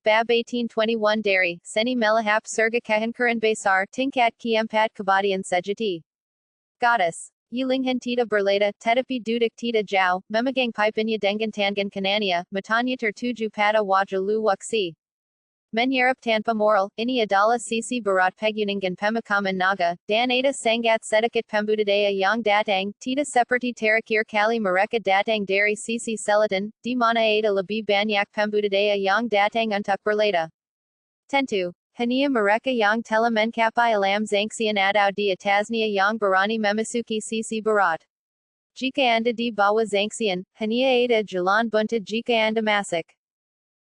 BAB 1821 Dairy, Seni Melahap Surga Kahankaran Basar, Tinkat Kiampat Kabadian Sejati. Goddess. Yilinghan Tita Berlata, Tetapi Dudik Tita Jau, Memagang Pipinya Dengan Tangan Kanania, Matanya Tertuju Pada Wajalu Wuxi. Menyarap Tanpa Moral, Ini Adala Sisi Barat Peguningan Pemakaman Naga, Dan Ada Sangat Sedikit Pembudadaya Yang Datang, Tita Seperti Terakir Kali Mereka Datang Dari Sisi Selatan, Di Mana Ada Lebih Banyak Pembudadaya Yang Datang Untuk Berlata. Tentu. Hania Mereka Yang Telah Mencapai Alam Zangsian Adau Di Atasnia Yang Barani Memasuki Sisi Barat. Jika Anda Di Bawa Zangsian, Hania Ada Jalan Bunta Jika Anda Masuk.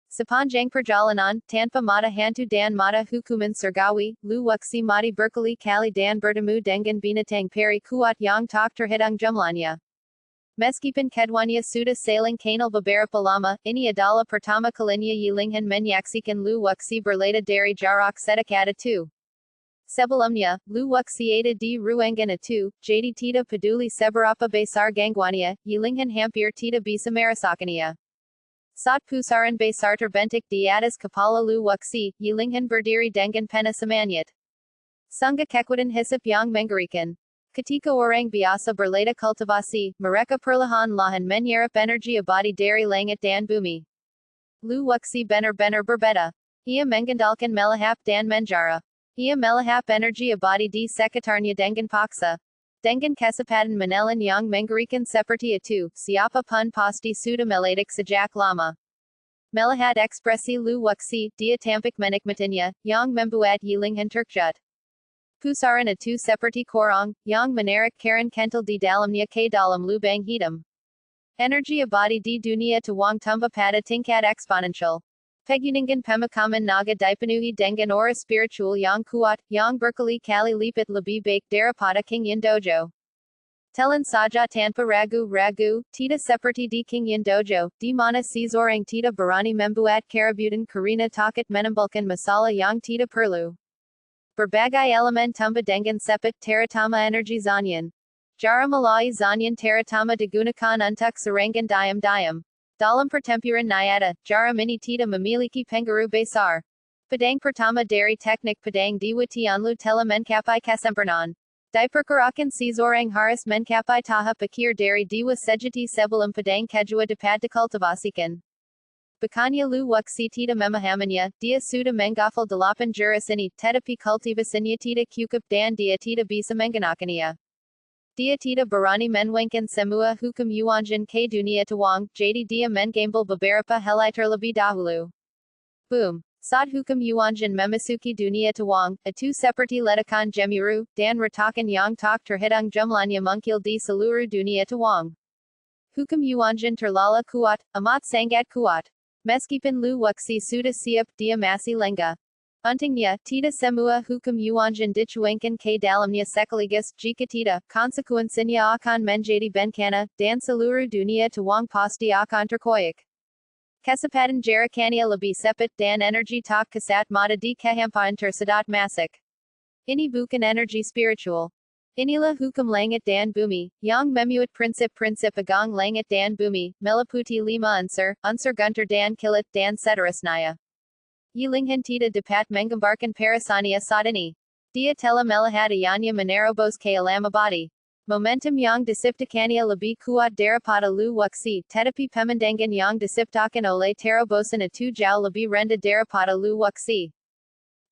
Sepanjang perjalanan, tanpa mata hantu dan mata hukuman surgawi, lu wuxi mati berkali kali dan bertemu dengan binatang peri kuat yang tak terhitung jumlahnya. Meskipun keduanya sudah saling kenal beberapa lama, ini adalah pertama kalinya Yilinghan menyaksikan lu wuxi berlata dari jarak sedekat itu. Sebelumnya, lu wuxi ada di ruangan itu, jadi tidak peduli seberapa besar gangguannya, Yilinghan hampir tidak bisa merasakannya. Saat pusaran besar terbentuk di atas kepala lu wuxi, Yilinghan berdiri dengan pena semangat. Sungguh kekuatan hisap yang mengerikan. Ketika orang biasa berlata kultivasi, mereka perlahan-lahan menyerap energi abadi dari langit dan bumi. Lu wuxi benar-benar berbeda. Ia mengandalkan melahap dan menjara. Ia melahap energi abadi di sekitarnya dengan paksa. Dengan kecepatan menelan yang mengerikan seperti itu, siapa pun pasti sudah meledak sejak lama. Melihat ekspresi lu wuxi, dia tampak menikmatinya, yang membuat Yilinghan terkejut. Pusaran itu seperti korang, yang menarik karen kental di dalamnya ke dalam lubang hitam. Energi abadi di dunia Taihuang tumbuh pada tingkat eksponensial. Peguningan pemakaman naga dipenuhi dengan aura spiritual yang kuat, yang berkali-kali lipat lebih baik daripada King Yin Dojo. Telan saja tanpa ragu-ragu, tidak seperti di King Yin Dojo, di mana seseorang tidak berani membuat keributan karena takut menimbulkan masalah yang tidak perlu. Berbagai elemen tumbuh dengan cepat terutama energi zanyan. Jara malai zanyan terutama digunakan untuk serangan diam-diam. Dalam pertempuran nyata, jara ini tidak memiliki pengaruh besar. Pedang pertama dari teknik pedang diwatianlu telah mencapai kesempurnaan. Diperkirakan seseorang harus mencapai tahap akhir dari dewa sejati sebelum pedang kedua dapat dikultivasikan. Bukannya lu wuxi tidak memahaminya, dia sudah menghafal 8 jurus ini, tetapi kultivasinya tidak cukup dan dia tidak bisa menggunakannya. Dia tidak berani menwengkan semua hukum Yuanjin ke dunia Taihuang, jadi dia mengambil beberapa helai terlebih dahulu. Boom! Saat hukum Yuanjin memasuki dunia Taihuang, itu seperti ledakan gemuruh, dan retakan yang tak terhitung jumlahnya muncul di seluruh dunia Taihuang. Hukum Yuanjin terlalu kuat, amat sangat kuat. Meskipun lu wuxi sudah siap, dia masih lengah. Untungnya, tidak semua hukum Yuanjin dicuangkan ke dalamnya sekaligus, jika tidak, konsekuensinya akan menjadi bencana, dan seluruh dunia Taihuang pasti akan terkoyak. Kecepatan jarakannya lebih cepat dan energi tak kasat mata di kehampaan tersedot masuk. Ini bukan energi spiritual. Inilah hukum langit dan bumi, yang memuat prinsip-prinsip agang langit dan bumi, meliputi 5 unsur guntur dan kilat dan seterusnya. Yilinghan tidak dapat menggambarkan perasaannya saat ini. Dia telah melihat ianya menerobos ke alam abadi. Momentum yang diciptakannya lebih kuat daripada lu wuxi, tetapi pemandangan yang diciptakan oleh terobosan itu jauh lebih rendah daripada lu wuxi.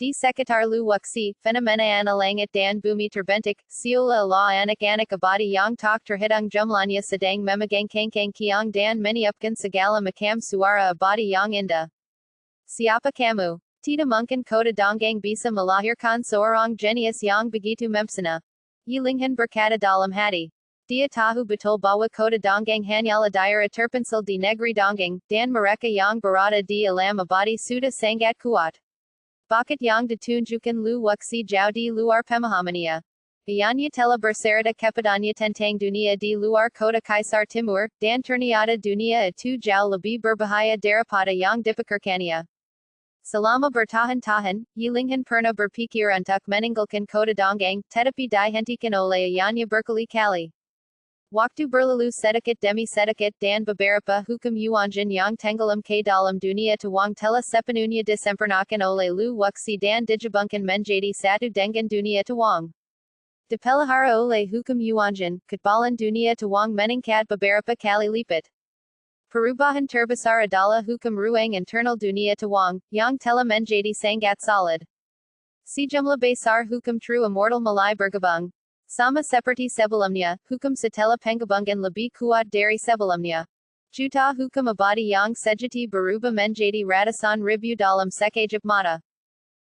Di sekitar lu wuxi, fenomena langit dan bumi terbentuk, seolah-olah anak-anak abadi yang tak terhitung jumlahnya sedang memegang kengkang kiang dan meniupkan segala macam suara abadi yang indah. Siapa kamu? Tidak mungkin kota dongeng bisa melahirkan seorang jenius yang begitu mempesona. Yilinghan berkata dalam hati. Dia tahu betul bahwa kota dongeng hanyalah daerah terpencil di negeri dongeng, dan mereka yang berada di alam abadi sudah sangat kuat. Bakat yang ditunjukkan lu wuxi jauh di luar pemahamannya. Ianya telah berserta kepadanya tentang dunia di luar kota Kaisar Timur, dan ternyata dunia itu jauh lebih berbahaya daripada yang dipikirkannya. Selama bertahun-tahun, Yilinghan pernah berpikir untuk meninggalkan kota dongeng, tetapi dihentikan oleh ianya berkali-kali. Waktu berlalu sedikit demi sedikit dan beberapa hukum yuanjin yang tenggelam ke dalam dunia tuang telah sepenuhnya disempurnakan oleh lu wuxi dan digabungkan menjadi satu dengan dunia tuang. Dipelihara oleh hukum yuanjin, ketbalan dunia tuang meningkat beberapa kali lipat. Perubahan terbesar adalah hukum ruang internal dunia tuang, yang telah menjadi sangat solid. Sejumlah besar hukum true immortal mulai bergabung. Sama seperti sebelumnya, hukum setelah penggabungan lebih kuat dari sebelumnya. Juta hukum abadi yang sejati berubah menjadi ratusan ribu dalam sekejap mata.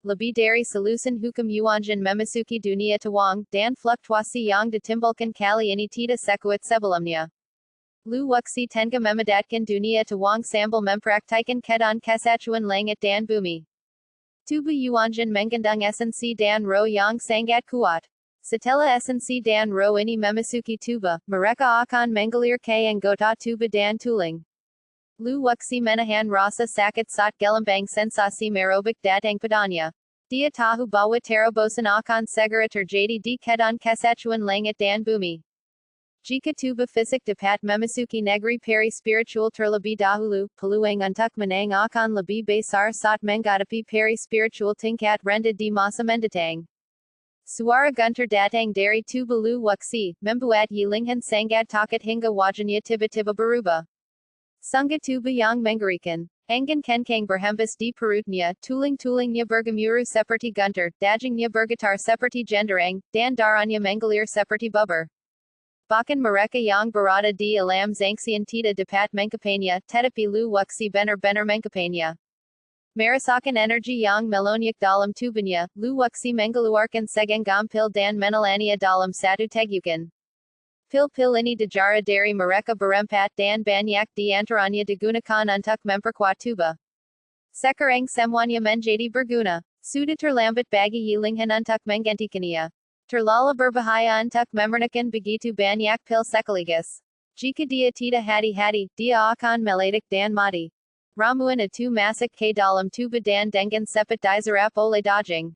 Lebih dari selusin hukum yuanjin memasuki dunia tuang, dan fluktuasi yang ditimbulkan kali ini tidak sekuat sebelumnya. Lu wuxi tengah memadatkan dunia tuang sambil mempraktikkan keadaan kesatuan langit dan bumi. Tubuh yuanjin mengandung esensi dan roh yang sangat kuat. Setelah esensi dan roh ini memasuki tubuh, mereka akan mengalir ke anggota tubuh dan tulang. Lu wuxi menahan rasa sakit saat gelambang sensasi merobek datang padanya. Dia tahu bahwa terobosan akan segera terjadi di keadaan kesatuan langit dan bumi. Jika tubuh fisik dapat memasuki negeri peri spiritual terlebih dahulu, peluang untuk menang akan lebih besar saat menghadapi peri spiritual tingkat rendah di masa mendatang. Suara guntur datang dari tubuh lu wuxi, membuat Yilinghan sangat takut hingga wajahnya tiba-tiba berubah. Sungguh tubuh yang mengerikan. Angin kencang berhembus di perutnya, tulang-tulangnya bergemuruh seperti guntur, dagingnya bergetar seperti genderang, dan darahnya mengalir seperti bubur. Bahkan mereka yang berada di alam zangsian tidak dapat mengkapainya, tetapi lu wuxi benar-benar mengkapainya. Merasakan energi yang melonjak dalam tubuhnya, lu wuxi mengeluarkan segenggam pil dan menelannya dalam satu tegukan. Pil-pil ini dijara dari mereka berempat dan banyak di antaranya digunakan untuk memperkuat tubuh. Sekarang semuanya menjadi berguna. Sudah terlambat bagi Yilinghan untuk menggantikannya. Terlalu berbahaya untuk memurnikan begitu banyak pil sekaligus. Jika dia tidak hati-hati, dia akan meledak dan mati. Ramuan itu masuk ke dalam tubuh dan dengan cepat diserap oleh daging.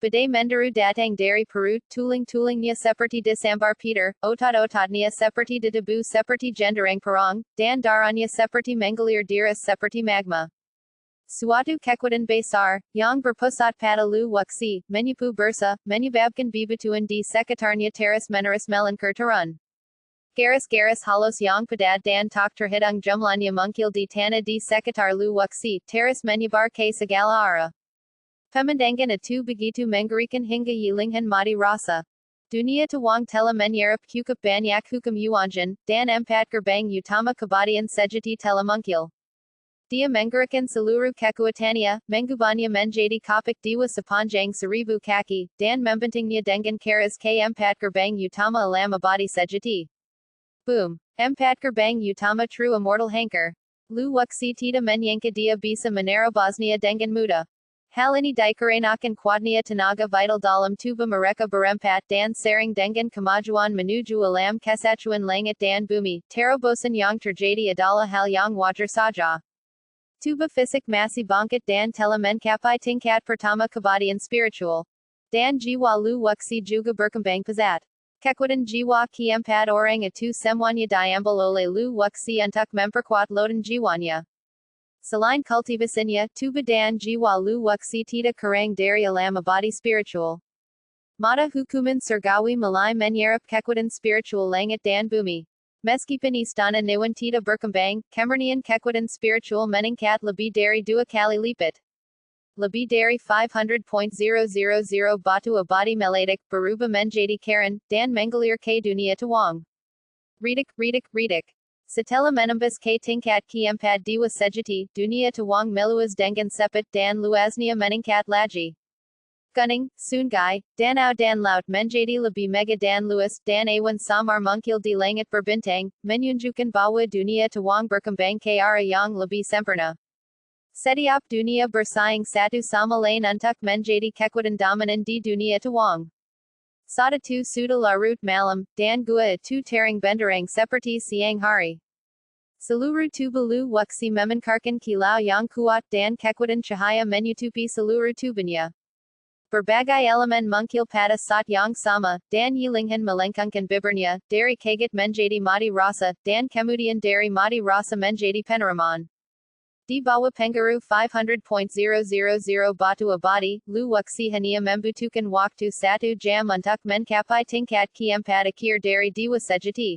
Badai menderu datang dari perut, tulang-tulangnya seperti disambar petir, otot-ototnya seperti debu seperti genderang perang, dan darahnya seperti mengalir deras seperti magma. Suatu kekuatan besar, yang berpusat pada lu wuxi, menyapu bersa, menyebabkan bebatuan di sekitarnya terus-menerus melingkar turun. Garis-garis halus yang padat dan tak terhitung jumlahnya mungkil di tanah di sekitar lu wuxi, terus menyebar ke segala arah. Pemandangan itu begitu mengerikan hingga Yilinghan mati rasa. Dunia tuang telah menyerap cukup banyak hukum yuanjin, dan empat gerbang utama kebatian sejati telah mungkil. Dia menggerakkan seluruh kekuatannya, mengubahnya menjadi kapak dewa sepanjang 1000 kaki, dan membentingnya dengan keras ke empat gerbang utama alam abadi sejati. Boom! Empat gerbang utama true immortal hanker. Lu wuxi tidak menyangka dia bisa menerobosnya dengan mudah. Hal ini dikarenakan kuatnya tenaga vital dalam tubuh mereka berempat dan sering dengan kemajuan menuju alam kesatuan langit dan bumi. Terobosan yang terjadi adalah hal yang wajar saja. Tubuh fisik masih bangkit dan telah mencapai tingkat pertama kebatian spiritual. Dan jiwa lu wuxi juga berkembang pesat. Kekuatan jiwa keempat orang itu semuanya diambil oleh lu wuxi untuk memperkuat lodan jiwanya. Selain kultivasinya, tubuh dan jiwa lu wuxi tidak kurang dari alam abadi spiritual. Mata hukuman surgawi mulai menyerap kekuatan spiritual langit dan bumi. Meskipun istana Niwan tidak berkembang, kemurnian kekuatan spiritual meningkat lebih dari 2 kali lipat. Lebih dari 500.000 batu abadi meledak, berubah menjadi karen, dan mengalir ke dunia tuang. Ridik. Setelah menembus ke tingkat keempat dewa sejati, dunia tuang meluas dengan cepat dan luasnya meningkat lagi. Gunung, sungai, danau dan laut menjadi lebih mega dan luas, dan awan samar mungkil di langit berbintang, menunjukkan bahwa dunia tuang berkembang ke arah yang lebih sempurna. Setiap dunia bersaing satu sama lain untuk menjadi kekuatan dominan di dunia tuang. Saat itu sudah larut malam, dan gua itu terang benderang seperti siang hari. Seluruh tubuh lu wuxi memancarkan kilau yang kuat dan kekuatan cahaya menutupi seluruh tubuhnya. Berbagai elemen mungkil pada saat yang sama, dan yilinghan melengkungkan bibernya, dari kaget menjadi mati rasa, dan kemudian dari mati rasa menjadi peneraman. Di bawah pengaruh 500.000 batu abadi, lu waksi hanya membutuhkan waktu 1 jam untuk mencapai tingkat keempat akhir dari dewa sejati.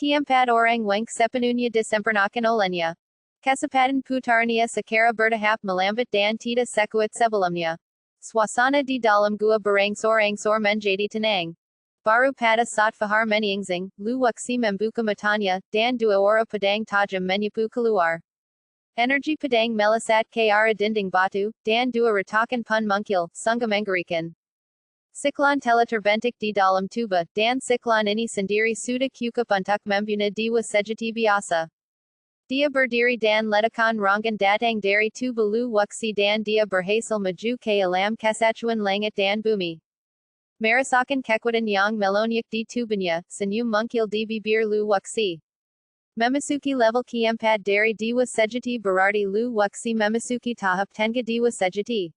Keempat orang wank sepenuhnya disempurnakan olehnya. Kesempatan putarnya secara bertahap melambat dan tidak sekuat sebelumnya. Suasana di dalam gua berangsur-angsur menjadi tenang. Baru pada saat fahar menyingsing, lu waksi membuka matanya, dan 2 orang pedang tajam menyapu keluar. Energi pedang melesat ke arah dinding batu, dan 2 retakan pun mungkil, sungguh mengerikan. Siklon telah terbentuk di dalam tubuh, dan siklon ini sendiri sudah cukup untuk membunuh dewa sejati biasa. Dia berdiri dan ledakan ronggan datang dari tubuh lu waksi dan dia berhasil maju ke alam kesatuan langit dan bumi. Merasakan kekuatan yang melonjak di tubuhnya, senyum mungkil di bibir lu waksi. Memasuki level keempat dari dewa sejati berarti lu waksi memasuki tahap tengah dewa sejati.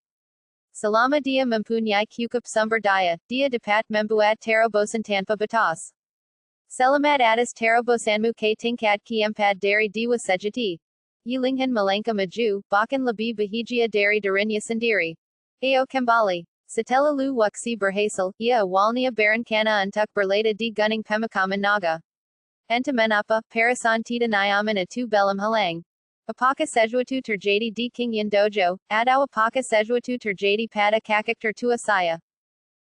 Selama dia mempunyai cukup sumber daya, dia dapat membuat terobosan tanpa batas. Selamat atas terobosanmu ke tingkat keempat dari dewa sejati. Yilinghan melangkah maju, bahkan lebih bahagia dari dirinya sendiri. Ayo kembali. Setelah lu waksi berhasil, ia awalnya berencana untuk berlada di gunung pemakaman naga. Entah mengapa, perasaan tidak nyaman itu belum hilang. Apakah sesuatu terjadi di King Dojo, atau apakah sesuatu terjadi pada kakak tertua saya?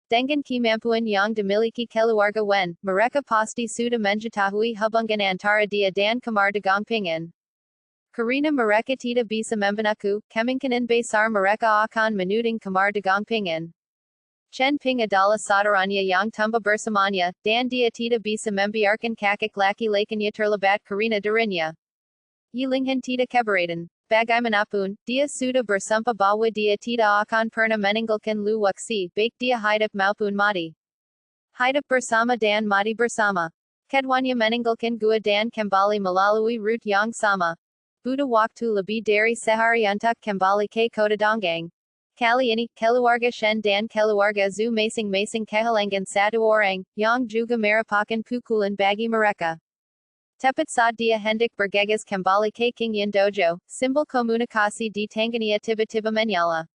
Dengan kemampuan yang dimiliki keluarga Wen, mereka pasti sudah mengetahui hubungan antara dia dan kamar dagang pingin. Karena mereka tidak bisa membenaku, kemungkinan besar mereka akan menuding kamar dagang pingin. Chen Ping adalah saudaranya yang tumbuh bersamanya, dan dia tidak bisa membiarkan kakak laki-lakinya terlibat karena dirinya. Yilinghan tidak keberatan. Bagaimanapun, dia sudah bersumpah bahwa dia tidak akan pernah meninggalkan lu waksi, baik dia hidup maupun mati. Hidup bersama dan mati bersama. Keduanya meninggalkan gua dan kembali melalui rute yang sama. Butuh waktu lebih dari sehari untuk kembali ke kota Donggang. Kali ini, keluarga Shen dan keluarga Zhu masing-masing kehilangan 1 orang, yang juga merupakan pukulan bagi mereka. Tepat saat dia hendak bergegas kembali ke King Dojo, simbol komunikasi di tangannya tiba-tiba menyala.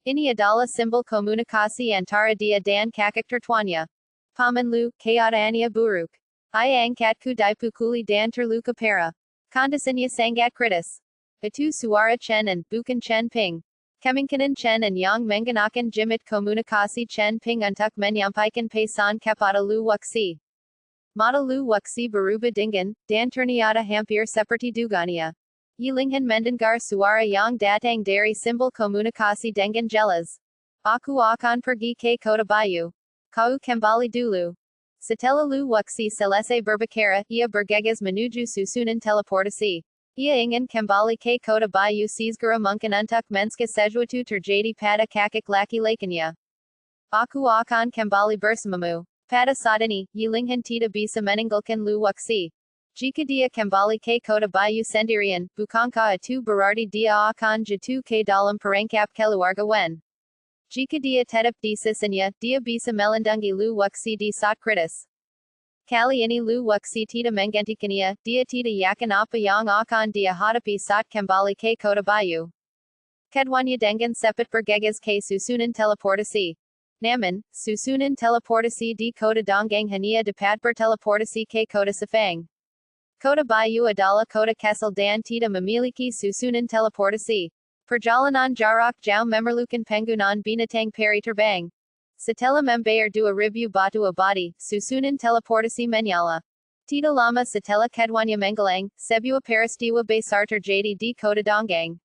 Ini adalah simbol komunikasi antara dia dan kakak tertuanya. Paman Lu, keadaannya buruk. Ayah angkatku dipukuli dan terluka parah. Kondisinya sangat kritis. Itu suara Chen An, bukan Chen Ping. Kemungkinan Chen An yang menggunakan jimit komunikasi Chen Ping untuk menyampaikan pesan kepada Lu waksi. Mata lu waksi berubah dingin, dan ternyata hampir seperti dugaannya. Yilinghan mendengar suara yang datang dari simbol komunikasi dengan jelas. Aku akan pergi ke kota Bayu. Kau kembali dulu. Setelah lu waksi selesai berbicara, ia bergegas menuju susunan teleportasi. Ia ingin kembali ke kota Bayu segera mungkin untuk mencegah sesuatu terjadi pada kakak laki-lakinya. Aku akan kembali bersamamu. Pada saat ini, Yilinghan tidak bisa meninggalkan lu waksi. Jika dia kembali ke kota Bayu sendirian, bukankah itu berarti dia akan jatuh ke dalam perangkap keluarga Wen? Jika dia tetap di sisinya, dia bisa melindungi lu waksi di saat kritis. Kali ini lu waksi tidak menggantikannya, dia tidak yakin apa yang akan dia hadapi saat kembali ke kota Bayu. Keduanya dengan cepat bergegas ke susunan teleportasi. Namun, susunan teleportasi di kota Donggang hanya dapat berteleportasi ke kota Sefang. Kota Bayu adalah kota kecil dan tidak memiliki susunan teleportasi. Perjalanan jarak jauh memerlukan penggunaan binatang peri terbang. Setelah membayar 2.000 batu abadi, susunan teleportasi menyala. Tidak lama setelah keduanya menggelang, sebuah peristiwa besar terjadi di kota Donggang.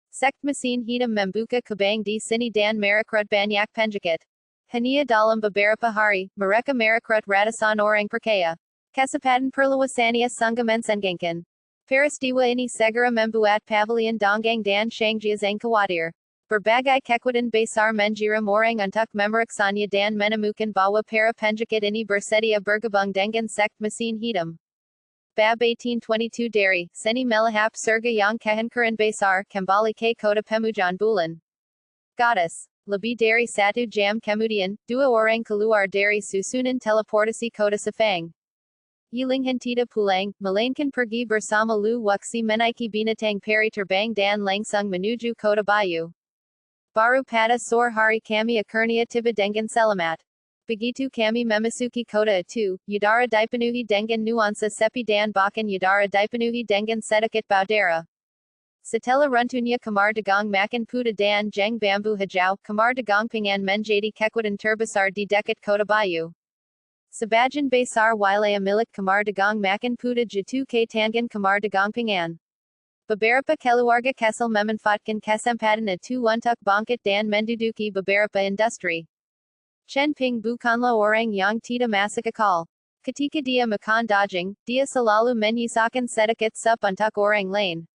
Sekt mesin hitam membuka cabang di sini dan merekrut banyak penjahat. Hanya dalam beberapa hari, mereka merekrut ratusan orang perkaya. Kesempatan perluasannya sungguh mensenggangkan. Peristiwa ini segera membuat pavilion Donggang dan Shangjiazang khawatir. Berbagai kekuatan besar menjiram orang untuk memeriksanya dan menemukan bahwa para penjahat ini bersedia bergabung dengan sekt mesin hitam. BAB 1822 dari seni melahap surga yang kehangkaran besar kembali ke kota Pemujan Bulan. Goddess. Labi dari satu jam kemudian, dua orang keluar dari susunan teleportasi kota Sepang. Yilinghan tidak pulang, melainkan pergi bersama Lu Wuxi menaiki binatang peri terbang dan langsung menuju kota Bayu. Baru pada sore hari kami akhirnya tiba dengan selamat. Begitu kami memasuki kota itu, udara dipenuhi dengan nuansa sepi dan bahkan udara dipenuhi dengan sedikit bau darah. Setelah runtuhnya kamar dagang makan putih dan jeng bambu hijau, kamar dagang pangan menjadi kekuatan terbesar di dekat kota Bayu. Sebagian besar wilayah milik kamar dagang makan putih jatuh ke tangan kamar dagang pangan. Beberapa keluarga kesal memanfaatkan kesempatan itu untuk bangkit dan menduduki beberapa industri. Chen Ping bukanlah orang yang tidak masuk akal. Ketika dia makan daging, dia selalu menyisahkan sedikit sup untuk orang lain.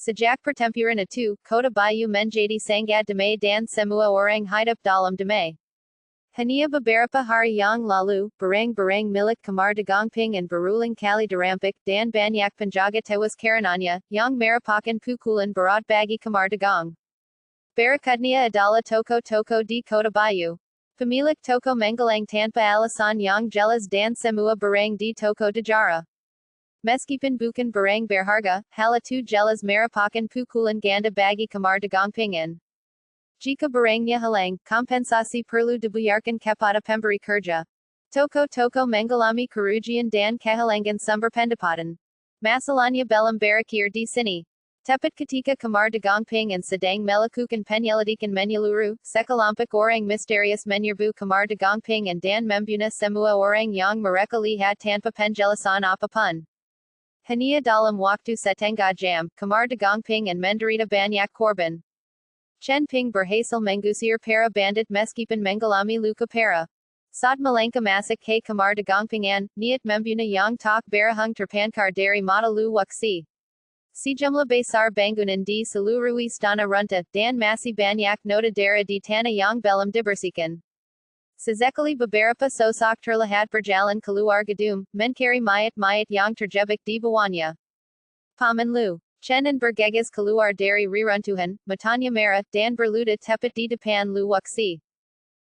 Sejak pertempuran itu, kota Bayu menjadi sangat damai dan semua orang hidup dalam damai. Hanya beberapa hari yang lalu, barang-barang milik kamar dagang pangan berulang kali dirampok dan banyak penjaga tewas karenanya, yang merupakan pukulan berat bagi kamar dagang. Berikutnya adalah toko-toko di kota Bayu. Pemilik toko menggalang tanpa alasan yang jelas dan semua barang di toko dijara. Meskipun bukan barang berharga, hal itu jelas merupakan pukulan ganda bagi kamar dagang pangan. Jika barangnya hilang, kompensasi perlu dibayarkan kepada pemberi kerja. Toko-toko mengalami kerugian dan kehilangan sumber pendapatan. Masalahnya belum berakhir di sini. Tepat ketika kamar dagang pangan sedang melakukan penyelidikan menyeluruh, sekelompok orang misterius menyerbu kamar dagang pangan dan membunuh semua orang yang mereka lihat tanpa penjelasan apapun. Hanya dalam waktu setengah jam, kamar dagang pangan menderita banyak korban. Chen Ping berhasil mengusir para bandit meskipun mengalami luka parah. Saat melangkah masuk ke kamar dagang pangan, niat membunuh yang tak berhang terpancar dari mata Lu Wuxi. Sejumlah besar bangunan di seluruh istana runtuh, dan masih banyak noda darah di tanah yang belum dibersihkan. Sesekali beberapa sosok terlihat berjalan keluar gedung, mencari mayat-mayat yang terjebak di bawahnya. Paman Lu Chen bergegas keluar dari reruntuhan, matanya merah, dan berlutut tepat di depan Lu Wuxi.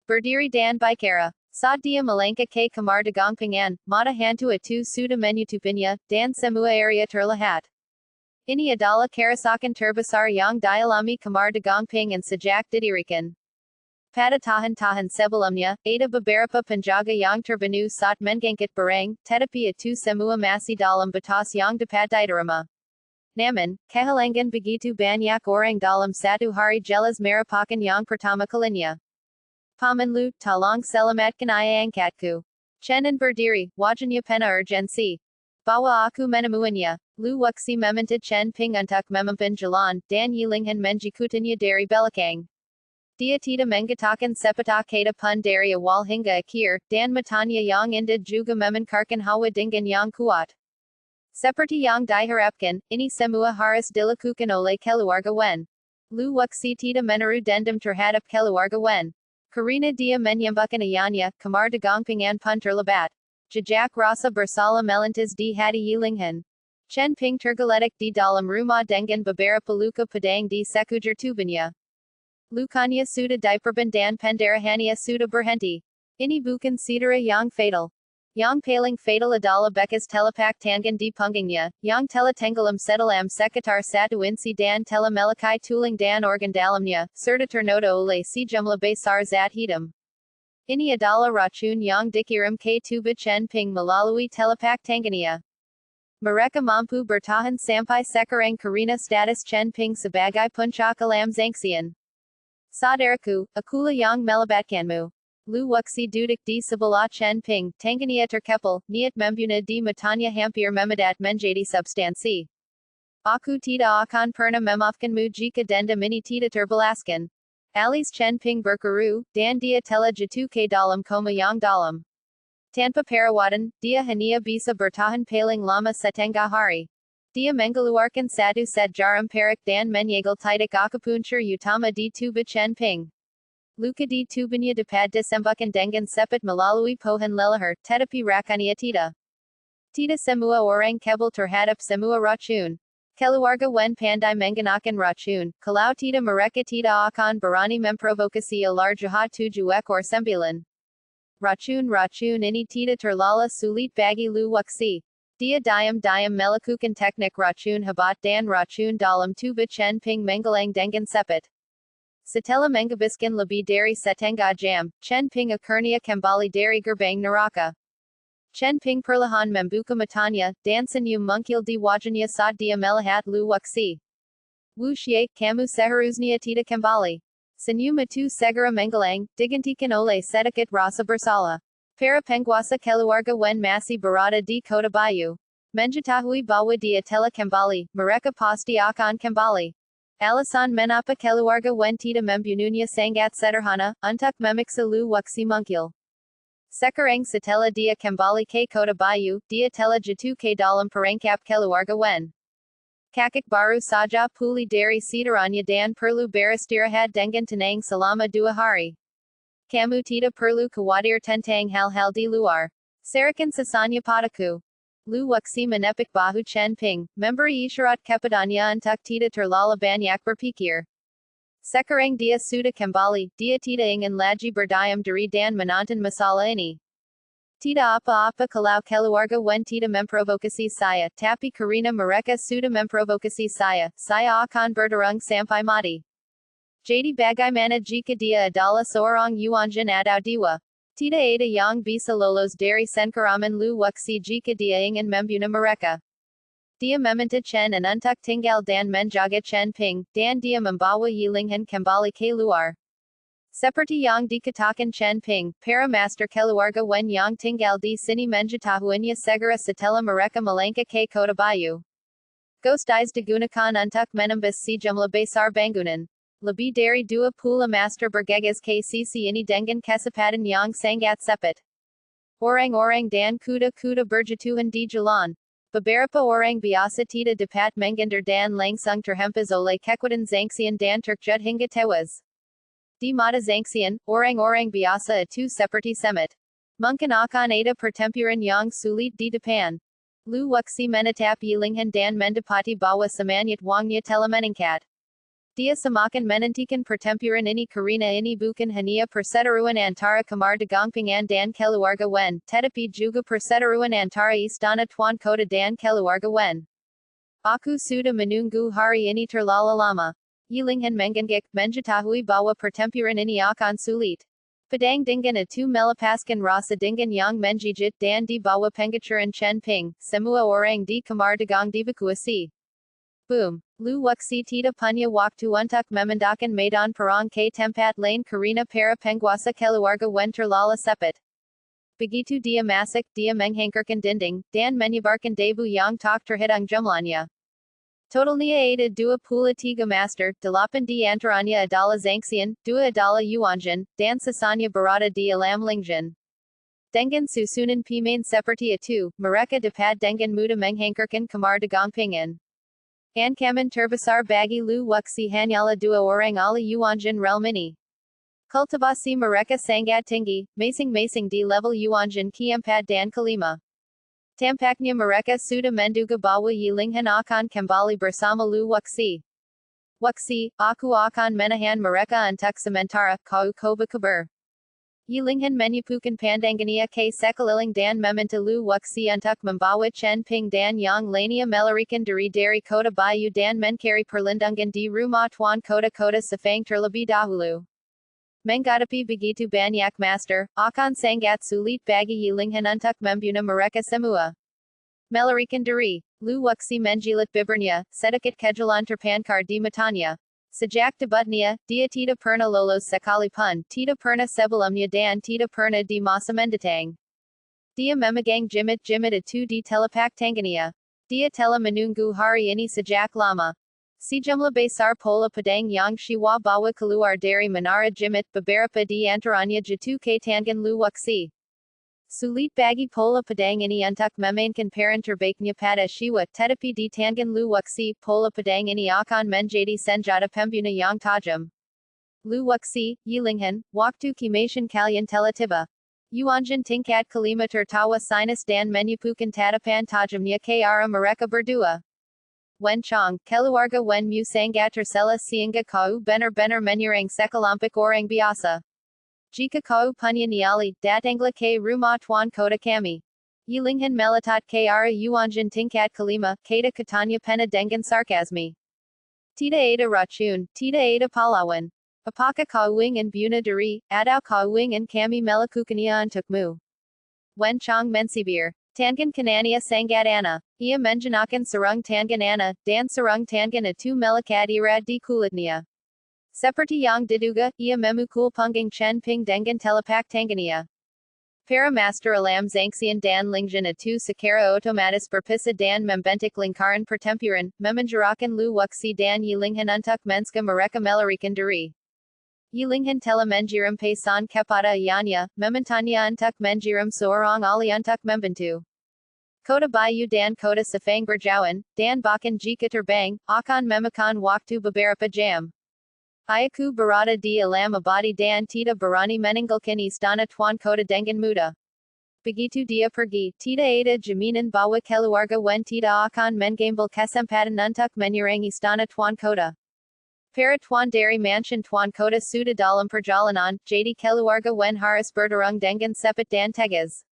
Berdiri dan bicara. Saat dia melangkah ke kamar dagang pangan, mata hantu itu sudah menutupinya, dan semua area terlihat. Ini adalah kerusakan terbesar yang dialami kamar dagang pangan sejak didirikan. Pada tahun-tahun sebelumnya, ada beberapa penjaga yang terbunuh saat mengangkut barang, tetapi itu semua masih dalam batas yang dapat diterima. Namun, kehilangan begitu banyak orang dalam satu hari jelas merupakan yang pertama kalinya. Paman Lu, tolong selamatkan ayah angkatku. Chen berdiri, wajahnya penuh urgensi. Bawa aku menemuinya. Lu Wuxi meminta Chen Ping untuk memimpin jalan, dan Yilinghan mengikutinya dari belakang. Dia tidak mengatakan sepatah kata pun dari awal hingga akhir, dan matanya yang indah juga memancarkan hawa dengan yang kuat. Seperti yang diharapkan, ini semua harus dilakukan oleh keluarga Wen. Lu Wuxi tidak menaruh dendam terhadap keluarga Wen. Karena dia menyembuhkan ayahnya, kamar dagang pangan pun terlibat. Jejak rasa bersalah melintas di hati Yilinghan. Chen Ping tergeletak di dalam rumah dengan beberapa luka pedang di sekujur tubuhnya. Lukanya sudah diperban dan pendarahannya sudah berhenti. Ini bukan cedera yang fatal. Yang paling fatal adalah bekas telapak tangan di punggungnya, yang telah tenggelam sedalam sekitar 1 inci dan telah melukai tulang dan organ dalamnya, serta ternoda oleh sejumlah besar zat hitam. Ini adalah racun yang dikirim ke tubuh Chen Ping melalui telapak tangannya. Mereka mampu bertahan sampai sekarang karena status Chen Ping sebagai puncak alam sangsian. Saudaraku, akulah yang melibatkanmu. Lu Wuxi duduk di sebelah Chen Ping, tangannya terkepal, niat membunuh di matanya hampir memedat menjadi substansi. Aku tidak akan pernah memaafkanmu jika dendam ini tidak terbalaskan. Alis Chen Ping berkeru, dan dia telah jatuh ke dalam koma yang dalam. Tanpa perawatan, dia hanya bisa bertahan paling lama setengah hari. Dia mengeluarkan satu set jarum perak dan menyegel titik akupunctur utama di tubuh Chen Ping. Luka di tubuhnya dapat disembuhkan dengan cepat melalui pohon leluhur, tetapi rakannya tidak. Tidak semua orang kebal terhadap semua racun. Keluarga wen pandai menggunakan racun, kalau tidak mereka tidak akan berani memprovokasi ular jahat 7 ekor 9. Racun ini tidak terlalu sulit bagi Lu Wuxi. Dia diam-diam melakukan teknik racun hebat dan racun dalam tubuh Chen Ping menghilang dengan cepat. Setelah menghabiskan lebih dari setengah jam, Chen Ping akhirnya kembali dari gerbang neraka. Chen Ping perlahan membuka matanya, dan senyum muncul di wajahnya saat dia melihat Lu Wuxi. Wu Xie, kamu seharusnya tidak kembali. Senyum itu segera menghilang, digantikan oleh sedikit rasa bersalah. Para penguasa keluarga wen masih berada di Kota Bayu. Mengetahui bahwa dia telah kembali, mereka pasti akan kembali. Alasan mengapa keluarga wen tidak membunuhnya sangat sederhana, untuk memaksa Lu Wuxi muncul. Sekarang setelah dia kembali ke Kota Bayu, dia telah jatuh ke dalam perangkap keluarga wen. Kakak baru saja pulih dari cederanya dan perlu beristirahat dengan tenang selama 2 hari. Kamu tidak perlu khawatir tentang hal-hal di luar. Serahkan sisanya padaku. Lu Wuxi menepuk bahu Chen Ping, memberi isyarat kepadanya untuk tidak terlalu banyak berpikir. Sekarang dia sudah kembali, dia tidak ingin lagi berdiam diri dan menonton masalah ini. Tidak apa-apa kalau keluarga wen tidak memprovokasi saya, tapi karena mereka sudah memprovokasi saya akan bertarung sampai mati. Jadi bagaimana jika dia adalah seorang Yuanjin atau dewa? Tidak ada yang bisa lolos dari cengkeraman Lu Wuxi jika dia ingin membunuh mereka. Dia meminta Chen An untuk tinggal dan menjaga Chen Ping, dan dia membawa Yilinghan kembali ke luar. Seperti yang dikatakan Chen Ping, para master keluarga wen yang tinggal di sini mengetahuinya segera setelah mereka melangkah ke Kota Bayu. Ghost eyes digunakan untuk menembus sejumlah besar bangunan. Lebih dari 20 master bergegas ke sisi ini dengan kecepatan yang sangat cepat. Orang-orang dan kuda-kuda berjatuhan di jalan. Beberapa orang biasa tidak dapat menghindar dan langsung terhempas oleh kekuatan Zangxian dan terkejut hingga tewas. Di mata Zangxian, orang-orang biasa itu seperti semut. Mungkin akan ada pertempuran yang sulit di depan. Lu Wuxi menatap Yilinghan dan mendapati bahwa semangat wangnya telah meningkat. Dia semakin menantikan pertempuran ini karena ini bukan hanya perseteruan antara Kamar Dagangpingan dan keluarga wen, tetapi juga perseteruan antara Istana Tuan Kota dan keluarga wen. Aku sudah menunggu hari ini terlalu lama. Yilinghan mengangguk, mengetahui bahwa pertempuran ini akan sulit. Pedang dengan itu melepaskan rasa dingin yang menggigit dan di bawah pengacuran Chen Ping, semua orang di Kamar Dagang dievakuasi. Boom! Lu Wuxi tidak punya waktu untuk memindahkan medan perang ke tempat lain karena para penguasa keluarga wen terlalu cepat. Begitu dia masuk, dia menghantarkan dinding, dan menyebarkan debu yang tak terhitung jumlahnya. Totalnya ada 23 master, 8 di antaranya adalah Zangxian, 2 adalah Yuanjin, dan sisanya berada di alam Lingjin. Dengan susunan pemain seperti itu, mereka dapat dengan mudah menghantarkan Kamar Dagangpingan. Ancaman terbesar bagi Lu Wuxi hanyalah 2 orang ahli Yuanjin realm ini. Kultivasi mereka sangat tinggi, masing-masing di level Yuanjin keempat dan kelima. Tampaknya mereka sudah menduga bahwa Yilinghan akan kembali bersama Lu Wuxi. Wuxi, aku akan menahan mereka untuk sementara, kau berkabar. Yilinghan menyapukan pandangannya ke sekeliling dan meminta Lu Wuxi untuk membawa Chen Ping dan yang lainnya melarikan diri dari Kota Bayu dan mencari perlindungan di rumah Tuan Kota Sefang terlebih dahulu. Menghadapi begitu banyak master, akan sangat sulit bagi Yilinghan untuk membunuh mereka semua. Melarikan diri, Lu Wuxi menjilat bibirnya, sedikit kejulan terpankar di matanya. Sejak debutnya, dia tidak pernah lolos sekalipun, tidak pernah sebelumnya dan tidak pernah di masa mendatang. Dia memegang jimit-jimit itu di telapak tangannya. Dia telah menunggu hari ini sejak lama. Sejumlah besar pola pedang yang siwa bawa keluar dari menara jimit, beberapa di antaranya jatuh ke tangan Lu Wuxi. Sulit bagi pola pedang ini untuk memainkan peran terbaiknya pada siwa, tetapi di tangan Lu Wuxi, pola pedang ini akan menjadi senjata pembunuh yang tajam. Lu Wuxi, Yilinghan, waktu kematian kalian telah tiba. Yuanjin tingkat kelima tertawa sinus dan menyapukan tatapan tajamnya ke arah mereka berdua. Wen Chong, Keluarga Wen Mu Sanga Tercela Sianga Kau Bener Menurang Sekalampik Orang Biasa. Jika Kau Punya Niali, Datangla K Rumah Tuan Kota Kami. Yilinghan Melatat Kara Yuanjan Tingkat Kalima, Kata Katanya Pena Dengan Sarkasmi. Tita Ada Racun, Tita Ada Palawan. Apaka Kawing and Buna Dari, Adau Kawing and Kami Melakukania and Tukmu. Wen Chong Mensibir. Tangan Kanania Sangadana. Ia Menjanakan Sarung Tanganana, Dan Sarung Tangan Atu Melakadira di Kulitnia. Seperti Yang Diduga, Ia Memukul Pungang Chen Ping Dengan Telepak Tangania. Para Master Alam Zangxian Dan Lingjan Atu Sakara Otomatis Berpisa Dan Membentik Lingkaran Pertempuran, Memenjarakan Lu Wuxi Dan Yilinghan Untuk Menska Mereka Melarikan Dari. Yilinghan Telemenjiram Paisan Kepada Yanya, Mementanya Untuk Menjiram Soorang Ali Untuk Membentu. Kota Bayu Dan Kota Safang Berjauhan, Dan Bakan Jika Terbang, Akan Memakan Waktu Beberapa Jam. Ayaku Barada di Alam Abadi Dan Tita Barani Meninggalkan Istana Tuan Kota Dengan Muda. Begitu dia pergi, Tita Ada Jaminan Bawa Keluarga Wen Tita Akan Mengambal Kesempatan Untuk Menyerang Istana Tuan Kota. Para Tuan Dari Mansion Tuan Kota Sudah Dalam Perjalanan, Jadi Keluarga Wen Harus Berdarung Dengan Sepet Dan Tegas.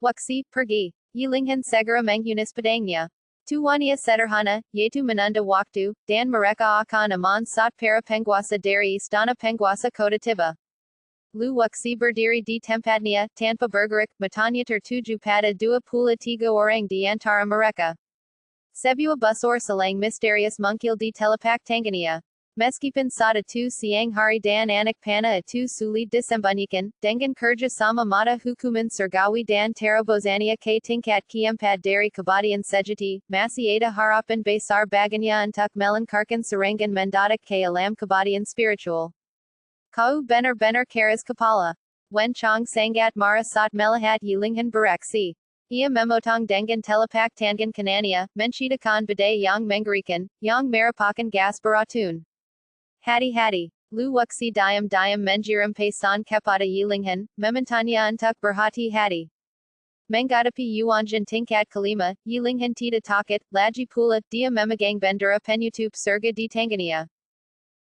Wuxi, pergi. Yilinghan Segera Mengunis Padangnya. Tuwania Sederhana, Yaitu Menunda Waktu, Dan Mereka Akan Aman Sat Para Penguasa Dari Istana Penguasa Kota Tiba. Lu Wuxi Berdiri di Tempatnya, Tanpa Bergerak, Matanya Tertuju Pada Dua Pula Tiga Orang di Antara Mereka. Sebuah Busor Selang Misterius Mungkil di Telepak Tangania. Meskipun saat itu siang hari dan anak panah itu sulit disembunyikan, dengan kerja sama mata hukuman surgawi dan terobosania ke tingkat keempat dari kebatian sejati, masih ada harapan besar baginya untuk melancarkan serangan mendadak ke alam kebatian spiritual. Kau benar-benar keras kepala. Wen Chong sangat marah saat melihat Yilinghan bereaksi. Ia memotong dengan telepak tangan kanannya, menciptakan badai yang mengerikan, yang merupakan gas beratun. Hati-hati. Lu Wuxi diam-diam menjiram paisan kepada Yilinghan, mementanya untuk berhati-hati. Menghadapi Yuanjan tingkat kelima, Yilinghan tidak takut, lagi pula, dia memegang bendera penutup surga di tangannya.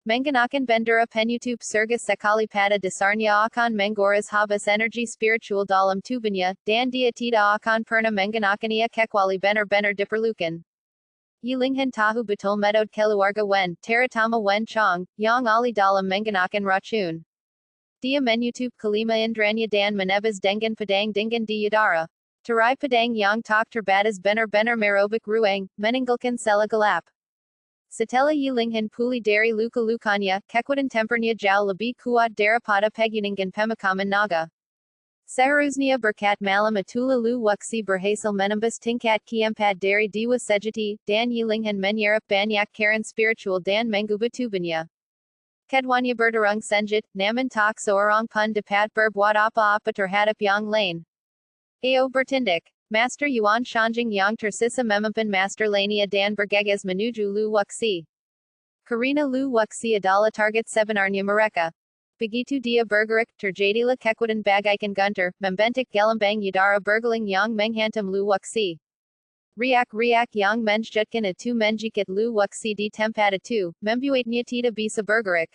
Menggunakan bendera penutup surga sekali pada dasarnya akan menguras habis energi spiritual dalam tubuhnya, dan dia tidak akan pernah menggunakannya kecuali benar-benar diperlukan. Yilinghan tahu betul metode keluarga Wen, terutama Wen Chong, yang ali dalam menggunakan racun. Dia menutup kelima indranya dan menebas dengan pedang di udara. Terai pedang yang tak terbatas benar-benar merobek ruang, meninggalkan sela gelap. Setelah Yilinghan pulih dari luka-lukanya, kekuatan tempernya jauh lebih kuat daripada pegunungan pemakaman naga. Seharusnya berkat malam itulah Lu Wuxi berhasil menembus tingkat keempat dari dewa sejati, dan Yilinghan menyerap banyak karen spiritual dan mengubah tubuhnya. Keduanya berdarung senjat, namun tak seorang pun dapat berbuat apa-apa terhadap yang lain. Ao bertindak. Master Yuan Shanjing yang tersisa memimpin Master Lania dan bergegas menuju Lu Wuxi. Karena Lu Wuxi adalah target sebenarnya mereka. Begitu dia bergerak, terjadilah kekuatan bagaikan guntur, membentuk gelembang udara bergeling yang menghantam Lu Wuxi. Riak-riak yang menjutkan itu menjikat Lu Wuxi di tempat itu, membuatnya tidak bisa bergerak.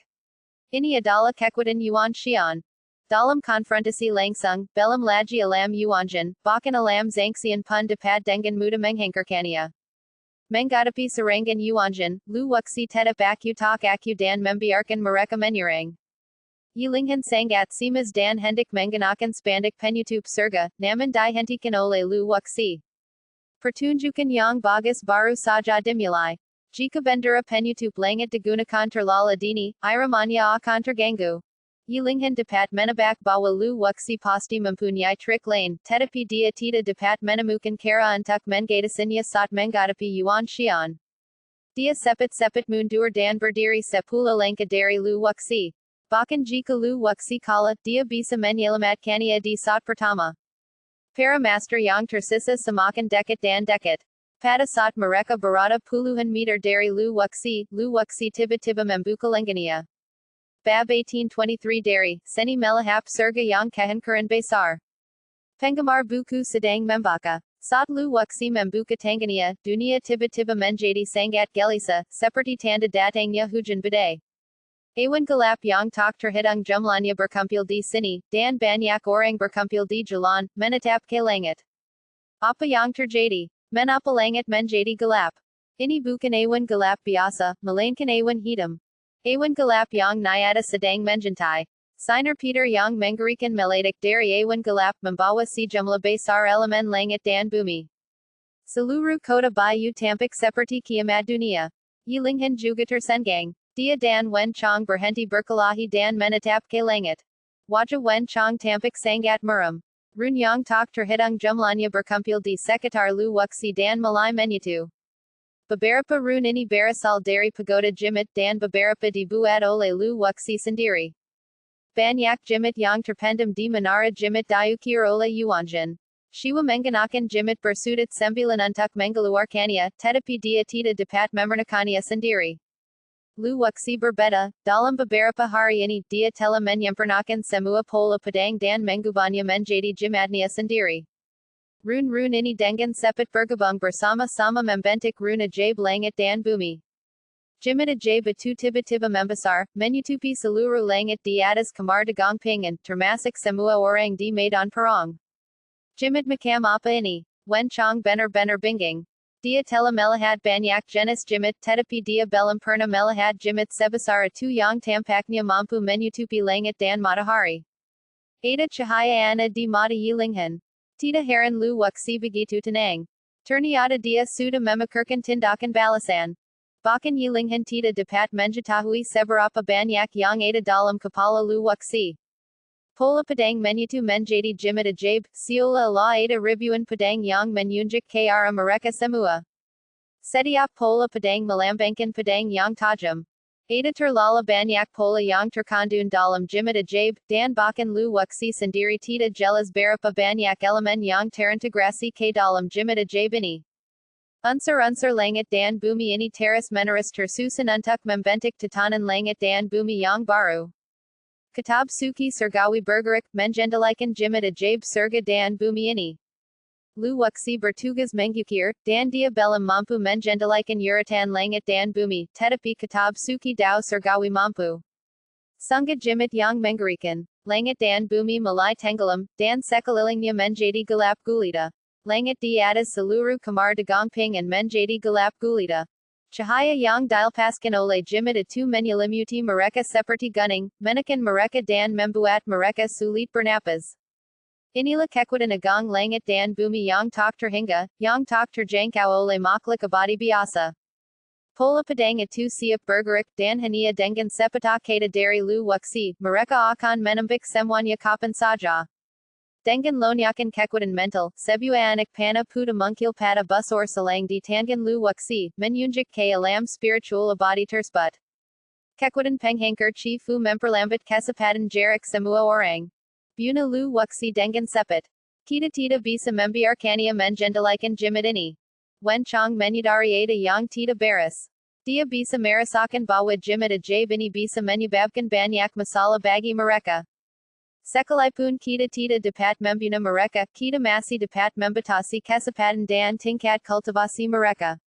Ini adalah kekuatan Yuan Xian. Dalam konfrontasi langsung, belum lagi alam Yuanjan, bahkan alam Zangxian pun dapat dengan mudah menghangkarkannya. Menghadapi serangan Yuanjan, Lu Wuxi tetap aku dan membiarkan mereka menyerang. Yilinghan sangat simas dan hendak menggunakan spandik penutup surga, namun dihentikan oleh Lu Wuxi. Pertunjukan yang bagus baru saja dimulai. Jika bendera penutup langit digunakan terlalu dini, iramanya akan terganggu. Yilinghan dapat menebak bahwa Lu Wuxi pasti mempunyai trik lain, tetapi dia tidak dapat menemukan cara untuk mengatasinya saat menghadapi Yuan Xian. Dia sepet-sepet mundur dan berdiri 10 langkah dari Lu Wuxi. Bahkan jika Lu Wuxi kalah, dia bisa menyelamatkannya di saat pertama. Para master yang tersisa semakin dekat dan dekat. Pada saat mereka berada puluhan meter dari Lu Wuxi tiba-tiba membuka lengannya. BAB 1823 dari Seni Melahap Surga yang Kehangkaran Besar. Penggemar buku sedang membaca. Sat lu wuxi membuka Tanzania, dunia tiba-tiba menjadi sangat gelisa, seperti tanda datangnya hujan badai. Awan gelap yang tak terhitung jumlahnya berkumpul di sini, dan banyak orang berkumpul di jalan, menatap ke langit. Apa yang terjadi? Mengapa langit menjadi gelap? Ini bukan awan gelap biasa, melainkan awan hitam. Awan gelap yang nyata sedang menjuntai. Sinar Peter yang mengerikan meledak dari awan gelap membawa sejumlah besar elemen langit dan bumi. Seluruh kota Bayu tampak seperti kiamat dunia. Yilinghan juga tersenggang. Dia dan Wen Chong berhenti berkelahi dan menatap ke langit. Wajah Wen Chong tampak sangat muram. Rune yang tak terhitung jumlahnya berkumpul di sekitar lu wuxi dan mulai menyatu. Beberapa rune ini berasal dari pagoda jimit dan beberapa dibuat oleh lu wuxi sendiri. Banyak jimit yang terpendam di menara jimit diukir oleh Yuanjin. Shiwa menggunakan jimit bersudut 9 untuk mengeluarkannya, tetapi dia tidak dapat memernikakannya sendiri. Lu wuxi berbeda, dalam beberapa hari ini, dia telah menyempurnakan semua pola pedang dan mengubahnya menjadi jimatnya sendiri. Rune-rune ini dengan cepat bergabung bersama-sama membentuk rune ajaib langit dan bumi. Jimit ajaib itu tiba-tiba membesar, menutupi seluruh langit di atas kamar dagang pingan, termasuk semua orang di medan perang. Jimit macam apa ini? Wen Chong benar-benar bingung. Dia telah melihat banyak jenis jimit, tetapi dia belum pernah melihat jimit sebesar itu yang tampaknya mampu menutupi langit dan matahari. Ada cahaya aneh di mata Yilinghan. Tidak heran lu wuxi begitu tenang. Ternyata dia sudah memikirkan tindakan balasan. Bahkan Yilinghan tidak dapat mengetahui seberapa banyak yang ada dalam kepala lu wuxi. Pola pedang menyatu menjadi jimit ajaib, seolah-olah ada ribuan pedang yang menunjuk ke arah mereka semua. Setiap pola pedang melambangkan pedang yang tajam. Ada terlalu banyak pola yang terkandung dalam jimit ajaib, dan bahkan lu wuxi sendiri tidak jelas berapa banyak elemen yang terintegrasi ke dalam jimit ajaib ini. Unsur-unsur langit dan bumi ini terus-menerus tersusun untuk membentuk tatanan langit dan bumi yang baru. Kitab Suki Surgawi bergerak, mengendalikan jimit ajaib surga dan bumi ini. Lu wuxi bertugas mengukir, dan dia belum mampu mengendalikan urutan langit dan bumi, tetapi kitab Suki Dao Surgawi mampu. Sungguh jimit yang mengerikan. Langit dan bumi mulai tenggelam, dan sekelilingnya menjadi gelap gulita. Langit di atas seluruh kamar dagang pingan menjadi gelap gulita. Cahaya yang dilepaskan oleh jimit itu menyelimuti mereka seperti gunung, menekan mereka dan membuat mereka sulit bernapas. Inilah kekuatan agang langit dan bumi yang tak terhingga, yang tak terjangkau oleh makhluk abadi biasa. Pola pedang itu siap bergerak, dan hanya dengan sepetak kata dari lu wuxi, mereka akan menembak semuanya kapan saja. Dengan lonjakan kekuatan mental, sebuah anak panah putih mungkil pada busur selang di tangan lu wuxi, menunjuk ke alam spiritual abadi tersebut. Kekuatan penghancur cifu memperlambat kecepatan jarak semua orang. Buna lu wuxi dengan cepat. Kita tidak bisa membiarkannya mengendalikan jimit ini. Wen Chong menyadari ada yang tidak beres. Dia bisa merasakan bahwa jimit ajaib ini bisa menyebabkan banyak masalah bagi mereka. Sekalipun kita tidak dapat membunuh mereka, kita masih dapat membatasi kecepatan dan tingkat kultivasi mereka.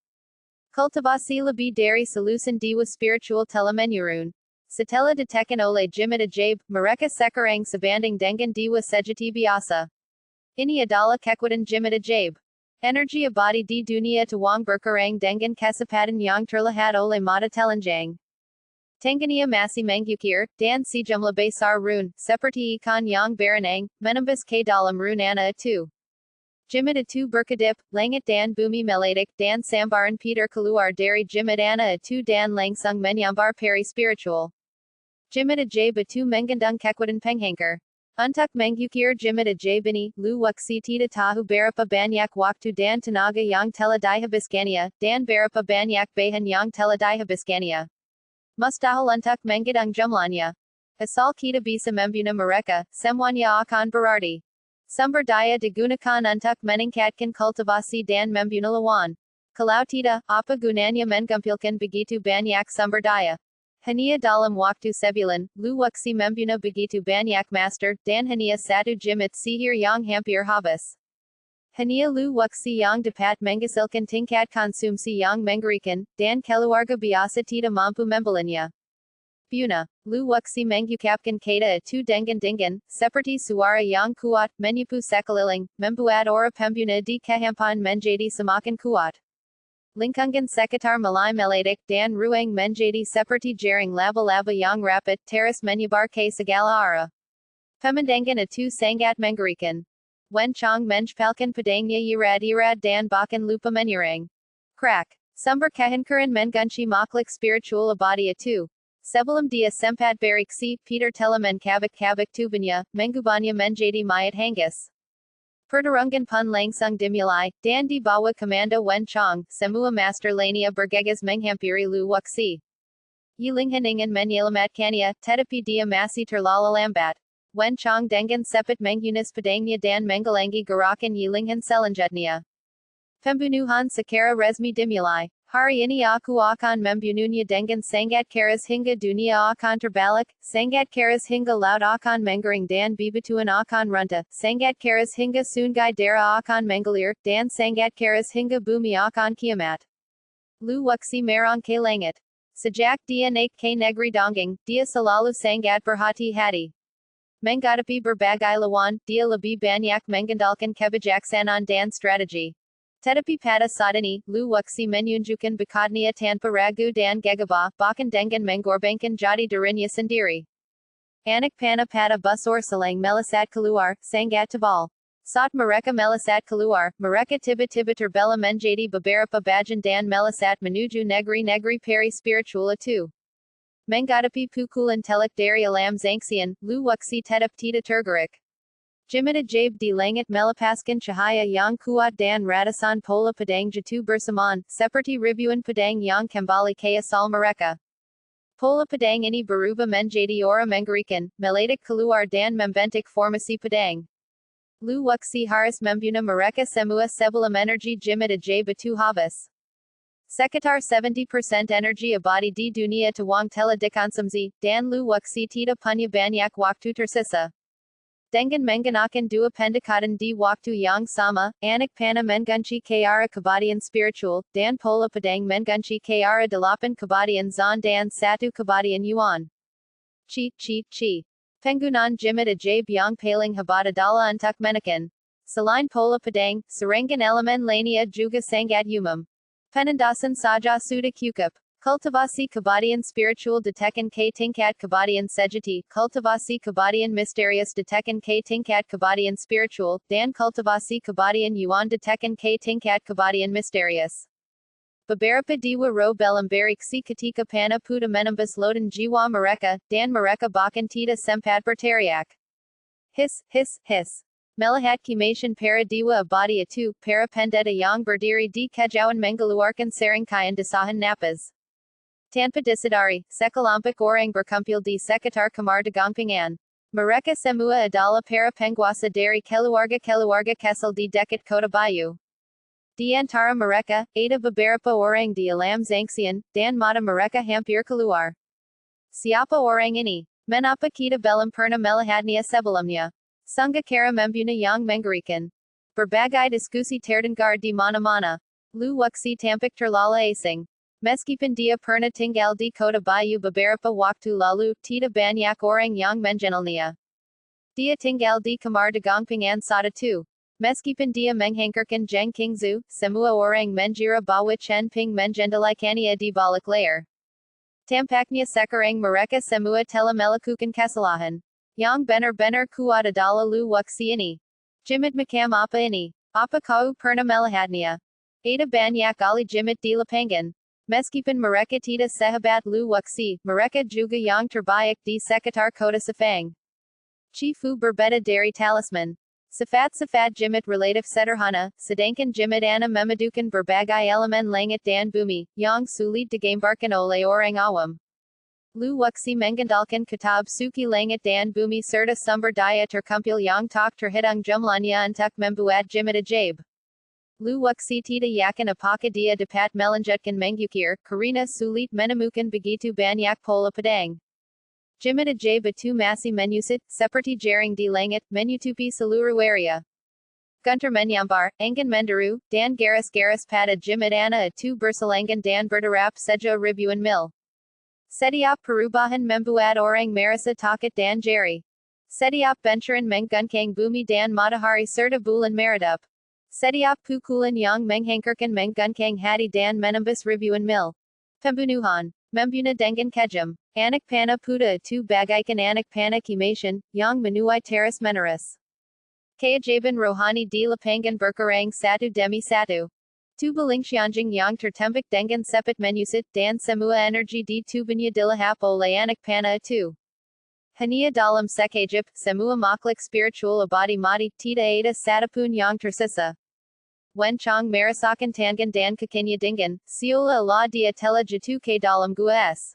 Kultivasi lebih dari selusin dewa spiritual telah menurun. Setelah ditekan oleh jimit ajaib, mereka sekarang sebanding dengan dewa sejati biasa. Ini adalah kekuatan jimit ajaib. Energi abadi di dunia Taihuang berkurang dengan kecepatan yang terlihat oleh mata telanjang. Tanzania masih mengukir, dan sejumlah besar rune, seperti ikan yang berenang, menembus ke dalam runana itu. Jimit itu berkedip, langit dan bumi meledak, dan sambaran Peter keluar dari jimit ana itu dan langsung menyambar peri spiritual. Jimit ajaib itu mengandung kekuatan penghancur. Untuk mengukir jimit ajaib ini, lu wuxi tidak tahu berapa banyak waktu dan tenaga yang telah dihabiskannya, dan berapa banyak bahan yang telah dihabiskannya. Mustahil untuk menghitung jumlahnya. Asal kita bisa membunuh mereka, semuanya akan berarti. Sumber daya digunakan untuk meningkatkan kultivasi dan membunuh lawan. Kalau tidak, apa gunanya mengumpulkan begitu banyak sumber daya? Hanya dalam waktu sebulan, lu wuxi membunuh begitu banyak master, dan hanya satu jimit sihir yang hampir habis. Hania lu wuk si yang dapat mengasilkan tingkat konsumsi yang mengerikan, dan keluarga biasa tidak mampu membelinya. Buna, lu wuk si mengukapkan kata itu dengan, seperti suara yang kuat, menyapu sekeliling, membuat orang pembuna di kehidupan menjadi semakin kuat. Lingkungan sekitar mulai meledak, dan ruang menjadi seperti jaring laba-laba yang rapat, terus menyebar ke segala arah. Pemandangan itu sangat mengerikan. Wen Chong menjpalkan padangnya irad-irad dan bahkan lupa menyerang. Crack. Sumber kehancuran mengunci makhluk spiritual abadi itu. Sebelum dia sempat bereaksi, Peter telah menkabak-kabak tubuhnya, mengubahnya menjadi mayat hangus. Pertarungan pun langsung dimulai, dan di bawah komando Wen Chong, semua master lainnya bergegas menghampiri Lu Wuxi. Yilinghan ingin menyelamatkannya, tetapi dia masih terlalu lambat. Wen Chong dengan cepat menghunus pedangnya dan menghalangi gerakan Yilinghan selanjutnya. Pembunuhan secara resmi dimulai. Hari ini aku akan membunuhnya dengan sangat keras hingga dunia akan terbalik, sangat keras hingga laut akan mengering dan bebatuan akan runtuh, sangat keras hingga sungai darah akan mengalir, dan sangat keras hingga bumi akan kiamat. Lu Wuxi merang ke langit. Sejak dia naik ke negeri Donggang, dia selalu sangat berhati-hati. Menghadapi berbagai lawan, dia lebih banyak mengandalkan kebijaksanaan dan strategi. Tetapi pada saat ini, Lu Wuxi menunjukkan bakatnya tanpa ragu dan gegabah, bahkan dengan mengorbankan jati dirinya sendiri. Anak panah pada busur selang melesat keluar, sangat tebal. Saat mereka melesat keluar, mereka tiba-tiba terbelah menjadi beberapa bagian dan melesat menuju negeri-negeri peri spiritual itu. Menghadapi pukulan telak dari alam zangsian, Lu Wuxi tetap tidak tergerak. Jimita Jabe di langit melepaskan cahaya yang kuat dan ratusan pola pedang jatuh bersamaan, seperti ribuan pedang yang kembali ke asal mereka. Pola pedang ini berubah menjadi aura mengerikan, meledak keluar dan membentuk formasi pedang. Lu Wuxi harus membunuh mereka semua sebelum energi Jimita Jabe itu habis. Sekitar 70% energi abadi di dunia Taihuang telah dikonsumsi, dan Lu Wuxi tidak punya banyak waktu tersisa. Dengan menggunakan dua pendekatan di waktu yang sama, anak panah mengunci ke arah kebadian spiritual, dan pola pedang mengunci ke arah 8 kebadian zon dan 1 kebadian yuan. Chi. Penggunaan Jimita Jabe yang paling hebat adalah untuk menekan. Selain pola pedang, serangan elemen lainnya juga sangat umum. Penandasan saja sudah cukup. Kultivasi kebadian spiritual ditekan ke tingkat kebadian sejati, kultivasi kebadian misterius ditekan ke tingkat kebadian spiritual, dan kultivasi kebadian yuan ditekan ke tingkat kebadian misterius. Beberapa dewa roh belum bereaksi ketika panah puda menembus lautan jiwa mereka, dan mereka bahkan tidak sempat berteriak. Hiss. Melihat kematian para dewa abadi itu, para pendeta yang berdiri di kejauhan mengeluarkan serangkaian desahan napas. Tanpa disadari, sekelompok orang berkumpul di sekitar kamar dagangpengan. Mereka semua adalah para penguasa dari keluarga-keluarga kecil di dekat kota Bayu. Di antara mereka, ada beberapa orang di alam zangsian, dan mata mereka hampir keluar. Siapa orang ini? Mengapa kita belum pernah melihatnya sebelumnya? Sungguh cara membunuh yang mengerikan. Berbagai diskusi terdengar di mana-mana. Lu Wuxi tampak terlalu asing. Meskipun dia pernah tinggal di kota Bayu beberapa waktu lalu, tidak banyak orang yang mengenalnya. Dia tinggal di kamar dagangpengan saat itu. Meskipun dia menghankarkan Zheng Qingzu, semua orang mengira bahwa Chen Ping mengendalikannya di balik layar. Tampaknya sekarang mereka semua telah melakukan kesalahan. Yang benar-benar kuat adalah Lu Wuxi ini. Jimit macam apa ini? Apa kau pernah melihatnya? Ada banyak ahli jimit di lapangan. Meskipun mereka tidak sehebat Lu Wuxi, mereka juga yang terbaik di sekitar kota Sefang. Chifu berbeda dari talisman. Sifat-sifat jimit relatif sederhana, sedangkan jimit ana memadukan berbagai elemen langit dan bumi, yang sulit digambarkan oleh orang awam. Lu Wuxi mengandalkan kitab suci langit dan bumi serta sumber daya terkumpul yang tak terhitung jumlahnya untuk membuat jimit ajaib. Lu Wuxi tidak yakin apakah dia dapat melanjutkan mengukir, karena sulit menemukan begitu banyak pola pedang. Jimita Jabe itu masih menyusut, seperti jaring di langit, menutupi seluruh area. Gunter Menyambar, Engan Mendaru, Dan Garis Garis Pada Jimit Anna Atu Bersalangan Dan Berdarap Seja Ribuan Mil. Setiap Perubahan Membuat Orang Marasa Takut Dan Jerry. Setiap Benturan Menggunkang Bumi Dan Matahari Serta Bulan Meridup. Setiap Pukulan Yang Menghangkarkan Menggunkang Hati Dan Menembus Ribuan Mil. Pembunuhan. Membuna Dengan Kejam. Anak Pana Puda Atu Bagaikan Anak Pana Kimation, Yang Menuai Teras Menaris. Kayajaban Rohani di Lapangan Berkarang Satu Demi Satu. Tu Balingxianjing Yang Tertembak Dengan Sepet Menusit Dan Semua Energy di Tubanya Dilahap Oleh Anak Pana Atu. Hania dalam sekejap, semua makhluk spiritual abadi mati, tidak ada satupun yang tersisa. Wencang merasakan tangan dan kakinya dengan, seolah Allah dia telah jatuh ke dalam gua es.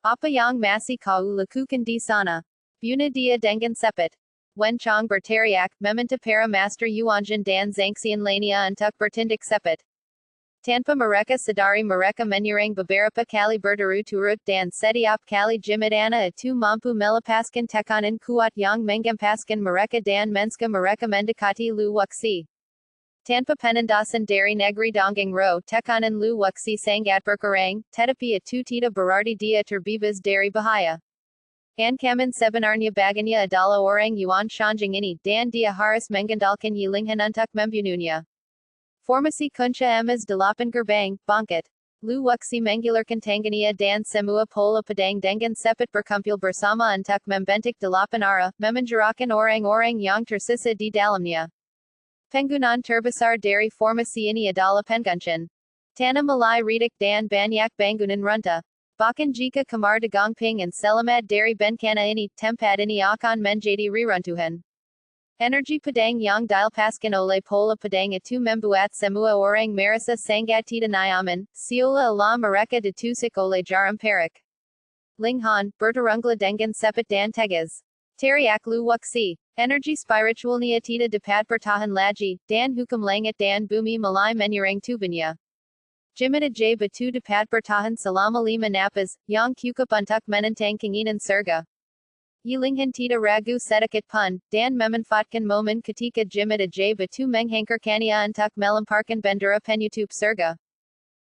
Apa yang masih kau lakukan di sana? Bunuh dia dengan sepet. Wencang berteriak, meminta para master Yuanjin dan Zangxian lainnya untuk bertindak sepet. Tanpa mereka sadari mereka menyerang beberapa kali berturut-turut dan setiap kali Jimit Anna itu mampu melepaskan tekanan kuat yang menggempaskan mereka dan menska mereka mendekati Lu Wuxi. Tanpa penandasan dari negeri Donggang Ro tekanan Lu Wuxi sangat berkurang, tetapi itu tidak berarti dia terbebas dari bahaya. Ancaman sebenarnya bagiannya adalah orang Yuan Shanjing ini, dan dia harus mengandalkan Yilinghan untuk membunuhnya. Formasi kunci emas delapan gerbang, bangkit. Lu Wuxi menggilarkan tangannya dan semua pola pedang dengan sepet berkumpul bersama untuk membentuk delapan arah, memenjarakan orang-orang yang tersisa di dalamnya. Penggunaan terbesar dari formasi ini adalah pengguncang tanah malai redak dan banyak bangunan runtuh. Bahkan jika kamar dagang ping and selamat dari bencana ini, tempat ini akan menjadi reruntuhan. Energi pedang yang dilepaskan oleh pola pedang itu membuat semua orang merasa sangat tidak nyaman, seolah Allah mereka ditusuk oleh jarum perak. Linghan, bertarunglah dengan sepet dan tegas. Teriak Lu Wuxi, energi spiritualnya tidak dapat bertahan lagi, dan hukum langit dan bumi mulai menyerang tubuhnya. Jimit aja batu dapat bertahan selama 5 napas, yang cukup untuk menentang keinginan surga. Yilinghan tidak ragu sedikit pun, dan memanfaatkan momen ketika Jimit aja batu menghangkarkannya untuk melemparkan bendera penutup surga.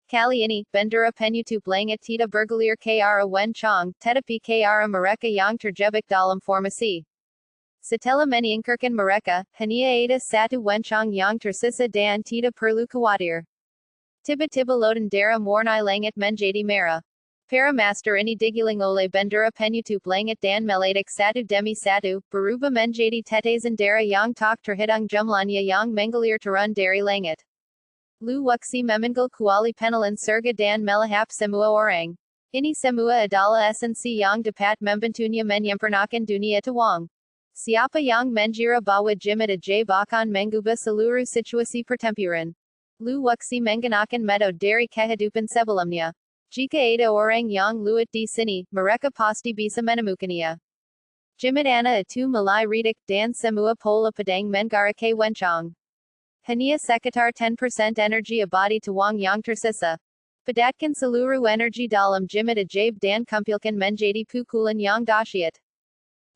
Kali ini, bendera penutup langit tidak bergulir ke arah Wencang, tetapi ke arah mereka yang terjebak dalam formasi. Setelah menyingkirkan mereka, hanya ada satu Wencang yang tersisa dan tidak perlu khawatir. Tiba-tiba lautan darah mewarnai langit menjadi merah. Para master ini digiling oleh bendera penutup langit dan meledak satu demi satu, berubah menjadi tetesan darah yang tak terhitung jumlahnya yang mengalir turun dari langit. Lu Wuxi memanggil kuali penelan surga dan melahap semua orang. Ini semua adalah esensi yang dapat membantunya menyempurnakan dunia Taihuang. Siapa yang mengira bahwa Jimit aja bahkan mengubah seluruh situasi pertempuran. Lu Wuxi menggunakan metode dari kehidupan sebelumnya. Jika ada orang yang luat di sini, mereka pasti bisa menemukannya. Jimit Anna itu mulai redak dan semua pola pedang mengarah ke Wencang. Hanya sekitar 10% energi abadi Taihuang yang tersisa. Padatkan seluruh energi dalam Jimit ajaib dan kumpulkan menjadi pukulan yang dahsyat.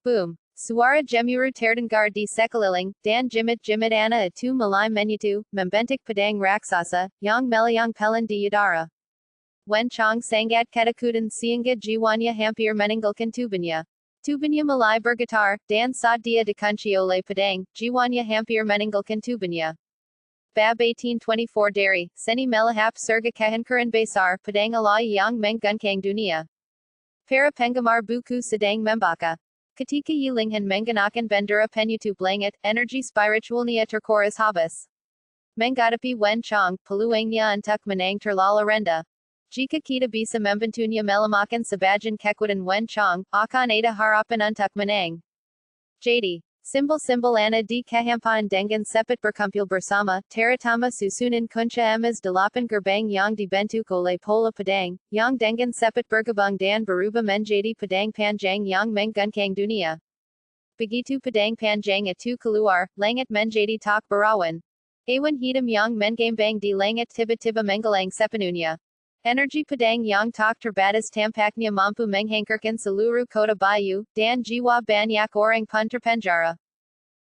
Boom! Suara gemuruh terdengar di sekeliling, dan Jimit Anna itu mulai menyatu, membentuk pedang raksasa, yang melayang pelan di udara. Wencang sangat ketakutan sehingga jiwanya hampir meninggalkan tubuhnya. Tubuhnya mulai bergetar, dan saat dia dikunci oleh pedang, jiwanya hampir meninggalkan tubuhnya. BAB 1824 dari, seni melahap surga kehancuran besar, pedang Allah yang mengguncang dunia. Para penggemar buku sedang membaca. Ketika Yilinghan menggunakan bendera penutup langit, energi spiritualnya terkuras habis. Menghadapi Wencang, peluangnya untuk menang terlalu rendah. Jika kita bisa membantunya melemahkan sebagian kekuatan Wencang, akan ada harapan untuk menang. Jadi, simbol-simbol Anna di kehampaan dengan sepet berkumpul bersama, terutama susunan kunci emas delapan gerbang yang dibentuk oleh pola pedang, yang dengan sepet bergabung dan berubah menjadi pedang panjang yang mengguncang dunia. Begitu pedang panjang itu keluar, langit menjadi tak berawan. Awan hitam yang menggambang di langit tiba-tiba menggelang sepenuhnya. Energi pedang yang tak terbatas tampaknya mampu menghangkarkan seluruh kota Bayu, dan jiwa banyak orang pun terpenjara.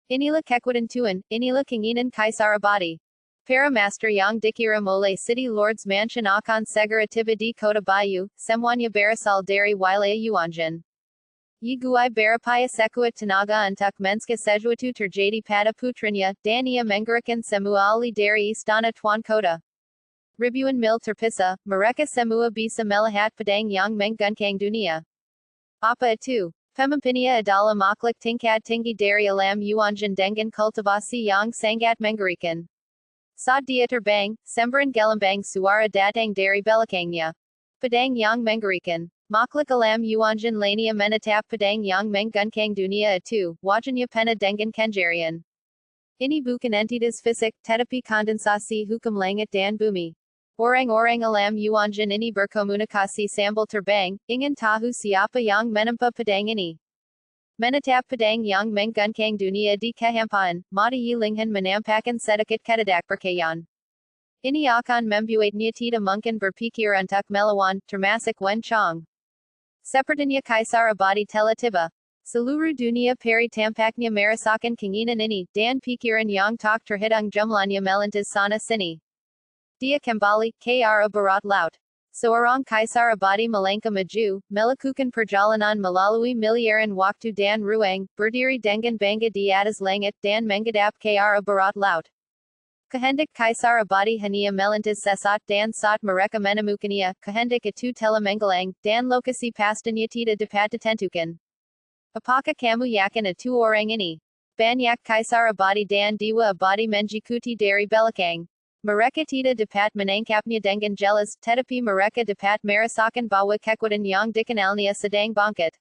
Inila kekwadan tuan, inila kinginan kaisar abadi. Para Master Yang Dikira Mole City Lord's Mansion Akan Segara Tiba di Kota Bayu, Semwanya Barasal Dari Wilaya Yuanjan. Yiguai Barapaya Sekua Tanaga Antuk Menska Sejuatu Terjadi Pada Putrinya, Dania Mengarakan Semua Ali Dari Istana Tuan Kota. Ribuan Mil Terpisa, Mereka Semua Bisa Melahat Padang Yang Menggunkang Dunia. Apa Itu. Pemimpinia Adala Maklik Tingkat Tinggi Dari Alam Yuanjan Dengan Kultivasi Yang Sangat Mengerikan. Sa Dia Terbang, Sembaran Gelambang Suara Datang Dari Belakangnya. Padang Yang Mengerikan. Maklik Alam Yuanjan Lania Menatap Padang Yang Menggunkang Dunia Itu, Wajanya Pena Dengan Kenjarian. Ini bukan entitas fisik, tetapi kondensasi hukum langit dan bumi. Orang-orang alam Yuanjan ini berkomunikasi sambil terbang, ingin tahu siapa yang menempa padang ini. Menatap padang yang menggunkang dunia di kehampaan, mata Yilinghan menampakkan sedikit ketidakpercayaan. Ini akan membuatnya tidak mungkin berpikir untuk melawan, termasuk Wen Chong. Sepertinya Kaisar Abadi telah tiba. Seluruh dunia peri tampaknya merasakan keinginan ini, dan pikiran yang tak terhitung jumlahnya melintas sana sini. Dia kembali ke arah barat laut. Seorang Kaisar Abadi melangkah maju, melakukan perjalanan melalui miliaran waktu dan ruang, berdiri dengan bangga di atas langit dan menghadap ke arah barat laut. Kehendak Kaisar Abadi hanya melintas sesaat dan saat mereka menemukannya, kehendak itu telah menghilang, dan lokasi pastinya tidak dapat ditentukan. Apakah kamu yakin itu orang ini? Banyak Kaisar Abadi dan Dewa Abadi mengikuti dari belakang. Mereka tidak dapat menangkapnya dengan jelas, tetapi mereka dapat merasakan bahwa kekuatan yang dikenalnya sedang bangkit.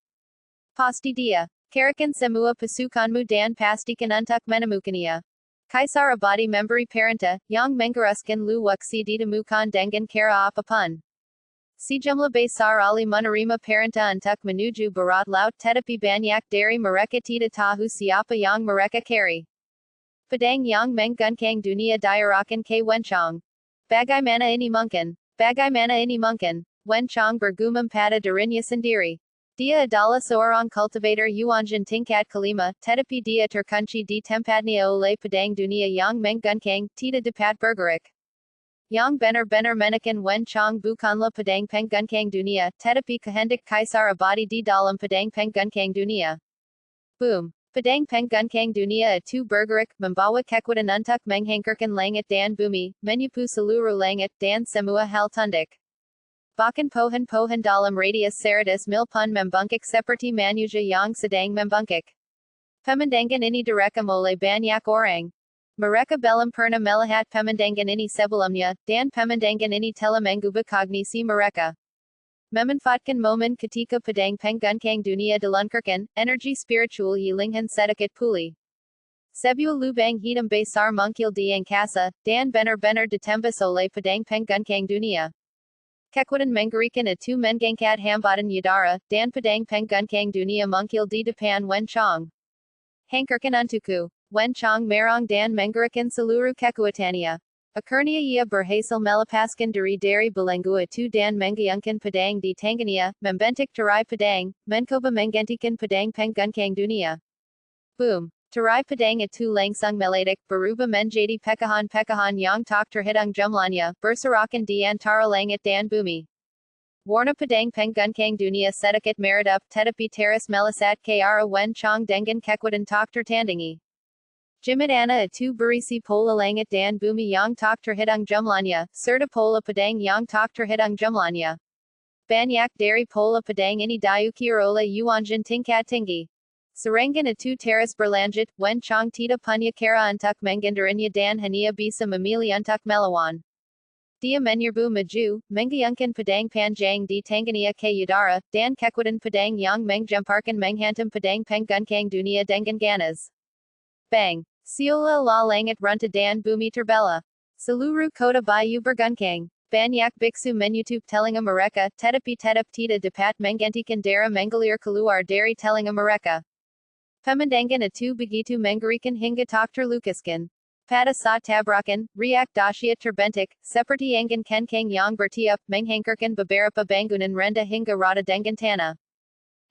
Pasti dia. Kerahkan semua pasukanmu dan pastikan untuk menemukannya. Kaisar Abadi memberi perintah, yang mengharuskan Luwuxi ditemukan dengan cara apapun. Sejumlah besar ali menerima perintah untuk menuju barat laut tetapi banyak dari mereka tidak tahu siapa yang mereka cari. Padang yang menggunkang dunia diarahkan ke Wen Chong. Bagaimana ini mungkin? Bagaimana ini mungkin? Wen Chong bergumam pada dirinya sendiri. Dia adalah seorang kultivator Yuanjan tingkat kelima, tetapi dia terkunci di tempatnya oleh padang dunia yang menggunkang, tidak dapat bergerak. Yang benar-benar menekan Wen Chong bukanlah padang penggunkang dunia, tetapi kehendak Kaisar Abadi di dalam padang penggunkang dunia. Boom! Padang penggunkang dunia itu bergerak, membawa kekuatan untuk menghancurkan langit dan bumi, menyapu seluruh langit dan semua hal tunduk. Bahkan pohon-pohon dalam radius 100 mil pun membungkuk seperti manusia yang sedang membungkuk. Pemandangan ini direkam oleh banyak orang. Mereka belum pernah melihat pemandangan ini sebelumnya, dan pemandangan ini telah mengubah kognisi mereka. Memanfaatkan momen ketika padang penggunkang dunia diluncurkan, energi spiritual Yilinghan sedikit pulih. Sebuah lubang hitam besar muncul di angkasa, dan benar-benar ditembus oleh padang penggunkang dunia. Kekuatan mengerikan itu mengangkat hambatan udara, dan padang penggunkang dunia muncul di depan Wen Chong. Hancurkan untukku. Wen Chong merong dan menggerakkan seluruh kekuatannya. Akhirnya ia berhasil melepaskan diri dari belenggu itu dan menggayungkan padang di tangannya, membentuk tirai padang, mencoba menggantikan padang penggunkang dunia. Boom! Tirai padang itu langsung meledak, berubah menjadi pecahan-pecahan yang tak terhitung jumlahnya, berserakan di antara langit dan bumi. Warna padang penggunkang dunia sedikit meredup, tetapi terus melesat ke arah Wen Chong dengan kekuatan tak tertandingi. Jimatana itu berisi pola langit dan bumi yang tak terhitung jumlahnya, serta pola padang yang tak terhitung jumlahnya. Banyak dari pola padang ini diukir oleh Yuanjan tingkat tinggi. Serangan itu terus berlanjut, Wen Chong tidak punya cara untuk menghindarinya dan hanya bisa memilih untuk melawan. Dia menyerbu maju, menggayungkan padang panjang di tangannya ke udara, dan kekuatan padang yang mengjamparkan menghantam padang penggunkang dunia dengan ganas. Bang! Seolah-olah langit runtuh dan bumi terbelah. Seluruh kota Bayu bergunkang. Banyak biksu menutup telinga mereka, tetapi tetap tidak dapat menggantikan darah mengalir keluar dari telinga mereka. Pemandangan itu begitu mengerikan hingga tak terlukiskan. Pada saat tabrakan, riak dahsyat terbentuk, seperti angin kencang yang bertiup, menghancurkan beberapa bangunan rendah hingga rata dengan tanah.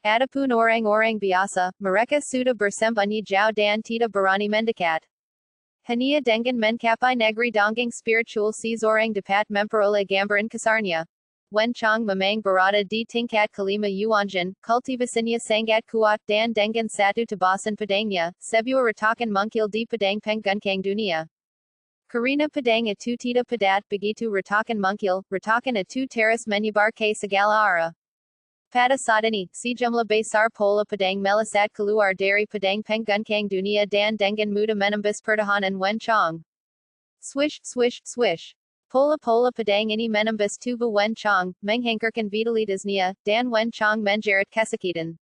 Adapun orang biasa, mereka sudah bersembunyi jauh dan tidak berani mendekat. Hanya dengan mencapai negeri dongeng spiritual seseorang dapat memperoleh gambaran kasarnya. Wen Chong memang berada di tingkat kelima Yuanjin, kultivasinya sangat kuat dan dengan satu tebasan pedangnya, sebuah retakan mungkil di pedang pengguncang dunia. Karena pedang itu tidak padat begitu retakan mungkil, retakan itu terus menyebar ke segala arah. Pada saat ini, sejumlah besar pola pedang melesat keluar dari pedang pengguncang dunia dan dengan mudah menembus pertahanan Wen Chong. Swish, swish, swish. Pola-pola pedang ini menembus tubuh Wen Chong, menghancurkan vitalitasnya, dan Wen Chong menjerit kesakitan.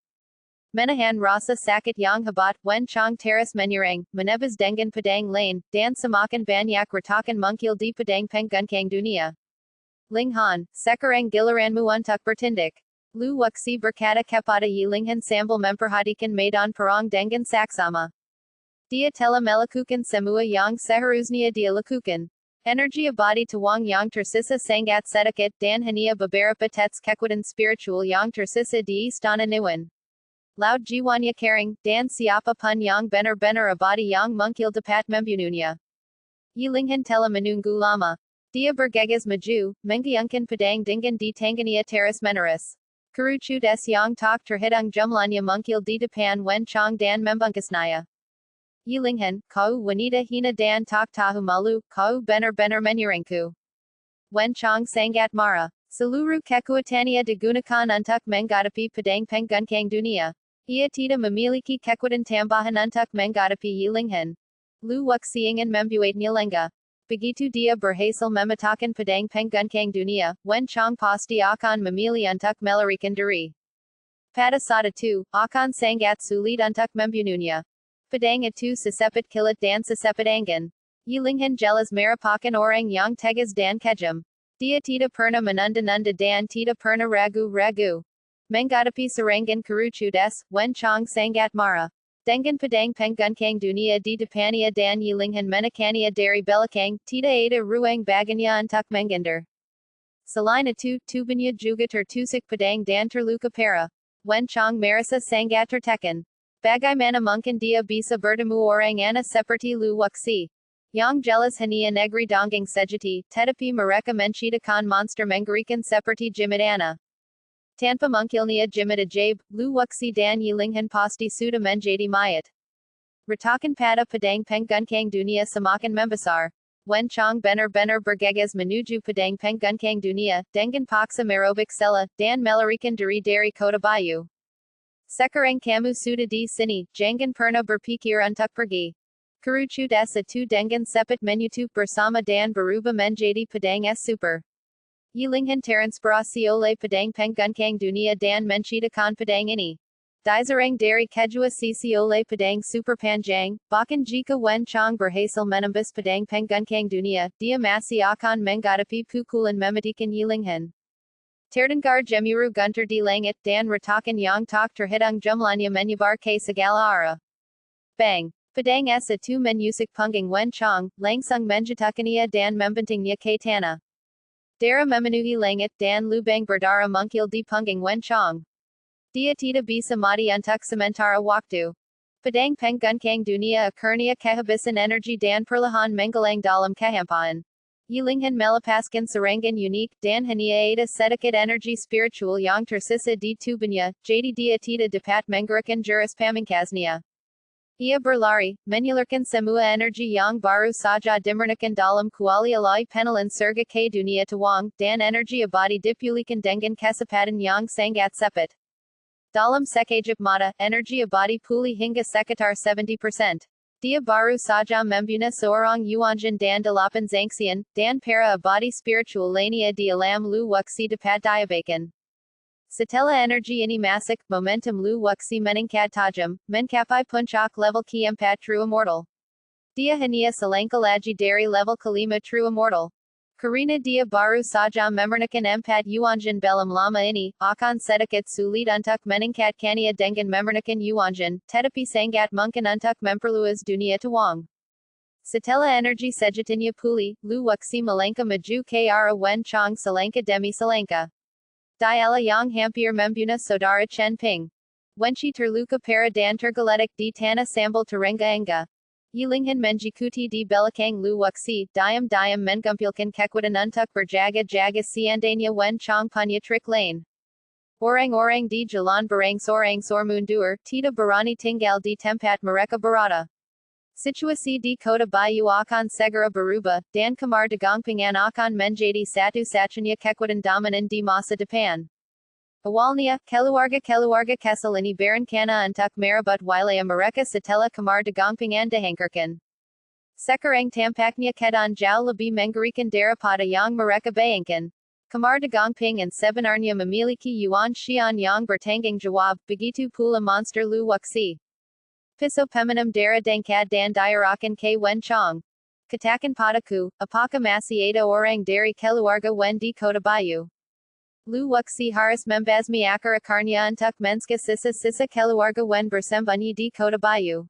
Menahan rasa sakit yang hebat, Wen Chong terus menyerang, menebus dengan pedang lain, dan semakin banyak retakan mungkil di pedang pengguncang dunia. Ling Han, sekarang giliranmu untuk bertindak. Lu Wuxi berkata kepada Yilinghan sambil memperhatikan medan perang dengan saksama. Dia telah melakukan semua yang seharusnya dia lakukan. Energi abadi Taihuang yang tersisa sangat sedikit dan hanya beberapa tetes kekuatan spiritual yang tersisa di istana Niwen. Laut jiwanya kering, dan siapa pun yang benar-benar abadi yang mungkil dapat membunuhnya. Yilinghan telah menunggu lama. Dia bergegas maju, menggayungkan pedang dengan di tangannya terus menerus. Kerucudes yang tak terhitung jumlahnya mungkil di depan Wen Chong dan membungkusnya. Yilinghan, kau wanita hina dan tak tahu malu, kau benar-benar menyerangku. Wen Chong sangat marah. Seluruh kekuatannya digunakan untuk menghadapi pedang pengguncang dunia. Ia tidak memiliki kekuatan tambahan untuk menghadapi Yilinghan. Lu Wuxi ingin membuatnya lengah. Begitu dia berhasil memecahkan pedang pengguncang dunia, Wen Chong pasti akan memilih untuk melarikan diri. Pada saat itu, akan sangat sulit untuk membunuhnya. Pedang itu secepat kilat dan secepat angin. Yilinghan jelas merupakan orang yang tegas dan kejam. Dia tidak pernah menunda-nunda dan tidak pernah ragu-ragu. Menghadapi serangan kerucudes, Wen Chong sangat marah. Dengan pedang pengguncang dunia di depannya dan Yilinghan menekannya dari belakang, tidak ada ruang baginya untuk menghindar. Selain itu, tubuhnya juga tertusuk pedang dan terluka parah. Wen Chong merasa sangat tertekan. Bagaimana mungkin dia bisa bertemu orang aneh seperti Lu Wuxi? Yang jelas hanya negeri dongeng sejati, tetapi mereka menciptakan monster mengerikan seperti jimat aneh. Tanpa mungkilnya jimat ajaib, Lu Wuxi dan Yilinghan pasti sudah menjadi mayat. Retakan pada pedang pengguncang dunia semakin membesar. Wen Chong benar-benar bergegas menuju pedang pengguncang dunia, dengan paksa merobek sela, dan melarikan diri dari kota Bayu. Sekarang kamu sudah di sini, jangan pernah berpikir untuk pergi. Kerucudes itu dengan cepat menyutup bersama dan berubah menjadi pedang es super. Yilinghan terinspirasi oleh pedang pengguncang dunia dan menciptakan pedang ini. Diserang dari kedua sisi oleh pedang super panjang, bahkan jika Wen Chong berhasil menembus pedang pengguncang dunia, dia masih akan menghadapi pukulan mematikan Yilinghan. Terdengar gemuruh guntur di langit dan retakan yang tak terhitung jumlahnya menyebar ke segala arah. Bang! Pedang es itu menusuk punggung Wen Chong, langsung menjatuhkannya dan membentingnya ke tanah. Darah memenuhi langit dan lubang berdarah mungkil di punggung Wen Chong. Dia tidak bisa mati untuk sementara waktu. Pedang pengguncang dunia akhirnya kehabisan energi dan perlahan menggelang dalam kehampaan. Yilinghan melepaskan serangan unik dan hanya ada sedikit energi spiritual yang tersisa di tubuhnya, jadi dia tidak dapat menggerakkan jurus pamungkasnya. Ia berlari, menyalurkan semua energi yang baru saja dimurnikan dalam kuali alai penelan surga ke dunia Taihuang, dan energi abadi dipulihkan dengan kecepatan yang sangat cepat. Dalam sekejap mata, energi abadi pulih hingga sekitar 70%. Dia baru saja membunuh seorang Yuanjin dan 8 Zangxian, dan para abadi spiritual lainnya di alam Lu Wuxi dapat diabaikan. Setelah energi ini masuk, momentum Lu Wuxi meningkat tajam, mencapai puncak level keempat True Immortal. Dia hanya selangkah lagi dari level kelima True Immortal. Karena dia baru saja memurnikan 4 Yuanjin belum lama ini, akan sedikit sulit untuk meningkatkannya dengan memurnikan Yuanjin, tetapi sangat mungkin untuk memperluas dunia Taihuang. Setelah energi sejatinya pulih, Lu Wuxi melangkah maju ke arah Wen Chong selangkah demi selangkah. Dialah yang hampir membunuh saudara Chen Ping. Wenchi terluka para dan tergaletic di tana sambal terenga enga. Yilinghan menjikuti di belakang lu wuxi, diam mengumpilkan kekuatan untuk berjaga jaga siandanya wen chong punya trik lain. Orang di jalan barang sor mundur, tidak berani tinggal di tempat mereka berada. Situasi di kota Bayu akan segera berubah, dan kamar dagang akan menjadi satu-satunya kekuatan dominan di masa depan. Awalnya, keluarga kesal ini berencana untuk merebut wilayah mereka setelah kamar dagang dihancurkan. Sekarang tampaknya keadaan jauh lebih mengerikan daripada yang mereka bayangkan. Kamar dagang sebenarnya memiliki yuan xian yang bertanggung jawab, begitu pula monster lu wuxi. Piso peminum darah dangkad dan diarahkan ke wen chong. Katakan padaku, apakah masih ada orang dari keluarga wen di kota Bayu? Lu wuxi harus membasmi akar-akarnya untuk menska sisa-sisa keluarga wen bersembunyi di kota Bayu.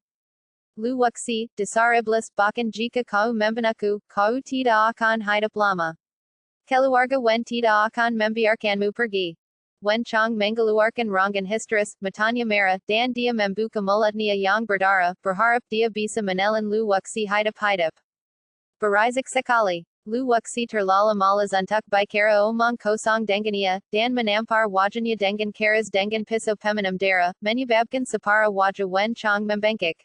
Lu wuxi, dasar iblis, bahkan jika kau membunuhku, kau tidak akan hidup lama. Keluarga wen tidak akan membiarkanmu pergi. Wen chong mengeluarkan rangan histeris, matanya merah, dan dia membuka mulutnya yang berdarah, berharap dia bisa menelan lu wuxi hidup-hidup. Berisik sekali. Lu wuxi terlalu malas untuk bicara omong kosong dengannya, dan menampar wajahnya dengan keras dengan piso peminum darah, menyebabkan separa wajah wen chong membengkak.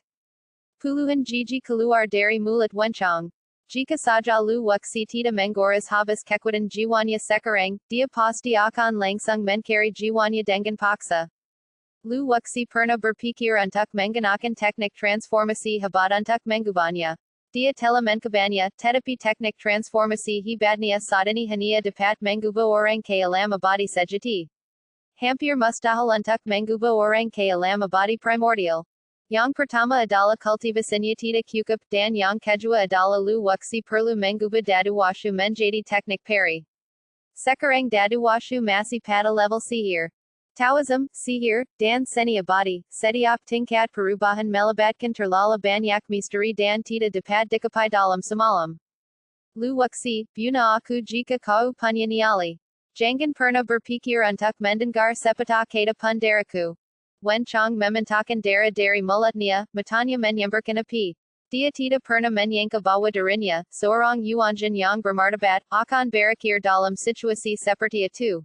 Puluhan gigi keluar dari mulut wen chong. Jika saja lu wuxi tidak menguras habis kekuatan jiwanya sekarang, dia pasti akan langsung mencari jiwanya dengan paksa. Lu wuxi pernah berpikir untuk menggunakan teknik transformasi hebat untuk mengubahnya. Dia telah mencobanya, tetapi teknik transformasi hebatnya saat ini hanya dapat mengubah orang ke alam abadi sejati. Hampir mustahil untuk mengubah orang ke alam abadi primordial. Yang pertama adalah kultivasinya tidak cukup, dan yang kedua adalah lu wuxi perlu mengubah daduwashu menjadi teknik peri. Sekarang daduwashu masih pada level sihir. Taoism, sihir, dan seni abadi, setiap tingkat perubahan melibatkan terlalu banyak misteri dan tidak dapat dicapai dalam semalam. Lu wuxi, buna aku jika kau punya nyali. Jangan pernah berpikir untuk mendengar sepatah kata pun dariku. Wen chong memintakan darah dari mulutnya, matanya menyemburkan api. Dia tidak pernah menyangka bahwa dirinya, seorang yuanjin yang bermartabat, akan berakhir dalam situasi seperti itu.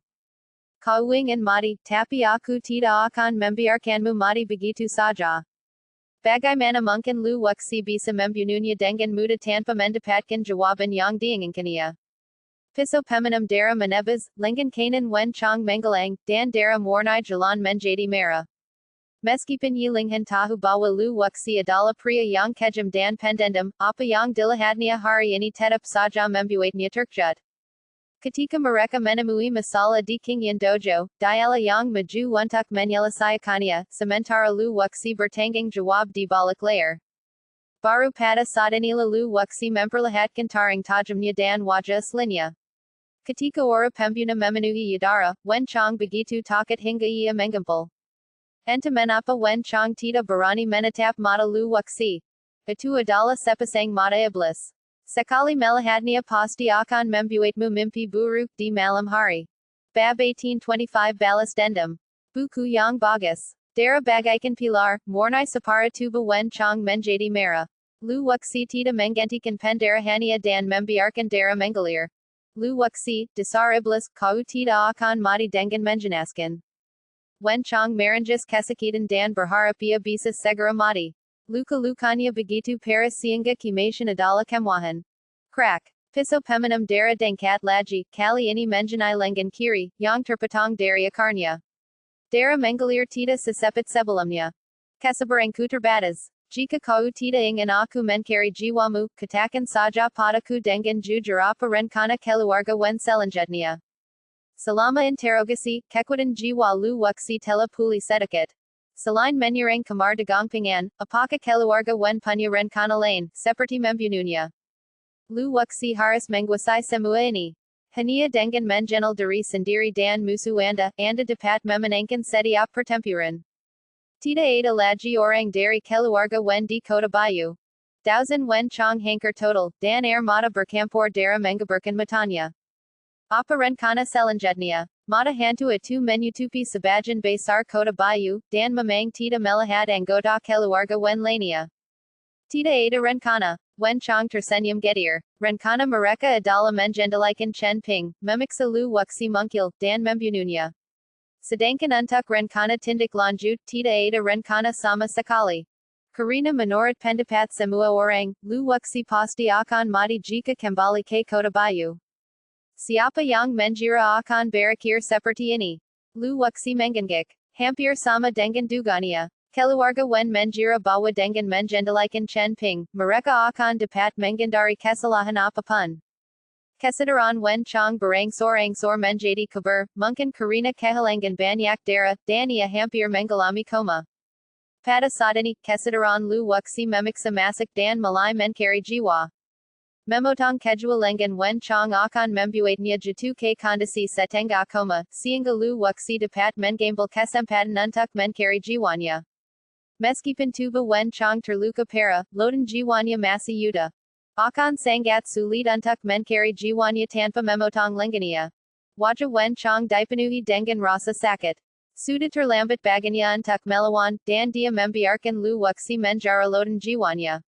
Kau ingin mati, tapi aku tidak akan membiarkanmu mati begitu saja. Bagaimana mungkin lu wuxi bisa membunuhnya dengan mudah tanpa mendapatkan jawaban yang diinginkannya? Piso peminum darah menebas, lengan kanan wen chong menggelang, dan darah mewarnai jalan menjadi merah. Meskipun yilinghan tahu bahwa lu wuxi adalah pria yang kejam dan pendendam, apa yang dilihatnya hari ini tetap saja membuatnya terkejut. Ketika mereka menemui masalah di Qingyan Dojo, dialah yang maju untuk menyelesaikannya, sementara lu wuxi bertanggung jawab di balik layar. Baru pada saat inilah lu wuxi memperlihatkan taring tajamnya dan wajah aslinya. Ketika orang pembunuh memenuhi udara, wen chong begitu takut hingga ia menggumpal. Entah mengapa wen chong tidak berani menatap mata lu wuxi. Itu adalah sepasang mata iblis. Sekali melihatnya pasti akan membuatmu mimpi buruk di malam hari. BAB 1825 Balas Dendam. Buku yang bagus. Darah bagaikan pilar, mewarnai separa tubuh wen chong menjadi merah. Lu wuxi tidak menggantikan pendarahannya dan membiarkan darah mengalir. Lu wuxi, dasar iblis, kau tidak akan mati dengan menjenaskan. Wen chong merenjas kesakitan dan berharap ia bisa segera mati. Luka-lukanya begitu parah sehingga kematian adalah kemewahan. Crack. Piso peminum darah dangkat lagi, kali ini mengenai lengan kiri, yang terpotong dari akarnya. Darah mengalir tidak secepat sebelumnya. Kesabaranku terbatas. Jika kau tidak ingin aku mencari jiwamu, katakan saja padaku dengan jujur apa rencana keluarga wen selanjutnya. Selama interogasi, kekuatan jiwa lu wuxi telah pulih sedikit. Selain menyerang kamar dagang, apakah keluarga wen punya rencana lain, seperti membunuhnya? Lu wuxi harus menguasai semua ini. Hanya dengan mengenal diri sendiri dan musuh anda dapat memenangkan setiap pertempuran. Tidak ada lagi orang dari keluarga wen di kota Bayu. Thousand wen chong hancur total, dan air mata bercampur darah mengaburkan matanya. Apa rencana selanjutnya? Mata hantu atu menutupi sabajan basar kota bayu, dan mamang tita melahad anggota keluarga wen lania. Tita ada rencana, wen chong tersenyum getir, rencana mereka adalah mengendalikan chen ping, memiksa lu wuxi mungkil, dan membunuhnya. Sedangkan untuk rencana tindak lanjut, tita ada rencana sama sekali. Karina menurut pendapat semua orang, lu wuxi pasti akan mati jika kembali ke kota bayu. Siapa yang mengira akan berakhir seperti ini? Lu wuxi mengangguk. Hampir sama dengan dugaannya. Keluarga wen mengira bahwa dengan mengendalikan chen ping, mereka akan dapat menghindari kesalahan apapun. Kesadaran wen chong berangsur-angsur menjadi kabur, mungkin karena kehilangan banyak darah, dan ia hampir mengalami koma. Pada saat ini, kesadaran lu wuxi memaksa masak dan mulai mencari jiwa. Memotong kejualangan wen chong akan membuatnya jatuh ke kondisi setengah koma, sehingga lu wuxi dapat mengambil kesempatan untuk mencari jiwanya. Meskipun tubuh wen chong terluka parah, lodan jiwanya masih utuh. Akan sangat sulit untuk mencari jiwanya tanpa memotong lengannya. Wajah wen chong dipenuhi dengan rasa sakit. Sudah terlambat baginya untuk melawan, dan dia membiarkan lu wuxi menjara lodan jiwanya.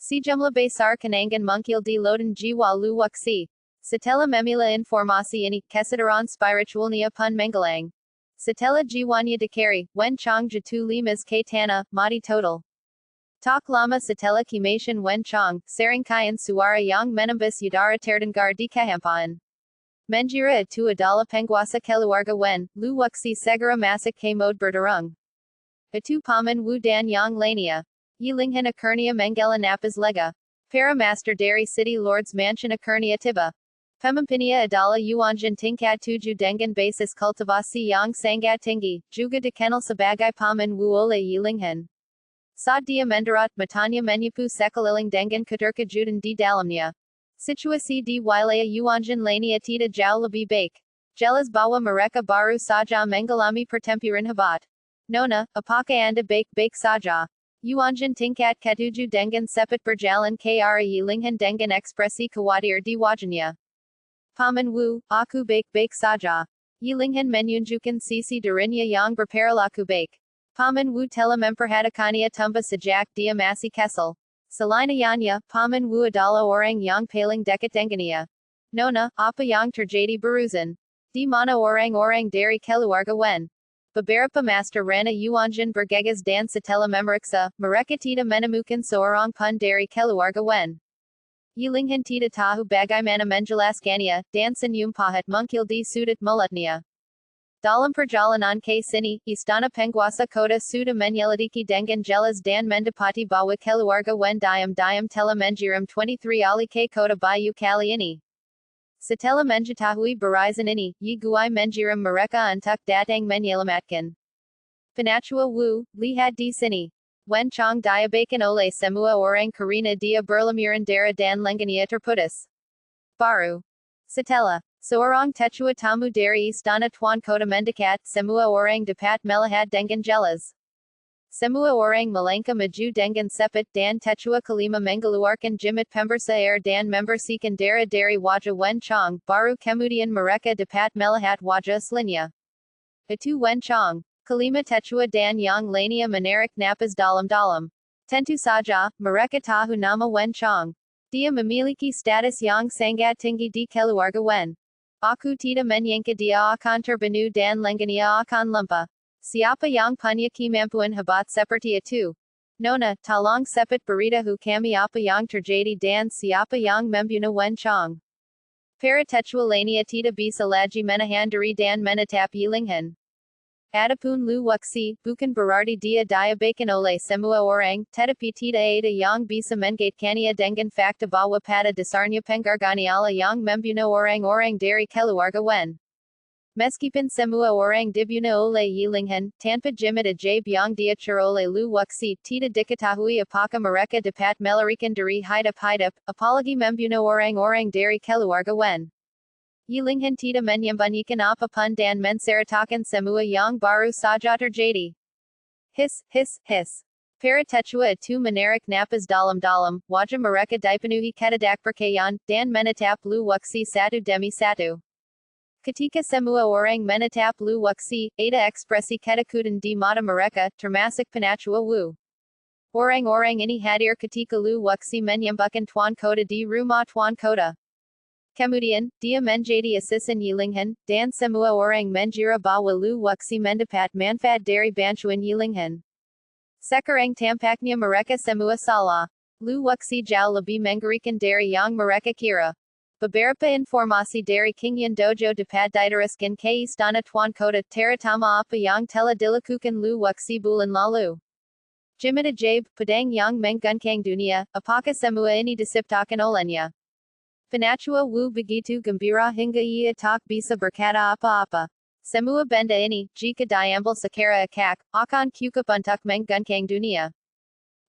Sejumlah besar kenangan mungkil di lodan jiwa lu wuxi. Setelah memila informasi ini, kesadaran spiritualnya pun menghilang. Setelah jiwanya dicari, wen chong jatuh limas ke tanah, mati total. Tak lama setelah kematian wen chong, serangkaian suara yang menembus udara terdengar di kehampaan. Mengira itu adalah penguasa keluarga wen, lu wuxi segera masuk ke mode berderung. Itu paman wu dan yang lainnya. Yilinghan akhirnya menggala-napas lega. Para master dari City Lords Mansion akhirnya tiba. Pemimpinnya adalah Yuanjin tingkat 7 dengan basis kultivasi yang sangat tinggi, juga dikenal sebagai paman wu oleh Yilinghan. Saat dia mendarat, matanya menyapu sekeliling dengan keterkejutan di dalamnya. Situasi di wilayah Yuanjin lainnya tidak jauh lebih baik. Jelas bahwa mereka baru saja mengalami pertempuran hebat. Nona, apakah anda baik-baik saja? Yuanjin tingkat ketujuh dengan cepat berjalan ke arah Yilinghan dengan ekspresi khawatir di wajahnya. Paman Wu, aku baik-baik saja. Yilinghan menunjukkan sisi dirinya yang berperilaku baik. Paman Wu telah memperhatikannya tanpa sejak dia masih kesal. Selain ayahnya, Paman Wu adalah orang yang paling dekat dengannya. Nona, apa yang terjadi barusan? Di mana orang-orang dari keluarga wen? Beberapa master Rana Yuanjin bergegas dan setelah memeriksa, mereka tidak menemukan seorang pun dari keluarga wen. Yilinghan tidak tahu bagaimana menjelaskannya, dan senyum pahat muncul di sudut mulutnya. Dalam perjalanan ke sini, istana penguasa kota sudah menyelidiki dengan jelas dan mendapati bahwa keluarga wen diam-diam telah mengirim 23 ahli ke kota bayu kali ini. Setelah mengetahui barisan ini, Yi Guai mengirim mereka untuk datang menyelamatkan. Penatua Wu, lihat di sini. Wen Chong diabaikan oleh semua orang karena dia berlumuran darah dan lengannya terputus. Baru. Setelah seorang tetua tamu dari istana Tuan Kota mendekat, semua orang dapat melihat dengan jelas. Semua orang melangkah maju dengan cepat dan tetua kelima mengeluarkan jimat pembersih air dan membersihkan darah dari wajah wen chong, baru kemudian mereka dapat melihat wajah aslinya. Itu wen chong. Kelima tetua dan yang lainnya menarik napas dalam-dalam. Tentu saja, mereka tahu nama wen chong. Dia memiliki status yang sangat tinggi di keluarga wen. Aku tidak menyangka dia akan terbunuh dan lengannya akan lumpuh. Siapa yang punya kemampuan hebat seperti itu? Nona, tolong cepat beritahu kami apa yang terjadi dan siapa yang membunuh wen chong. Para tetua lainnya tidak bisa lagi menahan diri dan menatap Yilinghan. Adapun lu wuxi, bukan berarti dia diabaikan oleh semua orang, tetapi tidak ada yang bisa mengaitkannya dengan fakta bahwa pada dasarnya pengorganiala yang membunuh orang-orang dari keluarga wen. Meskipun semua orang dibunuh oleh Yilinghan, tanpa jimat ajaib yang diatur oleh lu wuxi, tidak diketahui apakah mereka dapat melarikan diri hidup-hidup, apalagi membunuh orang-orang dari keluarga wen. Yilinghan tidak menyembunyikan apapun dan menceritakan semua yang baru saja terjadi. His. Para tetua itu menarik napas dalam-dalam, wajah mereka dipenuhi ketidakpercayaan, dan menatap lu wuxi satu demi satu. Katika semua orang menetap lu wuxi, ada ekspresi ketakutan di mata mereka, termasuk penachua wu. Orang-orang ini hadir ketika lu wuxi menyembuhkan tuan kota di rumah tuan kota. Kemudian, dia menjadi asisten Yilinghan, dan semua orang mengira bahwa lu wuxi mendapat manfaat dari bantuan Yilinghan. Sekarang tampaknya mereka semua salah. Lu wuxi jauh lebih mengerikan dari yang mereka kira. Beberapa informasi dari tianshojue dapat diteruskan ke istana tuan kota terutama apa yang telah dilakukan lu wuxi bulan lalu. Jimit ajaib, pedang yang mengguncang dunia, apakah semua ini diciptakan olehnya? Penachua wu begitu gembira hingga ia tak bisa berkata apa-apa. Semua benda ini, jika diambil secara akak, akan cukup untuk mengguncang dunia.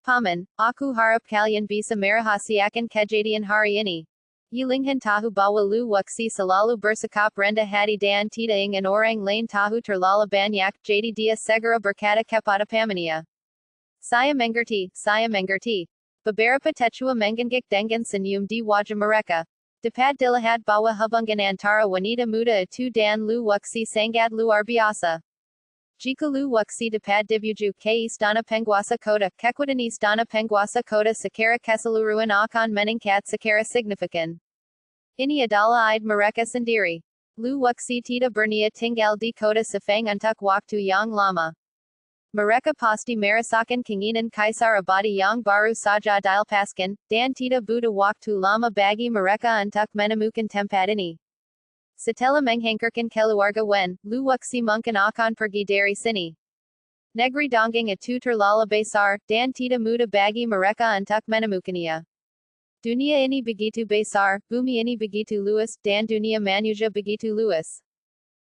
Paman, aku harap kalian bisa merahasiakan kejadian hari ini. Yilinghan tahu bahwa lu wuxi selalu bersikap rendah hati dan tidak ingin orang lain tahu terlalu banyak, jadi dia segera berkata kepada pamannya. Saya mengerti. Beberapa tetua menggigit dengan senyum di wajah mereka. Dapat dilihat bahwa hubungan antara wanita muda itu dan lu wuxi sangat luar biasa. Jika lu wuxi dapat dibujuk ke istana penguasa kota, kekuatan istana penguasa kota secara keseluruhan akan meningkat secara signifikan. Ini adalah ide mereka sendiri. Lu wuxi tidak berniat tinggal di kota Sefang untuk waktu yang lama. Mereka pasti merasakan keinginan kaisar abadi yang baru saja dilepaskan, dan tidak butuh waktu lama bagi mereka untuk menemukan tempat ini. Setelah menghantarkan keluarga Wen, lu wuxi mungkin akan pergi dari sini. Negeri Donggang itu terlalu besar, dan tidak mudah bagi mereka untuk menemukannya. Dunia ini begitu besar, bumi ini begitu luas, dan dunia manusia begitu luas.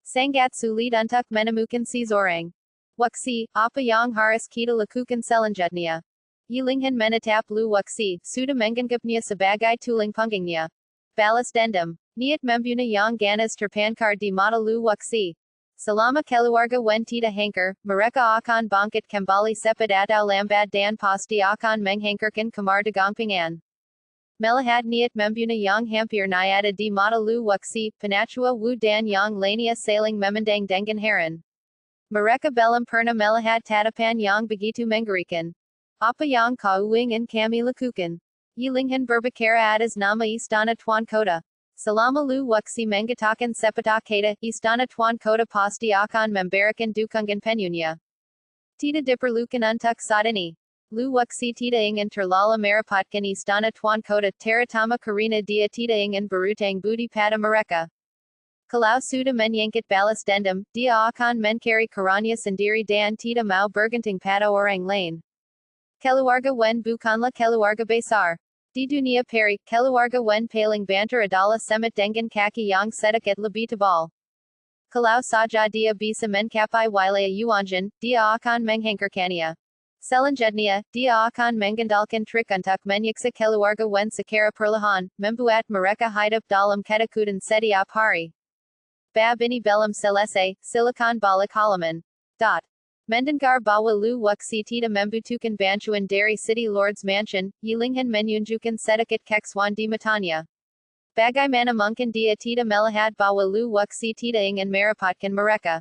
Sangat sulit untuk menemukan seseorang. Wuxi, apa yang harus kita lakukan selanjutnya? Yilinghan menetap lu wuxi, sudah menganggapnya sebagai tulang punggungnya. Balas dendam. Niat membunuh yang ganas terpancar di mata lu wuxi. Selama keluarga Wen tidak hancur, mereka akan bangkit kembali cepat atau lambat dan pasti akan menghantarkan kemerdekaan. Melihat niat membunuh yang hampir nyata di mata lu wuxi, penachua wu dan yang lainnya saling memandang dengan heran. Mereka belum pernah melihat tatapan yang begitu mengerikan. Apa yang kau ingin kami lakukan? Yilinghan berbicara atas nama istana tuan kota. Selama lu wuxi mengatakan sepatah kata, istana tuan kota pasti akan memberikan dukungan penuhnya. Tidak diperlukan untuk saat ini. Lu wuxi tidak ingin terlalu merepotkan istana tuan kota terutama karena dia tidak ingin berutang budi pada mereka. Kalau sudah menyangkut balas dendam, dia akan mencari caranya sendiri dan tidak mau bergantung pada orang lain. Keluarga Wen bukanlah keluarga besar. Di dunia peri, keluarga Wen paling banter adalah semut dengan kaki yang sedikit lebih tebal. Kalau saja dia bisa mencapai wilayah Yuanjin, dia akan menghantarkannya. Selanjutnya, dia akan mengandalkan trik untuk menyiksa keluarga Wen secara perlahan, membuat mereka hidup dalam ketakutan setiap hari. BAB ini belum selesai, silakan balik halaman. Mendengar bahwa lu wuxi tidak membutuhkan bantuan dari City Lord's Mansion, Yilinghan menunjukkan sedikit kekecewaan di matanya. Bagaimana mungkin dia tidak melihat bahwa lu wuxi tidak ingin merepotkan mereka?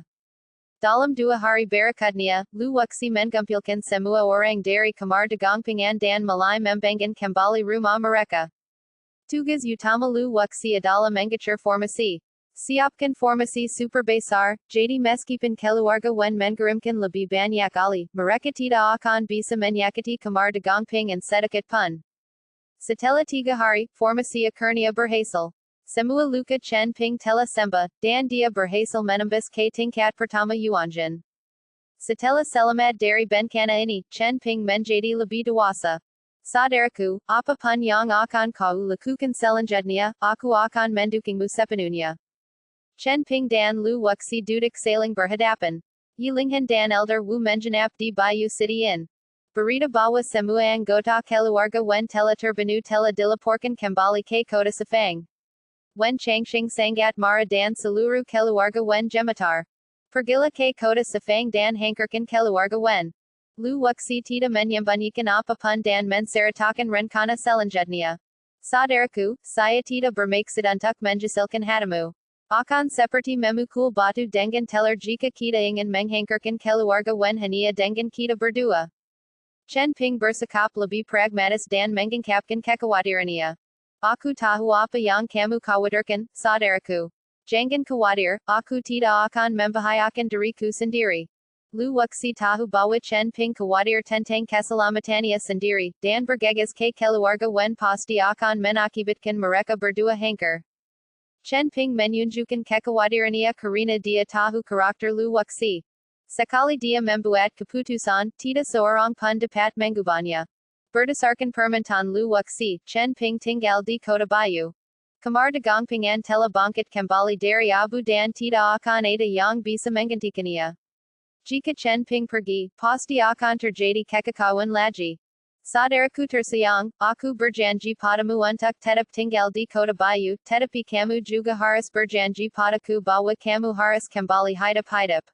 Dalam 2 hari berikutnya, lu wuxi mengumpulkan semua orang dari kemerdekaan dan mulai membangun kembali rumah mereka. Tugas utama lu wuxi adalah mengatur formasi. Siapkan formasi super besar, jadi meskipun keluarga Wen mengirimkan lebih banyak ahli, mereka tidak akan bisa menyakiti kemerdekaan sedikit pun. Setelah 3 hari, formasi akhirnya berhasil. Semua luka Chen Ping telah sembuh, dan dia berhasil menembus ke tingkat pertama Yuanjin. Setelah selamat dari bencana ini, Chen Ping menjadi lebih dewasa. Saudaraku, apapun yang akan kau lakukan selanjutnya, aku akan mendukungmu sepenuhnya. Chen Ping dan Lu Wuxi duduk saling berhadapan. Yilinghan dan Elder Wu menginap di Bayu City Inn. Berita bahwa semua anggota keluarga Wen telah terbunuh telah dilaporkan kembali ke kota Sefang. Wen Changxing sangat marah dan seluruh keluarga Wen gemetar. Pergilah ke kota Sefang dan hantarkan keluarga Wen. Lu Wuxi tidak menyembunyikan apapun dan menceritakan rencana selanjutnya. Saudaraku, saya tidak bermaksud untuk menjesilkan hatimu. Akan seperti memukul batu dengan teller jika kita ingin menghantarkan keluarga wen hanya dengan kita berdua. Chen Ping bersikap lebih pragmatis dan mengungkapkan kekhawatirannya. Aku tahu apa yang kamu khawatirkan, saudaraku. Jangan khawatir, aku tidak akan membahayakan diriku sendiri. Lu Wuxi tahu bahwa Chen Ping khawatir tentang keselamatannya sendiri, dan bergegas ke keluarga wen pasti akan mengakibatkan mereka berdua hancur. Chen Ping menunjukkan kekhawatirannya karena dia tahu karakter Lu Wuxi. Sekali dia membuat keputusan, tidak seorang pun dapat mengubahnya. Berdasarkan permintaan Lu Wuxi, Chen Ping tinggal di Kota Bayu. Kemardagang telah bangkit kembali dari Abu dan tidak akan ada yang bisa menggantikannya. Jika Chen Ping pergi, pasti akan terjadi kekacauan lagi. Saudaraku tersayang, aku berjanji padamu untuk tetap tinggal di Kota Bayu, tetapi kamu juga harus berjanji padaku bahwa kamu harus kembali hidup-hidup.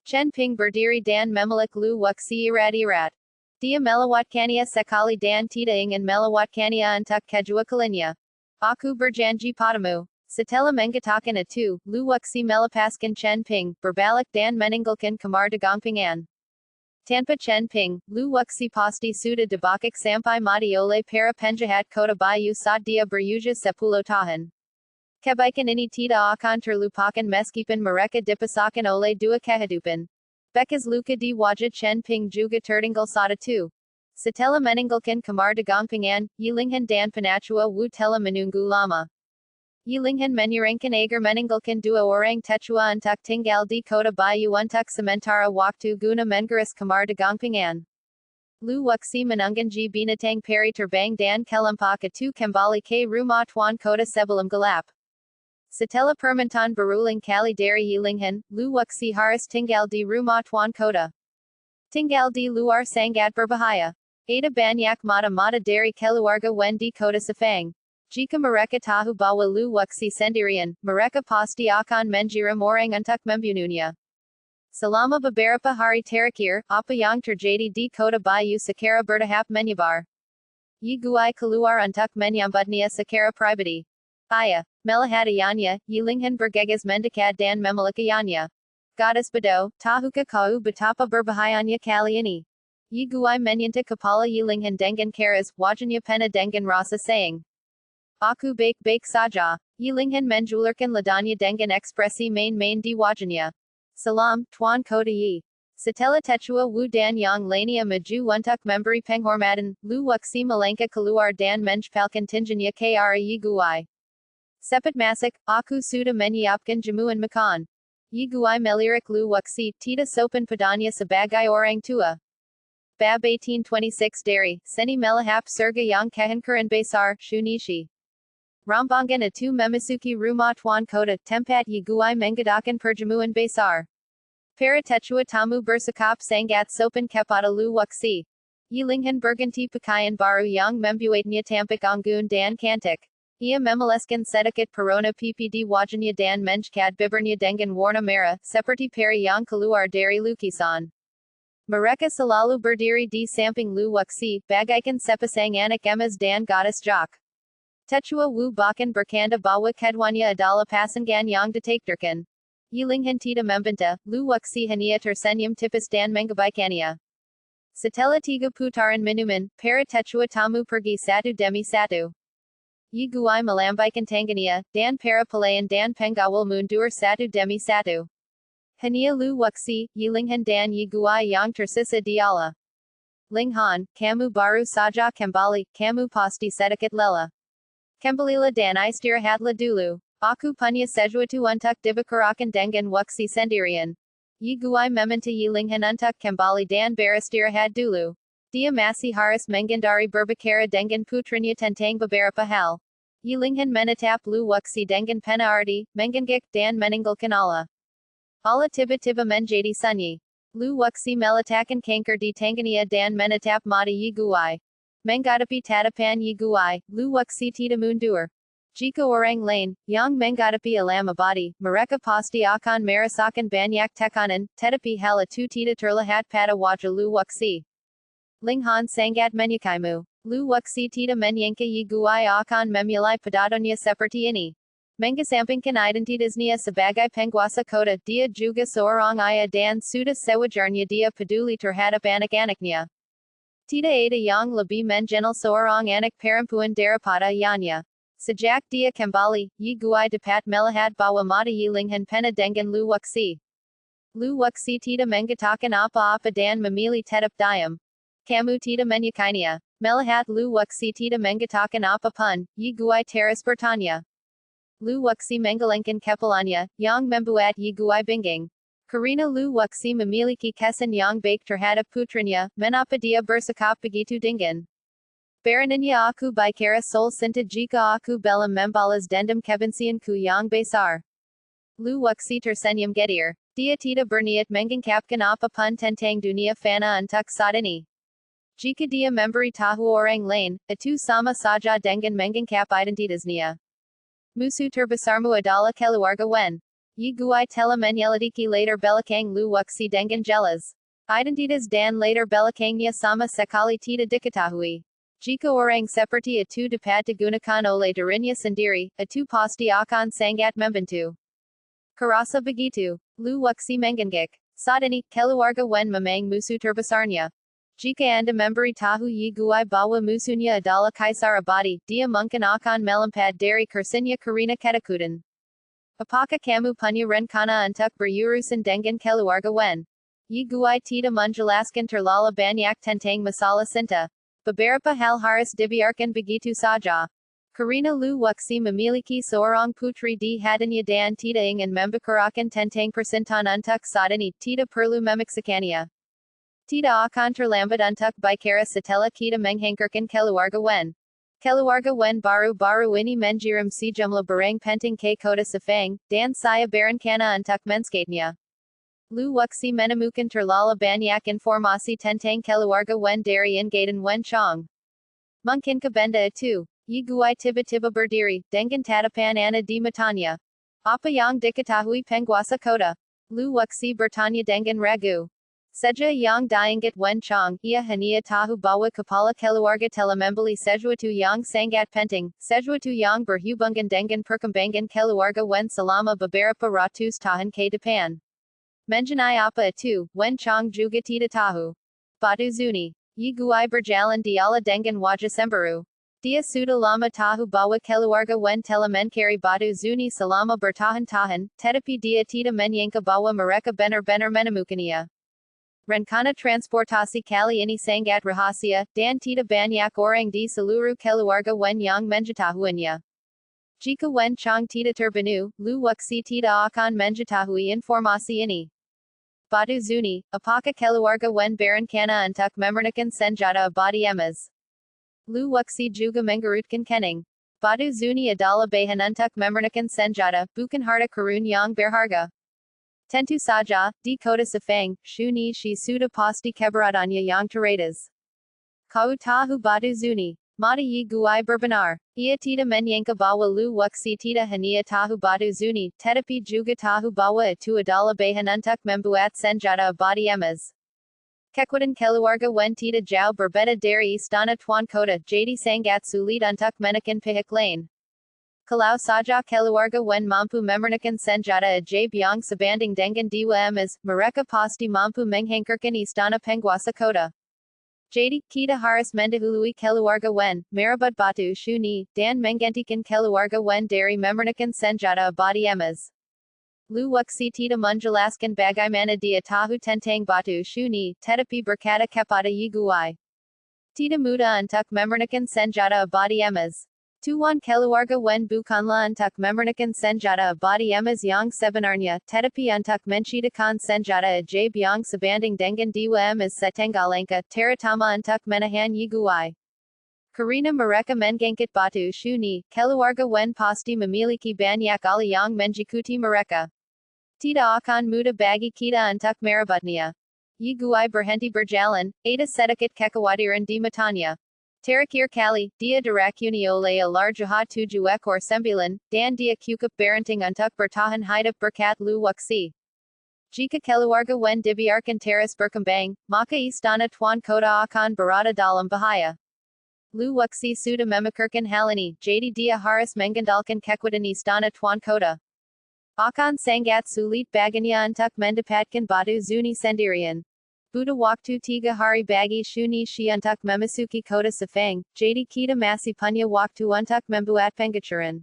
Chen Ping berdiri dan memeluk Lu Wuxi erat-erat. Dia melewatkannya sekali dan tidak ingin melewatkannya untuk kedua kalinya. Aku berjanji padamu. Setelah mengatakan itu, Lu Wuxi melepaskan Chen Ping, berbalik dan meninggalkan kamar dagangan. Tanpa Chen Ping, Lu Wuxi pasti sudah dibakar sampai mati oleh para penjahat Kota Bayu saat dia berusia 10 tahun. Kebaikan ini tidak akan terlupakan meskipun mereka dipasahkan oleh dua kehidupan. Bekas luka di wajah Chen Ping juga tertinggal saat itu. Setelah meninggalkan kamar dagangan, Yilinghan dan penachua Wu telah menunggu lama. Yilinghan menyarankan agar meninggalkan dua orang tetua untuk tinggal di Kota Bayu untuk sementara waktu guna mengurus kamar dagangan. Lu Wuxi menunggangi binatang peri terbang dan kelompok itu kembali ke rumah tuan kota sebelum gelap. Setelah permintaan berulang kali dari Yilinghan, Lu Wuxi harus tinggal di rumah tuan kota. Tinggal di luar sangat berbahaya. Ada banyak mata-mata dari keluarga wen di Kota Sefang. Jika mereka tahu bahwa Lu Wuxi sendirian, mereka pasti akan mengirim orang untuk membunuhnya. Selama beberapa hari terakhir, apa yang terjadi di Kota Bayu secara bertahap menyebar. Yi Guai keluar untuk menyambutnya secara pribadi. Ayah, melihat ianya, Yilinghan bergegas mendekat dan memeluknya. Gadis bodoh, tahukah kau betapa berbahayanya kali ini? Yi Guai menyentuh kepala Yilinghan dengan keras, wajahnya penuh dengan rasa sayang. Aku baik-baik saja. Yilinghan menjularkan ladanya dengan ekspresi main-main di wajahnya. Salam, Tuan Kota Yi. Setelah tetua Wu dan yang lainnya maju untuk memberi penghormatan, Lu Wuxi melangkah keluar dan menjepalkan tinjunya ke arah Yi Guai. Cepat masuk, aku sudah menyiapkan jamuan makan. Yi Guai melirik Lu Wuxi, tidak sopan padanya sebagai orang tua. BAB 1826 dari, seni melahap surga yang kehancuran besar, Shunishi. Rambangan itu memasuki rumah tuan kota, tempat Yi Guai mengadakan perjamuan besar. Para tetua tamu bersikap sangat sopan kepada Lu Wuxi. Yilinghan berganti pakaian baru yang membuatnya tampak anggun dan cantik. Ia memeleskan sedikit perona pipi di wajahnya dan mengikat bibirnya dengan warna merah, seperti peri yang keluar dari lukisan. Mereka selalu berdiri di samping Lu Wuxi, bagaikan sepasang anak emas dan gadis jak. Tetua Wu bahkan berkanda bahwa keduanya adalah pasangan yang ditakdirkan. Yilinghan tidak membantah, Lu Wuxi hanya tersenyum tipis dan mengabaikannya. Setelah 3 putaran minuman, para tetua tamu pergi satu demi satu. Yi Guai melambaikan tangannya, dan para pelayan dan pengawal mundur satu demi satu. Hanya Lu Wuxi, Yilinghan dan Yi Guai yang tersisa di ala. Linghan, kamu baru saja kembali, kamu pasti sedikit lelah. Kembalilah dan istirahatlah dulu. Aku punya sesuatu untuk dibicarakan dengan Wuxi sendirian. Yi Guai meminta Yilinghan untuk kembali dan beristirahat dulu. Dia masih harus menghindari berbicara dengan putranya tentang beberapa hal. Yilinghan menatap Lu Wuxi dengan penuh arti, mengangguk dan meninggalkan ala. Ala tiba-tiba menjadi sunyi. Lu Wuxi meletakkan kanker di tangannya dan menatap mata Yi Guai. Menghadapi tatapan Yi Guai, Lu Wuxi tidak mundur. Jika orang lain, yang menghadapi alam abadi, mereka pasti akan merasakan banyak tekanan, tetapi hal itu tidak terlihat pada wajah Lu Wuxi. Linghan sangat menyukaimu. Lu Wuxi tidak menyangka Yi Guai akan memulai pidatonya seperti ini. Mengasampingkan identitasnya sebagai penguasa kota, dia juga seorang ayah dan sudah sewajarnya dia peduli terhadap anak-anaknya. Tidak ada yang lebih mengenal seorang anak perempuan daripada ayahnya. Sejak dia kembali, Yi Guai dapat melihat bahwa mata Yi Linghan penuh dengan Lu Wuxi. Lu Wuxi tidak mengatakan apa-apa dan memilih tetap diam. Kamu tidak menyukainya. Melihat Lu Wuxi tidak mengatakan apapun, Yi Guai terus bertanya. Lu Wuxi menggelengkan kepalanya, yang membuat Yi Guai bingung. Karena Lu Wuxi memiliki kesan yang baik terhadap putranya, mengapa dia bersikap begitu dingin? Barananya aku bicara soal cinta jika aku belum membalas dendam kebencianku yang besar. Lu Wuxi tersenyum getir. Dia tidak berniat mengungkapkan apapun tentang dunia fana untuk saat ini. Jika dia memberitahu orang lain, itu sama saja dengan mengungkap identitasnya. Musuh terbesarmu adalah keluarga Wen. Yi Guai telah menyelidiki latar belakang Lu Wuxi dengan jelas. Identitas dan latar belakangnya sama sekali tidak diketahui. Jika orang seperti itu dapat digunakan oleh dirinya sendiri, itu pasti akan sangat membantu. Kerasa begitu, Lu Wuxi mengangguk. Saat ini, keluarga Wen memang musuh terbesarnya. Jika Anda memberitahu Yi Guai bahwa musuhnya adalah Kaisar Abadi, dia mungkin akan melompat dari kursinya karena ketakutan. Apakah kamu punya rencana untuk berurusan dengan keluarga Wen? Yi Guai tidak menjelaskan terlalu banyak tentang masalah cinta. Beberapa hal harus dibiarkan begitu saja. Karena Lu Wuxi memiliki seorang putri di hatinya dan tidak ingin membicarakan tentang percintaan untuk saat ini, tidak perlu memaksakannya. Tidak akan terlambat untuk bicara setelah kita menghancurkan keluarga Wen. Keluarga Wen baru-baru ini mengirim sejumlah barang penting ke kota Sefang, dan saya berencana untuk menskatnya. Lu Wuxi menemukan terlalu banyak informasi tentang keluarga Wen dari ingatan Wen Chong. Mungkin ke benda itu, Yi Guai tiba-tiba berdiri, dengan tatapan aneh di matanya. Apa yang diketahui penguasa kota? Lu Wuxi bertanya dengan ragu. Seja yang diingat Wen Chong, ia hanya tahu bahwa kepala keluarga telah membeli sesuatu yang sangat penting, sesuatu yang berhubungan dengan perkembangan keluarga Wen selama beberapa ratus tahun ke depan. Mengenai apa itu, Wen Chong juga tidak tahu. Batu Zuni. Yi Guai berjalan diala dengan wajah cemberut. Dia sudah lama tahu bahwa keluarga Wen telah mencari Batu Zuni selama bertahun-tahun, tetapi dia tidak menyangka bahwa mereka benar-benar menemukannya. Rencana transportasi kali ini sangat rahasia, dan tidak banyak orang di seluruh keluarga Wen yang mengetahuinya. Jika Wen Chong tidak terbunuh, Lu Wuxi tidak akan mengetahui informasi ini. Batu Zuni, apakah keluarga Wen berencana untuk memurnikan senjata abadi emas? Lu Wuxi juga menggerutkan kening. Batu Zuni adalah bahan untuk memurnikan senjata, bukan harta karun yang berharga. Tentu saja, di kota Sefang, Shuni shi sudah pasti keberadaannya yang teratas. Kau tahu Batu Zuni? Mata Yi Guai berbenar. Ia tidak menyangka bahwa Lu Wuxi tidak hanya tahu Batu Zuni, tetapi juga tahu bahwa itu adalah bahan untuk membuat senjata abadi emas. Kekuatan keluarga Wen tidak jauh berbeda dari istana Tuan Kota, jadi sangat sulit untuk menekan pihak lain. Kalau saja keluarga Wen mampu memurnikan senjata ajaib yang sebanding dengan dewa emas, mereka pasti mampu menghancurkan istana penguasa kota. Jadi, kita harus mendahului keluarga Wen, merebut Batu Shuni, dan menggantikan keluarga Wen dari memurnikan senjata abadi emas. Lu Wuxi tidak menjelaskan bagaimana dia tahu tentang Batu Shuni, tetapi berkata kepada Yi Guai. Tidak mudah untuk memurnikan senjata abadi emas. Tuan keluarga Wen bukanlah untuk memurnikan senjata abadi emas yang sebenarnya, tetapi untuk menciptakan senjata ajaib yang sebanding dengan dewa emas setengah-langkah, terutama untuk menahan Yi Guai. Karena mereka mengangkat Batu Shuni, keluarga Wen pasti memiliki banyak ahli yang mengikuti mereka. Tidak akan mudah bagi kita untuk merebutnya. Yi Guai berhenti berjalan, ada sedikit kekhawatiran di matanya. Terakhir kali, dia dirakuni oleh ular jahat 7 ekor 9, dan dia cukup beruntung untuk bertahan hidup berkat Lu Wuxi. Jika keluarga Wen dibiarkan terus berkembang, maka istana Tuan Kota akan berada dalam bahaya. Lu Wuxi Suda Memikirkan Halani, Jadi Dia Haris Mengandalkan Kekwadan Istana Tuan Kota. Akan Sangat Sulit Baganya Untuk Mendapatkan Batu Zuni Sendirian. Buddha Waktu Tiga Hari Bagi Shuni Shi Untuk Memasuki Kota Safang, Jadi Kita Masi Punya Waktu Untuk Membuat Pengacuran.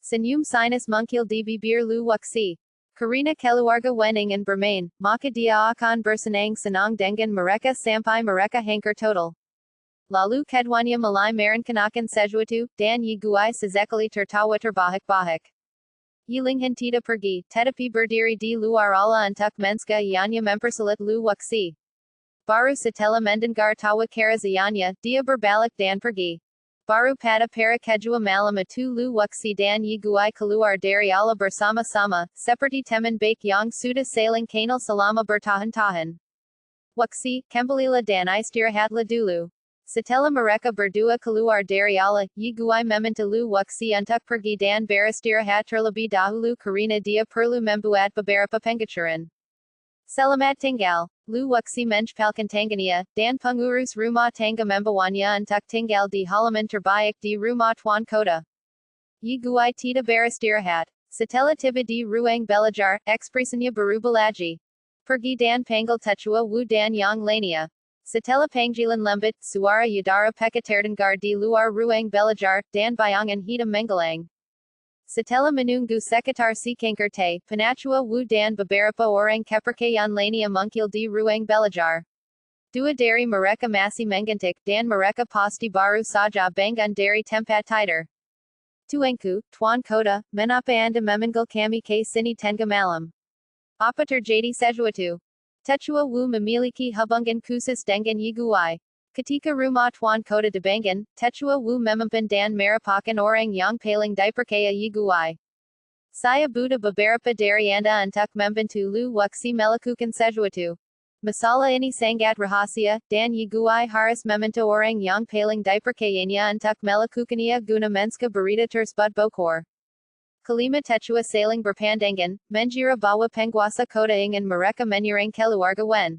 Senyum Sinus Munkil di Bibir Lu Wuxi. Karina Keluarga Wening and Bermain, Maka Dia Akan Bersenang Senang Dengan Mereka Sampai Mereka Hanker Total. Lalu Kedwanya Malai Maran Kanakan Sejuatu, Dan Yi Guai Sezekali Tertawa Terbahik Bahik. Yilinghan Tita Pergi, Tetapi Berdiri di Luar Allah Untuk Menska Ianya Mempersalit Lu Wuxi. Baru Satella Mendengar Tawa Kara Zayanya, Dia Berbalik Dan Pergi. Baru pada para kedua malam itu Lu Wuxi dan Yi Guai keluar dari Allah bersama-sama, seperti teman baik yang sudah saling kenal selama bertahun-tahun. Wuxi, kembalilah dan istirahatlah dulu. Setelah mereka berdua keluar dari Allah, Yi Guai meminta Lu Wuxi untuk pergi dan beristirahat terlebih dahulu karena dia perlu membuat beberapa pengacuran. Selamat tinggal. Lu Wuxi menjpalkan tangannya, dan pengurus rumah tangga membawanya untuk tinggal di halaman terbaik di rumah Tuan Kota. Yi Guai tidak beristirahat. Setelah tiba di ruang belajar, ekspresinya berubah lagi. Pergi dan panggil tetua Wu dan yang lainnya. Setelah panggilan lembut, suara yudara peka terdengar di luar ruang belajar, dan bayangan hitam menggelang. Setelah menunggu sekitar sekangkir te, penatua Wu dan beberapa orang kepercayaan lainnya muncul di ruang belajar. Dua dari mereka masih menggantik, dan mereka pasti baru saja bangun dari tempat tidur. Tuanku, Tuan Kota, mengapa anda memanggil kami ke sini tengah malam? Apa terjadi sesuatu? Tetua Wu memiliki hubungan khusus dengan Yi Guai. Ketika rumah Tuan Kota dibangun, Tetua Wu memimpin dan merupakan orang yang paling dipercaya Yi Guai. Saya butuh beberapa dari anda untuk membantu Lu Wuxi melakukan sesuatu. Masalah ini sangat rahasia, dan Yi Guai harus meminta orang yang paling dipercayanya untuk melakukannya guna menska berita tersebut bokor. Kelima Tetua saling berpandangan, mengira bahwa penguasa kota ingin mereka menyerang keluarga Wen.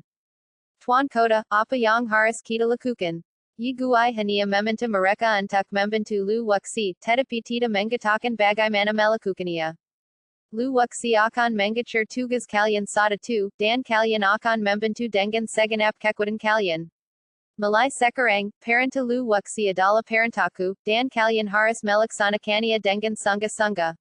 Tuan Kota, apa yang harus kita lakukan? Yi Guai hanya meminta mereka untuk membantu Lu Wuxi, tetapi tidak mengatakan bagaimana melakukannya. Lu Wuxi akan mengacur tugas kalian saat itu, dan kalian akan membantu dengan segenap kekuatan kalian. Mulai sekarang, perintah Lu Wuxi adalah perintahku, dan kalian harus melaksanakannya dengan sungguh-sungguh.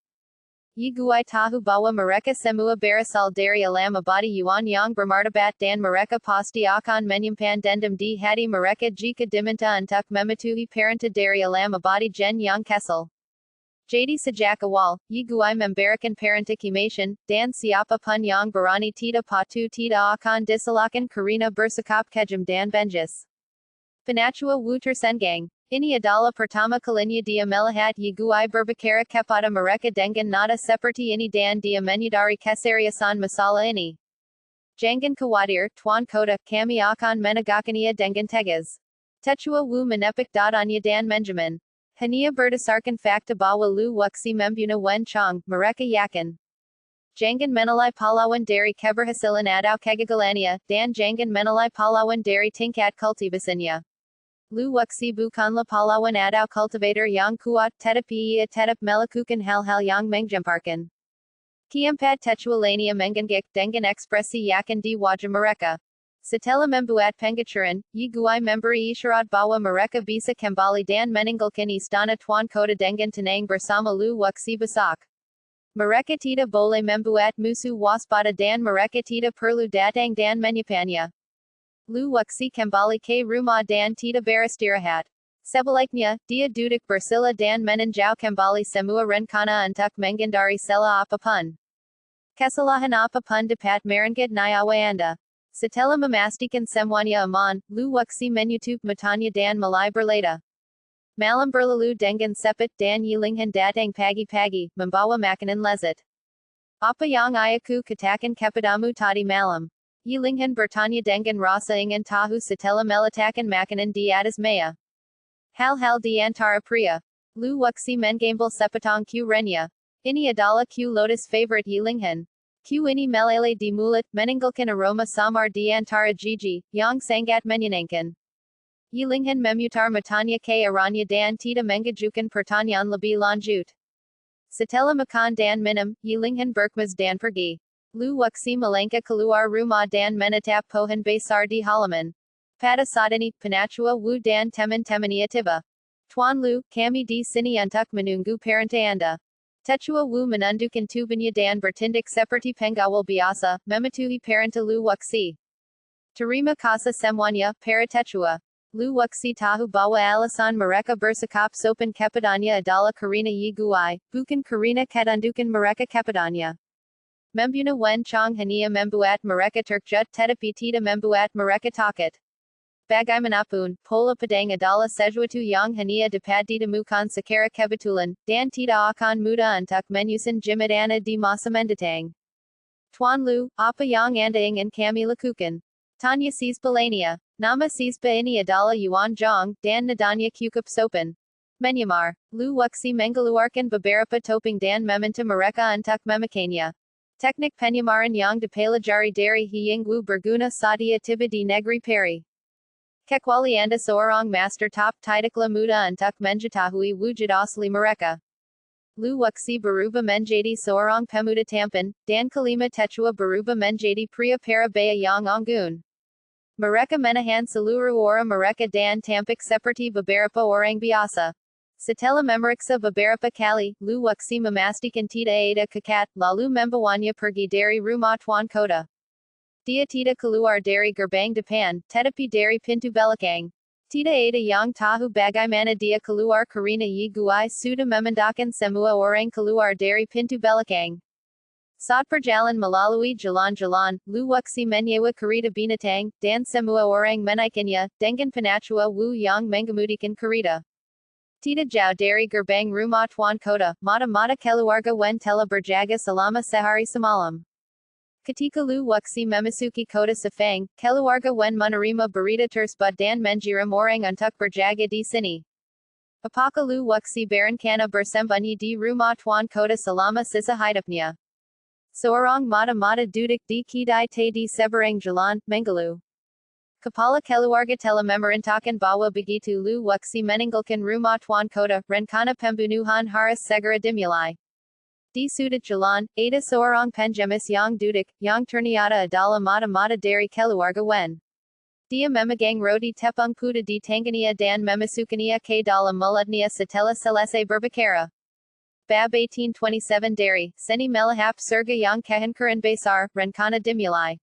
Yi Guai tahu bahwa mereka semua berasal dari alam abadi Yuan yang bermartabat dan mereka pasti akan menyimpan dendam di hati mereka jika diminta untuk mematuhi perintah dari alam abadi Jen yang kesal. Jadi sejak awal, Yi Guai memberikan perintah kemation, dan siapapun yang berani tidak patuh tidak akan disalahkan karena bersikap kejam dan benjis. Penatua Wu tersenggang. Ini adalah pertama kalinya dia melihat Yi Guai berbicara kepada mereka dengan nada seperti ini dan dia menyadari keseriusan masalah ini. Jangan khawatir, Tuan Kota, kami akan menegakkannya dengan tegas. Tetua Wu menepuk dadanya dan menjamin. Hanya berdasarkan fakta bahwa Lu Wuxi membunuh Wen Chong, mereka yakin. Jangan menilai pahlawan dari keberhasilan atau kegagalannya, dan jangan menilai pahlawan dari tingkat kultivasinya. Lu Wuxi bukanlah pahlawan atau cultivator yang kuat, tetapi ia tetap melakukan hal-hal yang mengemparkan. Keempat tetua lainnya menggigit dengan ekspresi yakin di wajah mereka. Setelah membuat pengacuran, Yi Guai memberi isyarat bahwa mereka bisa kembali dan meninggalkan istana Tuan Kota dengan tenang bersama Lu Wuxi besok. Mereka tidak boleh membuat musuh waspada dan mereka tidak perlu datang dan menyimpannya. Lu Wuxi kembali ke rumah dan tidak beristirahat. Sebaliknya, dia duduk bersila dan meninjau kembali semua rencana untuk menghindari celah apapun. Kesalahan apapun dapat merenggut nyawa anda. Setelah memastikan semuanya aman, Lu Wuxi menutup matanya dan mulai berleda. Malam berlalu dengan cepat dan Yilinghan datang pagi-pagi, membawa makanan lezat. Apa yang aku katakan kepadamu tadi malam? Yilinghan bertanya dengan rasa ingin tahu setelah meletakkan makanan di atas meja. Hal-hal di antara pria. Lu Wuxi mengambil sepotong kue renya. Ini adalah kue lotus favorite Yilinghan. Kue ini meleleh di mulut, meninggalkan aroma samar di antara gigi, yang sangat menyenangkan. Yilinghan memutar matanya k aranya dan tita mengajukan pertanyaan lebih lanjut. Setelah makan dan minum, Yilinghan berkemas dan pergi. Lu waksi melangkah keluar rumah dan menatap pohon besar di halaman. Pada saat ini, penatua Wu dan teman-temannya tiba. Tuan Lu, kami di sini untuk menunggu perintah Anda. Tetua Wu menundukkan tubuhnya dan bertindak seperti pengawal biasa, mematuhi perintah Lu waksi. Terima kasih semuanya, para tetua. Lu waksi tahu bahwa alasan mereka bersikap sopan kepadanya adalah karena yiguai, bukan karena ketundukan mereka kepadanya. Membuna wen chong hanya membuat mereka terkejut tetapi tidak membuat mereka takut. Bagaimanapun, pola pedang adalah sesuatu yang hanya dapat ditemukan secara kebetulan, dan tidak akan mudah untuk menyusun jimatana di masa mendatang. Tuan Lu, apa yang Anda ingin kami lakukan? Tanya sisbelania. Nama sisba ini adalah Yuan Zhang, dan nadanya cukup sopan. Menyamar. Lu waksi mengeluarkan beberapa topeng dan meminta mereka untuk memakainya. Teknik penyamaran yang dipelajari dari Hiying Wu berguna sadia tiba di negeri Peri. Kecuali Anda seorang master top tidaklah mudah untuk mengetahui wujud asli mereka. Lu waksi berubah menjadi seorang pemuda tampan, dan kelima tetua berubah menjadi pria parabaya yang anggun. Mereka menahan seluruh orang mereka dan tampak seperti beberapa orang biasa. Setelah memeriksa beberapa kali, Lu waksi memastikan tidak ada kekat, lalu membawanya pergi dari rumah Tuan Kota. Dia tidak keluar dari gerbang depan, tetapi dari pintu belakang. Tidak ada yang tahu bagaimana dia keluar karena Yiguai sudah memindahkan semua orang keluar dari pintu belakang. Saat perjalanan melalui jalan-jalan, Lu waksi menyewa kereta binatang, dan semua orang menaikkannya, dengan penatua Wu yang mengemudikan kereta. Tidak jauh dari gerbang rumah Tuan Kota, mata-mata keluarga Wen telah berjaga selama sehari semalam. Ketika Lu waksi memasuki kota Sefang, keluarga Wen menerima berita tersebut dan mengirim orang untuk berjaga di sini. Apakah Lu waksi berencana bersembunyi di rumah Tuan Kota selama sisa hidupnya? Seorang mata-mata duduk di kedai teh di seberang jalan, Menggalu. Kepala keluarga telah memerintahkan bahwa begitu Lu waksi meninggalkan rumah Tuan Kota, rencana pembunuhan harus segera dimulai. Di sudut jalan, ada seorang pengemis yang duduk, yang ternyata adalah mata-mata dari keluarga Wen. Dia memegang roti tepung putih di tangannya dan memasukkannya ke dalam mulutnya setelah selesai berbicara. BAB 1827 dari seni melahap surga yang kehancuran besar, rencana dimulai.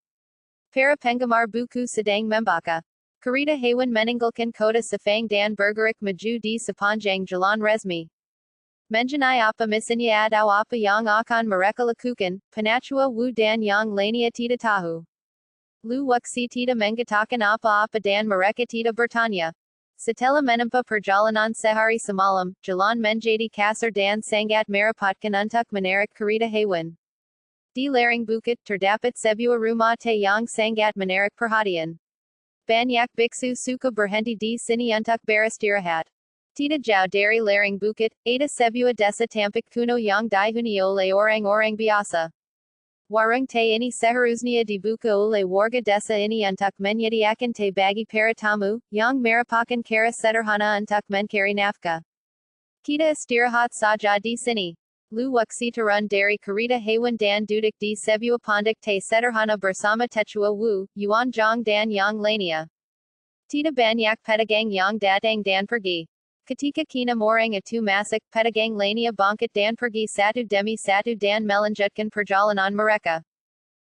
Para penggemar buku sedang membaca. Kereta hewan meninggalkan kota Sefang dan bergerak maju di sepanjang jalan resmi. Mengenai apa misinya atau apa yang akan mereka lakukan, penatua Wu dan yang lainnya tidak tahu. Lu waksi tidak mengatakan apa-apa dan mereka tidak bertanya. Setelah menempuh perjalanan sehari semalam, jalan menjadi kasar dan sangat merepotkan untuk menarik kereta hewan. Di lereng bukit terdapat sebuah rumah teh yang sangat menarik perhatian. Banyak biksu suka berhenti di sini untuk beristirahat. Tidak jauh dari lereng bukit, ada sebuah desa tampak kuno yang dihuni oleh orang-orang biasa. Warung teh ini seharusnya dibuka oleh warga desa ini untuk menyediakan teh bagi para tamu, yang merupakan cara sederhana untuk mencari nafkah. Kita istirahat saja di sini. Lu waksi turun dari kereta hewan dan duduk di sebuah pondok teh sederhana bersama tetua Wu, Yuan Zhang dan yang lainnya. Tidak banyak pedagang yang datang dan pergi. Ketika kina orang itu masuk, pedagang lainnya bangkit dan pergi satu demi satu dan melanjutkan perjalanan mereka.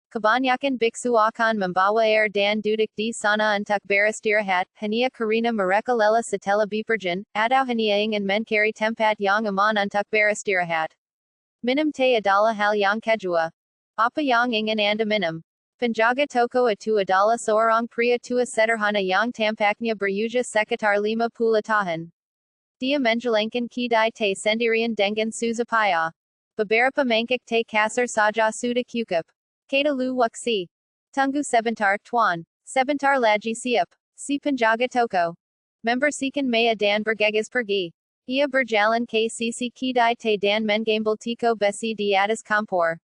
Kebanyakan biksu akan membawa air dan duduk di sana untuk beristirahat, hanya karena mereka lelah setelah bepergian, atau hanya ingin mencari tempat yang aman untuk beristirahat. Minum teh adalah hal yang kedua. Apa yang ingin Anda minum? Penjaga toko itu adalah seorang pria tua sederhana yang tampaknya berusia sekitar 50 tahun. Dia menjalankan kedai teh sendirian dengan susah payah. Beberapa mangkok teh kasar saja sudah cukup. Kata Lu waksi. Tunggu sebentar tuan. Sebentar lagi siap. Si penjaga toko membersihkan meja dan bergegas pergi. Ia berjalan ke sisi kedai teh dan mengambil teko besi di atas kompor.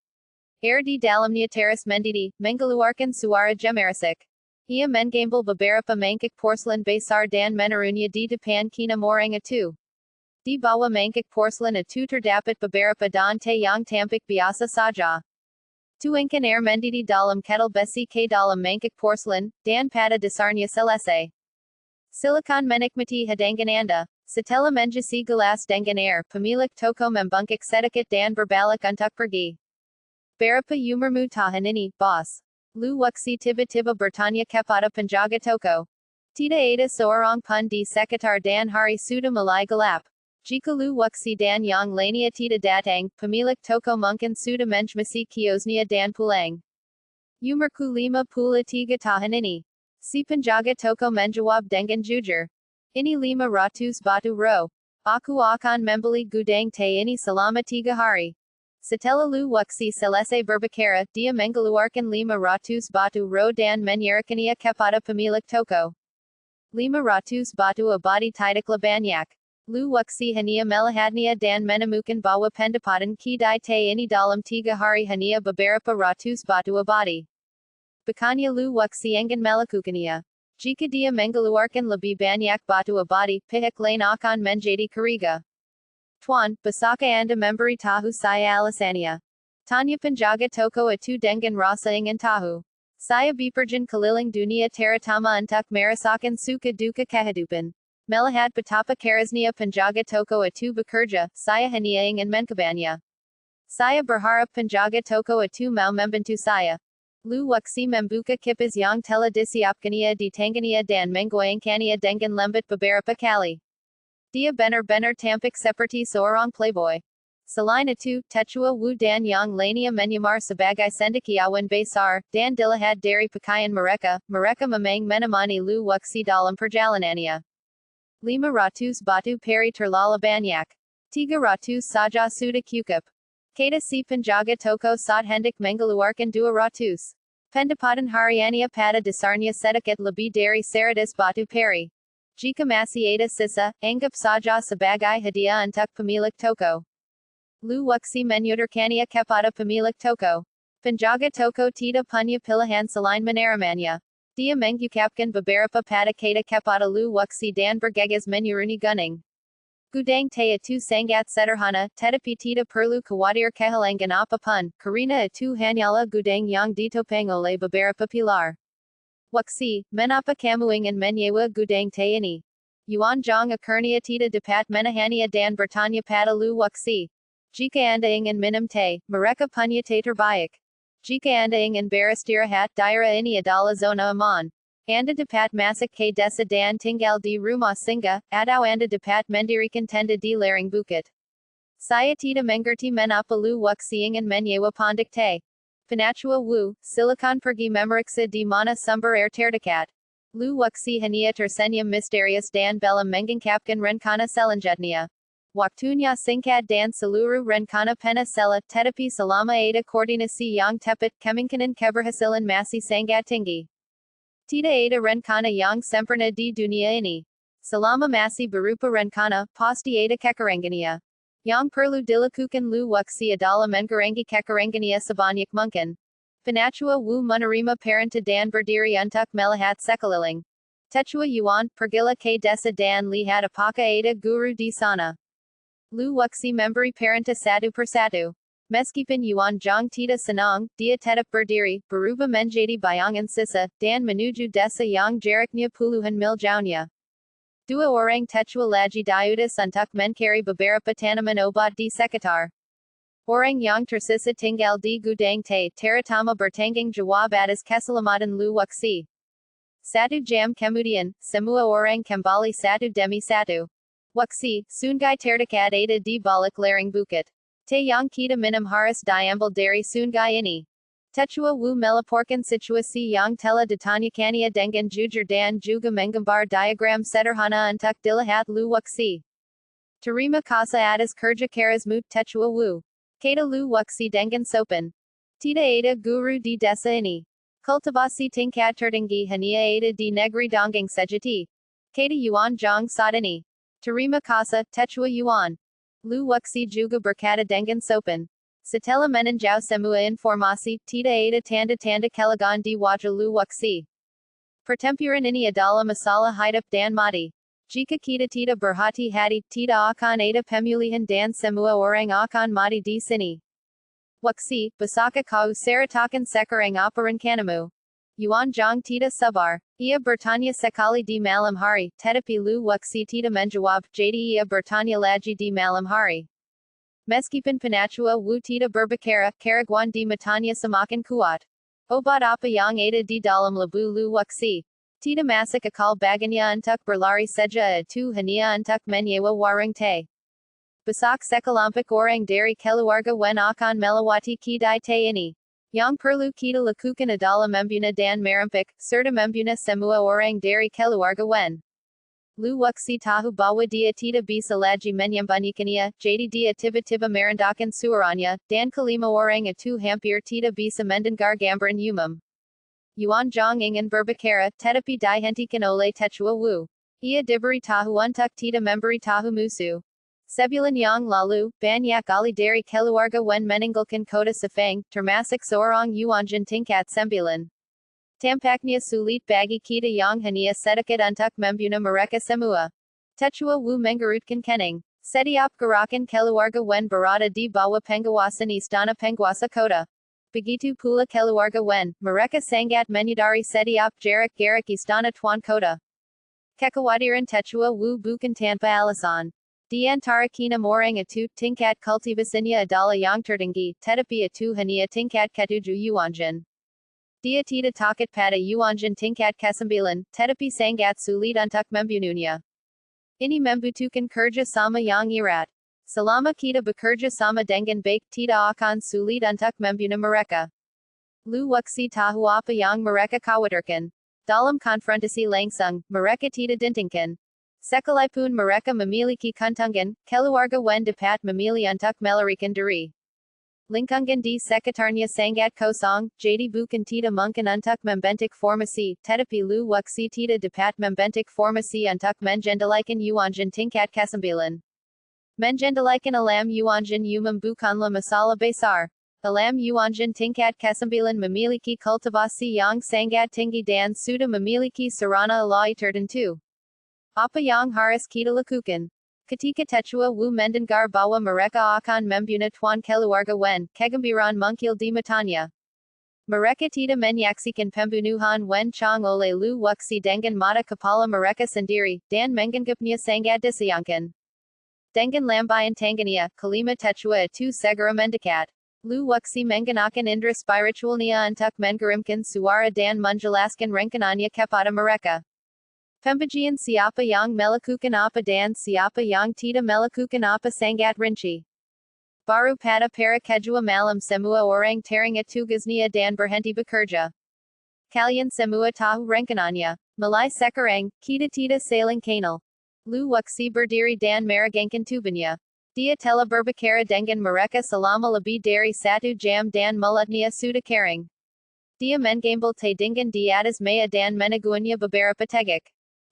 Air di dalamnya terus mendidih, mengeluarkan suara gemerisik. Ia mengambel beberapa mangkik porcelain besar dan menerunya di depan kina morang atu. Di bawah mangkik porcelain atu terdapat beberapa dan teh yang tampik biasa saja. Tuangkan air mendidih dalam kettle besi ke dalam mangkik porcelain, dan pada dasarnya selesai. Silakan menikmati hidangan Anda. Setelah mencuci gelas dengan air, pemilik toko membungkuk sedikit dan berbalik untuk pergi. Berapa umurmu tahun ini, bos? Lu Wuxi tiba-tiba bertanya kepada penjaga toko. Tidak ada seorang pun di sekitar dan hari sudah mulai gelap. Jika Lu Wuxi dan yang lainnya tidak datang, pemilik toko mungkin sudah mengemasi kiosnya dan pulang. Umurku 53 tahun ini. Si penjaga toko menjawab dengan jujur. Ini 500 batu ro. Aku akan membeli gudang teh ini selama 3 hari. Setelah Lu Wuxi selesai berbicara, dia mengeluarkan 500 batu ro dan menyerahkannya kepada pemilik toko. 500 batu abadi tidaklah banyak. Lu Wuxi hanya melihatnya dan menemukan bahwa pendapatan kedai teh ini dalam 3 hari hanya beberapa ratus batu abadi. Bukannya Lu Wuxi ingin melakukannya. Jika dia mengeluarkan lebih banyak batu abadi, pihak lain akan menjadi curiga. Tuan, bisakah Anda memberitahu saya alasannya? Tanya penjaga toko itu dengan rasa ingin tahu. Saya bepergian keliling dunia terutama untuk merasakan suka duka kehidupan. Melihat betapa kerasnya penjaga toko itu bekerja, saya hanya ingin mencobannya. Saya berharap penjaga toko itu mau membantu saya. Lu Wuxi membuka kipas yang telah disiapkannya di tangannya dan menggoyangkannya dengan lembut beberapa kali. Dia benar-benar tampak seperti seorang playboy. Selain itu, Taihuang Wu dan yang lainnya menyamar sebagai cendekiawan besar, dan dilihat dari pakaian mereka, mereka memang menemani Lu Wuxi dalam perjalanannya. 500 batu peri terlalu banyak. 300 saja sudah cukup. Kata si penjaga toko saat hendak mengeluarkan 200. Pendapatan hariannya pada dasarnya sedikit lebih dari 100 batu peri. Jika masih ada sisa, anggap saja sebagai hadiah untuk pemilik toko. Lu Wuxi menyodorkannya kepada pemilik toko. Penjaga toko tidak punya pilihan selain menerimanya. Dia mengucapkan beberapa pada kata kepada Lu Wuxi dan bergegas menyuruhnya gunung. Gudang teh itu sangat sederhana, tetapi tidak perlu khawatir kehilangan apapun, karena itu hanyalah gudang yang ditopang oleh beberapa pilar. Wuxi, mengapa kamu ingin menyewa gudang teh ini? Yuan Zhang akhirnya tidak dapat menahannya dan bertanya pada Lu Wuxi. Jika Anda ingin minum teh, mereka punya teh terbaik. Jika Anda ingin beristirahat, daerah ini adalah zona aman. Anda dapat masak ke desa dan tinggal di rumah singgah, atau Anda dapat mendirikan tenda di lereng bukit. Saya tidak mengerti mengapa Lu Wuxi ingin menyewa pondok teh. Penachua Wu, silakan pergi memeriksa di mana sumber air terdekat. Lu Wuxi hanya tersenyum misterius dan bela mengungkapkan rencana selanjutnya. Waktunya singkat dan seluruh rencana penasela, tetapi selama ada koordinasi yang tepat, kemungkinan keberhasilan masih sangat tinggi. Tidak ada rencana yang sempurna di dunia ini. Selama masih berupa rencana, pasti ada kekurangannya. Yang perlu dilakukan Lu Wuxi adalah mengurangi kekurangannya sebanyak mungkin. Penachua Wu menerima perintah dan berdiri untuk melihat sekeliling. Taihuang Yuan, pergilah ke desa dan lihat apakah ada guru di sana. Lu Wuxi memberi perintah satu persatu. Meskipun Yuan Zhang tidak senang, dia tetap berdiri, berubah menjadi bayangan sisa, dan menuju desa yang jaraknya puluhan mil jauhnya. 2 orang Taihuang lagi diutus untuk mencari beberapa tanaman obat di sekitar. Orang yang tersisa tinggal di gudang teh, terutama bertanggung jawab atas keselamatan Lu Wuxi. 1 jam kemudian, semua orang kembali satu demi satu. Wuxi, sungai terdekat ada di balik lereng bukit. Teh yang kita minum harus diambil dari sungai ini. Taihuang Wu melaporkan situasi yang telah ditanyakannya dengan jujur dan juga menggambar diagram sederhana untuk dilihat Lu Wuxi. Terima kasih atas kerja kerasmu Taihuang Wu. Kata Lu Wuxi dengan sopan. Tidak ada guru di desa ini. Kultivasi tingkat tertinggi hanya ada di negeri Donggang sejati. Kata Yuan Zhang saat ini. Terima kasih, Taihuang Yuan. Lu Wuxi juga berkata dengan sopan. Setelah meninjau semua informasi, tidak ada tanda-tanda kelegaan di wajah Lu Wuxi. Pertempuran ini adalah masalah hidup dan mati. Jika kita tidak berhati-hati, tidak akan ada pemulihan dan semua orang akan mati di sini. Waksi, basaka kau seratakan sekarang apa rencanamu? Yuan Zhang tidak sabar. Ia bertanya sekali di malam hari, tetapi Lu Waksi tidak menjawab, jadi ia bertanya lagi di malam hari. Meskipun penachua Wu tidak berbicara, keraguan di matanya semakin kuat. Obat apa yang ada di dalam labu Lu Waksi? Tidak masuk akal baginya untuk berlari saja itu hanya untuk menyewa warung teh. Besok sekelompok orang dari keluarga Wen akan melewati kedai teh ini. Yang perlu kita lakukan adalah membunuh dan merampok, serta membunuh semua orang dari keluarga Wen. Lu Wuxi tahu bahwa dia tidak bisa lagi menyembunyikannya, jadi dia tiba-tiba merendahkan suaranya, dan kelima orang itu hampir tidak bisa mendengar gambaran umum. Yuan Zhang ingin berbicara, tetapi dihentikan oleh Techua Wu. Ia diberitahu untuk tidak memberitahu musuh. Sebulan yang lalu, banyak kali dari keluarga Wen meninggalkan kota Sefang, termasuk seorang Yuanjin tingkat 9. Tampaknya sulit bagi kita yang hanya sedikit untuk membunuh mereka semua. Techua Wu menggerutkan kening. Setiap gerakan keluarga Wen berada di bawah pengawasan istana penguasa kota. Begitu pula keluarga Wen, mereka sangat menyadari setiap gerak-gerak istana tuan kota. Kekhawatiran Techua Wu bukan tanpa alasan. Di antara keenam orang itu, tingkat kultivasinya adalah yang tertinggi, tetapi itu hanya tingkat ketujuh Yuanjin. Dia tidak takut pada Yuanjin tingkat ke-9, tetapi sangat sulit untuk membunuhnya. Ini membutuhkan kerja sama yang erat. Selama kita bekerja sama dengan baik, tidak akan sulit untuk membunuh mereka. Lu Wuxi tahu apa yang mereka khawatirkan. Dalam konfrontasi langsung, mereka tidak dintingkan. Sekalipun mereka memiliki keuntungan, keluarga Wen dapat memilih untuk melarikan diri. Lingkungan di sekitarnya sangat kosong, jadi bukan tidak mungkin untuk membentuk formasi, tetapi Lu Wuxi tidak dapat membentuk formasi untuk mengendalikan Yuanjin tingkat ke-9. Mengendalikan alam Yuanjin umum bukanlah masalah besar. Alam Yuanjin tingkat ke-9 memiliki kultivasi yang sangat tinggi dan sudah memiliki sarana alai tertentu. Apa yang harus kita lakukan? Ketika Techua Wu mendengar bahwa mereka akan membunuh tuan keluarga Wen, kegembiraan muncul di matanya. Mereka tidak menyaksikan pembunuhan Wen Chang oleh Lu Wuxi dengan mata kepala mereka sendiri, dan menganggapnya sangat disayangkan. Dengan lambayan tangannya, kelima Techua itu segera mendekat. Lu Wuxi menggunakan indera spiritualnya untuk mengirimkan suara dan menjelaskan rencananya kepada mereka. Pembagian siapa yang melakukan apa dan siapa yang tidak melakukan apa sangat rinci. Baru pada para kedua malam semua orang teringat tugasnya dan berhenti bekerja. Kalian semua tahu rencananya. Mulai sekarang, kita tidak saling kenal. Lu Wuxi berdiri dan merengangkan tubuhnya. Dia telah berbicara dengan mereka selama lebih dari 1 jam dan mulutnya sudah kering. Dia mengambil teh dengan di atas meja dan meneguhnya beberapa tegak.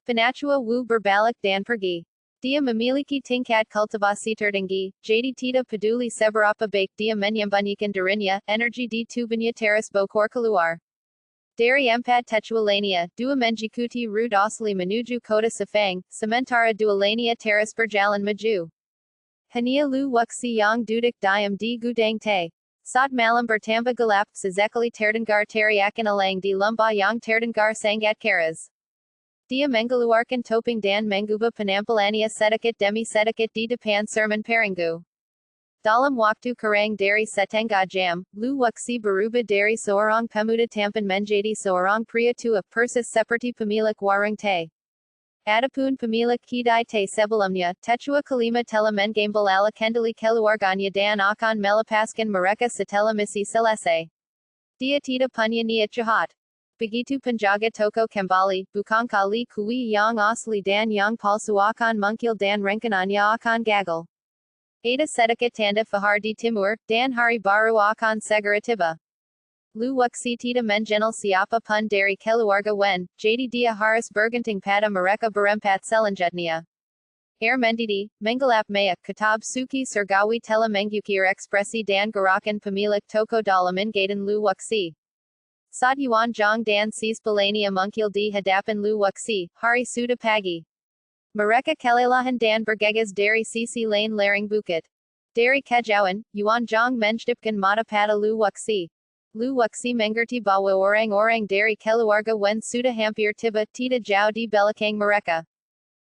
Penachua Wu berbalik dan pergi. Dia memiliki tingkat kultivasi tertinggi, jadi tidak peduli seberapa baik dia menyembunyikan dirinya, energi di tubuhnya terus bocor keluar. Dari 4 Techua lainnya, 2 mengikuti rute asli menuju kota Sefang, sementara 2 lainnya terus berjalan maju. Hanya Lu Wuxi yang duduk diam di gudang teh. Saat malam bertambah gelap, sesekali terdengar teriakan elang di lembah yang terdengar sangat keras. Dia mengeluarkan topeng dan mengubah penampilannya sedikit demi sedikit di depan sermon perenggu. Dalam waktu kurang dari setengah jam, Lu Wuxi berubah dari seorang pemuda tampan menjadi seorang pria tua persis seperti pemilik warung teh. Adapun pemilik kedai teh sebelumnya, Techua kelima telah mengambil alih kendali keluarganya dan akan melepaskan mereka setelah misi selesai. Dia tidak punya niat jahat. Begitu penjaga toko kembali, bukan kali kue yang asli dan yang palsu akan muncul dan rencananya akan gagal. Ada sedikit tanda fahar di timur, dan hari baru akan segera tiba. Lu Wuxi tidak mengenal siapa pun dari keluarga Wen, jadi dia harus bergantung pada mereka berempat selanjutnya. Air mendidih, menggelap maya, kitab suki surgawi telah mengukir ekspresi dan gerakan pemilik toko dalam ingatan Lu Wuxi. Sat Yuan Jong Dan Sis Balania Munkil D Hadapan Lu Wuxi, Hari Suda Pagi. Mareka Kelelahan Dan Bergegas Dari Sisi Lane Laring Bukit. Dari Kejawan, Yuan Jong Menjdipkan Mata Pada Lu Wuxi. Lu Wuxi Mengerti Bawa Orang Dari Keluarga Wen Suda Hampir Tiba Tita Jau di Belakang Mereka.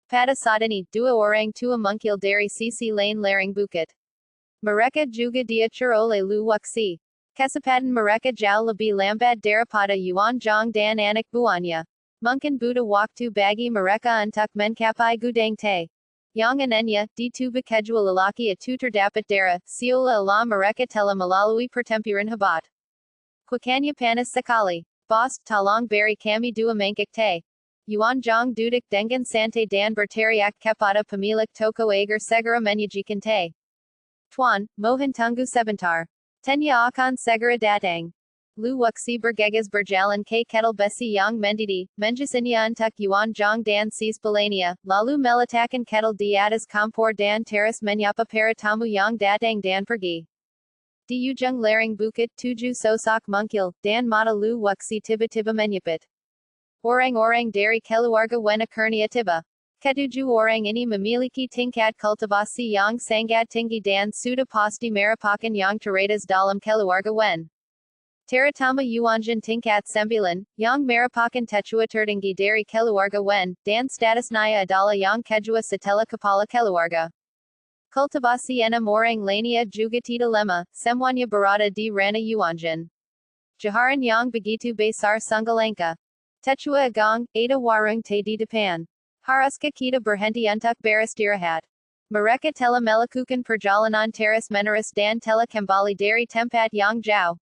Pada Sadani, Dua Orang Tua Munkil Dari Sisi Lane Laring Bukit. Mereka juga dia oleh Lu Wuxi. Kesempatan mereka jauh lebih lambat daripada Yuan Jong dan anak buahnya. Mungkin butuh waktu bagi mereka untuk mencapai gudang teh. Yang anehnya, di tubuh kedua lelaki itu terdapat darah, seolah-olah mereka telah melalui pertempuran hebat. Kuaknya panas sekali. Bos, tolong beri kami dua mangkok teh. Yuan Jong duduk dengan santai dan berteriak kepada pemilik toko agar segera menyajikan teh. Tuan, mohon tunggu sebentar. Tenya akan segera datang. Lu Wuxi bergegas berjalan ke kettle besi yang mendidih, menjasinya untuk Yuan Jong dan Sis Balania, lalu meletakkan kettle di atas kompor dan terus menyapa para tamu yang datang dan pergi. Di ujung lereng bukit 7 sosok muncul, dan mata Lu Wuxi tiba-tiba menyipit. Orang-orang dari keluarga Wen akhirnya tiba. Ketujuh orang ini memiliki tingkat kultivasi yang sangat tinggi dan sudah pasti merupakan yang teratas dalam keluarga Wen. Terutama Yuanjin tingkat 9, yang merupakan tetua tertinggi dari keluarga Wen, dan statusnya adalah yang kedua setelah kepala keluarga. Kultivasi 6 orang lainnya juga tidak lemah, semuanya berada di ranah Yuanjin. Jaharan yang begitu besar sungguh Tetua Agong, ada warung teh di depan. Haruskah kita berhenti untuk beristirahat? Mereka telah melakukan perjalanan terus menerus dan telah kembali dari tempat yang jauh.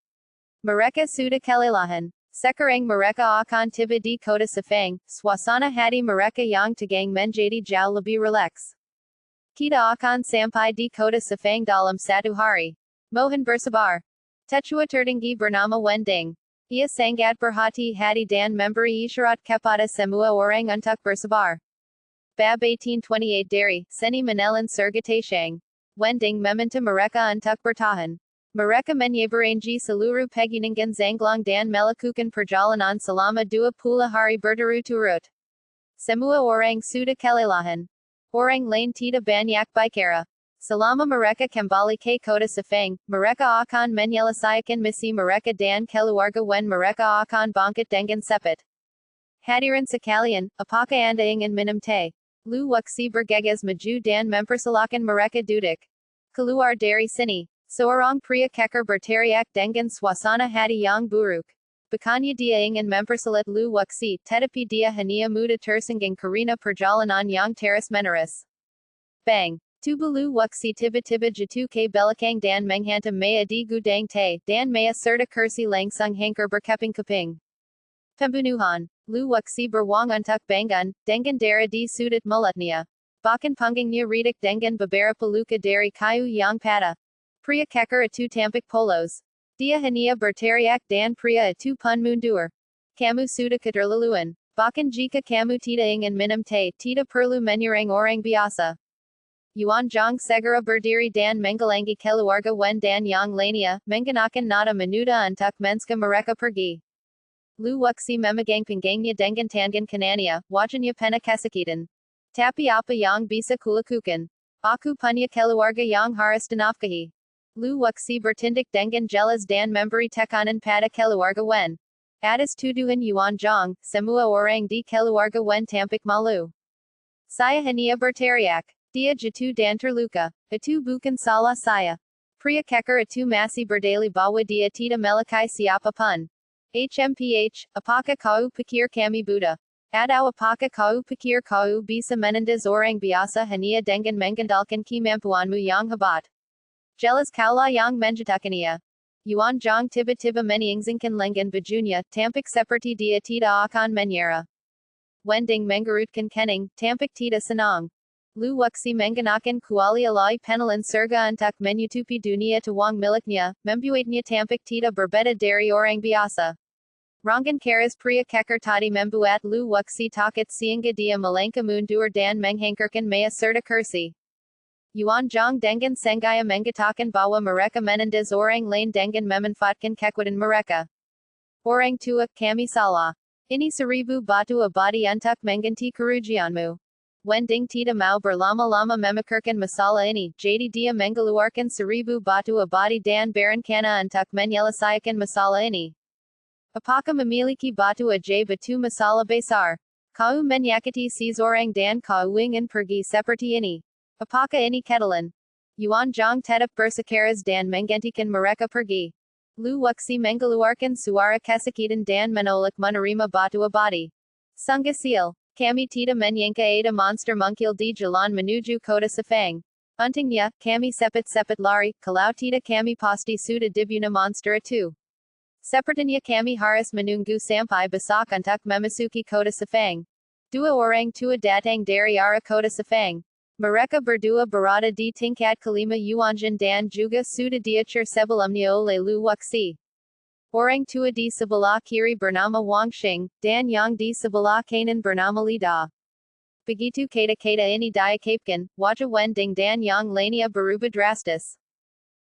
Mereka sudah kelelahan. Sekarang mereka akan tiba di kota Sefang, suasana hati mereka yang tegang menjadi jauh lebih rileks. Kita akan sampai di kota Sefang dalam 1 hari. Mohon bersabar. Tetua tertinggi bernama Wending. Ia sangat berhati-hati dan memberi isyarat kepada semua orang untuk bersabar. BAB 1828 dari Seni Menelan Surga Taihuang. Wending meminta mereka untuk bertahan. Mereka menyeberangi seluruh pegunungan Zanglang dan melakukan perjalanan selama 20 hari berturut-turut. Semua orang sudah kelelahan. Orang lain tidak banyak bicara. Selama mereka kembali ke kota Sefang, mereka akan menyelesaikan misi mereka dan keluarga Wen mereka akan bangkit dengan cepat. Hadirin sekalian, apakah Anda ingin minum teh? Lu Wuxi bergegas maju dan mempersilahkan mereka duduk. Keluar dari sini. Seorang pria kekar berteriak dengan suasana hati yang buruk. Bukannya dia ingin mempersulit Lu Wuxi, tetapi dia hanya mudah tersinggung karena perjalanan yang terus menerus. Bang! Tubuh Lu Wuxi tiba-tiba jatuh ke belakang dan menghantam Maya di gudang teh, dan Maya serta kursi langsung hancur berkeping-keping. Pembunuhan. Lu Wuxi berwang untuk bangun, dengan darah di sudut mulutnya. Bahkan punggungnya retak dengan beberapa luka dari kayu yang patah. Pria kekar itu tampak polos. Dia hanya berteriak dan pria itu pun mundur. Kamu sudah keterlaluan. Bahkan jika kamu tidak ingin minum teh, tidak perlu menyerang orang biasa. Yuan Jong segera berdiri dan menghalangi keluarga Wen dan yang lainnya, menggunakan nada menuda untuk mencegah mereka pergi. Lu Wuxi memegang pinggangnya dengan tangan kanannya, wajahnya penuh kesakitan. Tapi apa yang bisa kulakukan? Aku punya keluarga yang harus dinafkahi. Lu Wuxi bertindak dengan jelas dan memberi tekanan pada keluarga Wen. Atas tuduhan Yuan Jong, semua orang di keluarga Wen tampak malu. Saya hanya berteriak. Dia jatuh dan terluka. Itu bukan salah saya. Pria kekar itu masih berdalih bahwa dia tidak melukai siapapun. HMPH, apakah kau pikir kami Buddha? Atau apakah kau pikir kau bisa menendas orang biasa hanya dengan mengandalkan kemampuanmu yang hebat? Jelas kaulah yang menjatuhkannya. Yuan Jong tiba-tiba menyingsingkan lengan bajunya, tampak seperti dia tidak akan menyerah. Wending menggerutkan kening, tampak tidak senang. Lu Wuxi menggunakan kuali-alai penelan surga untuk menutupi dunia Taihuang miliknya, membuatnya tampak tidak berbeda dari orang biasa. Rangan keras pria kekar tadi membuat Lu Wuxi takut sehingga dia melangkah mundur dan menghancurkan Maya serta kursi. Yuan Jong dengan sengaja mengatakan bahwa mereka menendas orang lain dengan memanfaatkan kekuatan mereka. Orang tua, kami salah. Ini seribu batu abadi untuk mengganti kerugianmu. Wending tita mau berlama-lama memikirkan masalah ini, jadi dia mengeluarkan seribu batu abadi dan berencana untuk menyelesaikan masalah ini. Apakah memiliki batu ajaib batu masalah besar? Kau menyakiti seseorang dan kau ingin pergi seperti ini. Apakah ini ketelan? Yuan Jong tetap bersikeras dan menggantikan mereka pergi. Lu Wuxi mengeluarkan suara kesakitan dan menolak menerima batu abadi. Sungguh sial, kami tidak menyangka ada monster mungkil di jalan menuju kota Sefang. Untungnya, kami sepet-sepet lari, kalau tidak kami pasti sudah dibunuh monster itu. Sepertinya kami harus menunggu sampai besok untuk memasuki kota Sefang. Dua orang tua datang dari arah kota Sefang. Mereka berdua berada di tingkat kelima Yuanjin dan juga sudah diatur sebelumnya oleh Lu Wuxi. Orang tua di sebelah kiri bernama Wang Xing, dan yang di sebelah kanan bernama Li Da. Begitu kata-kata ini diucapkan, wajah Wending dan yang lainnya berubah drastis.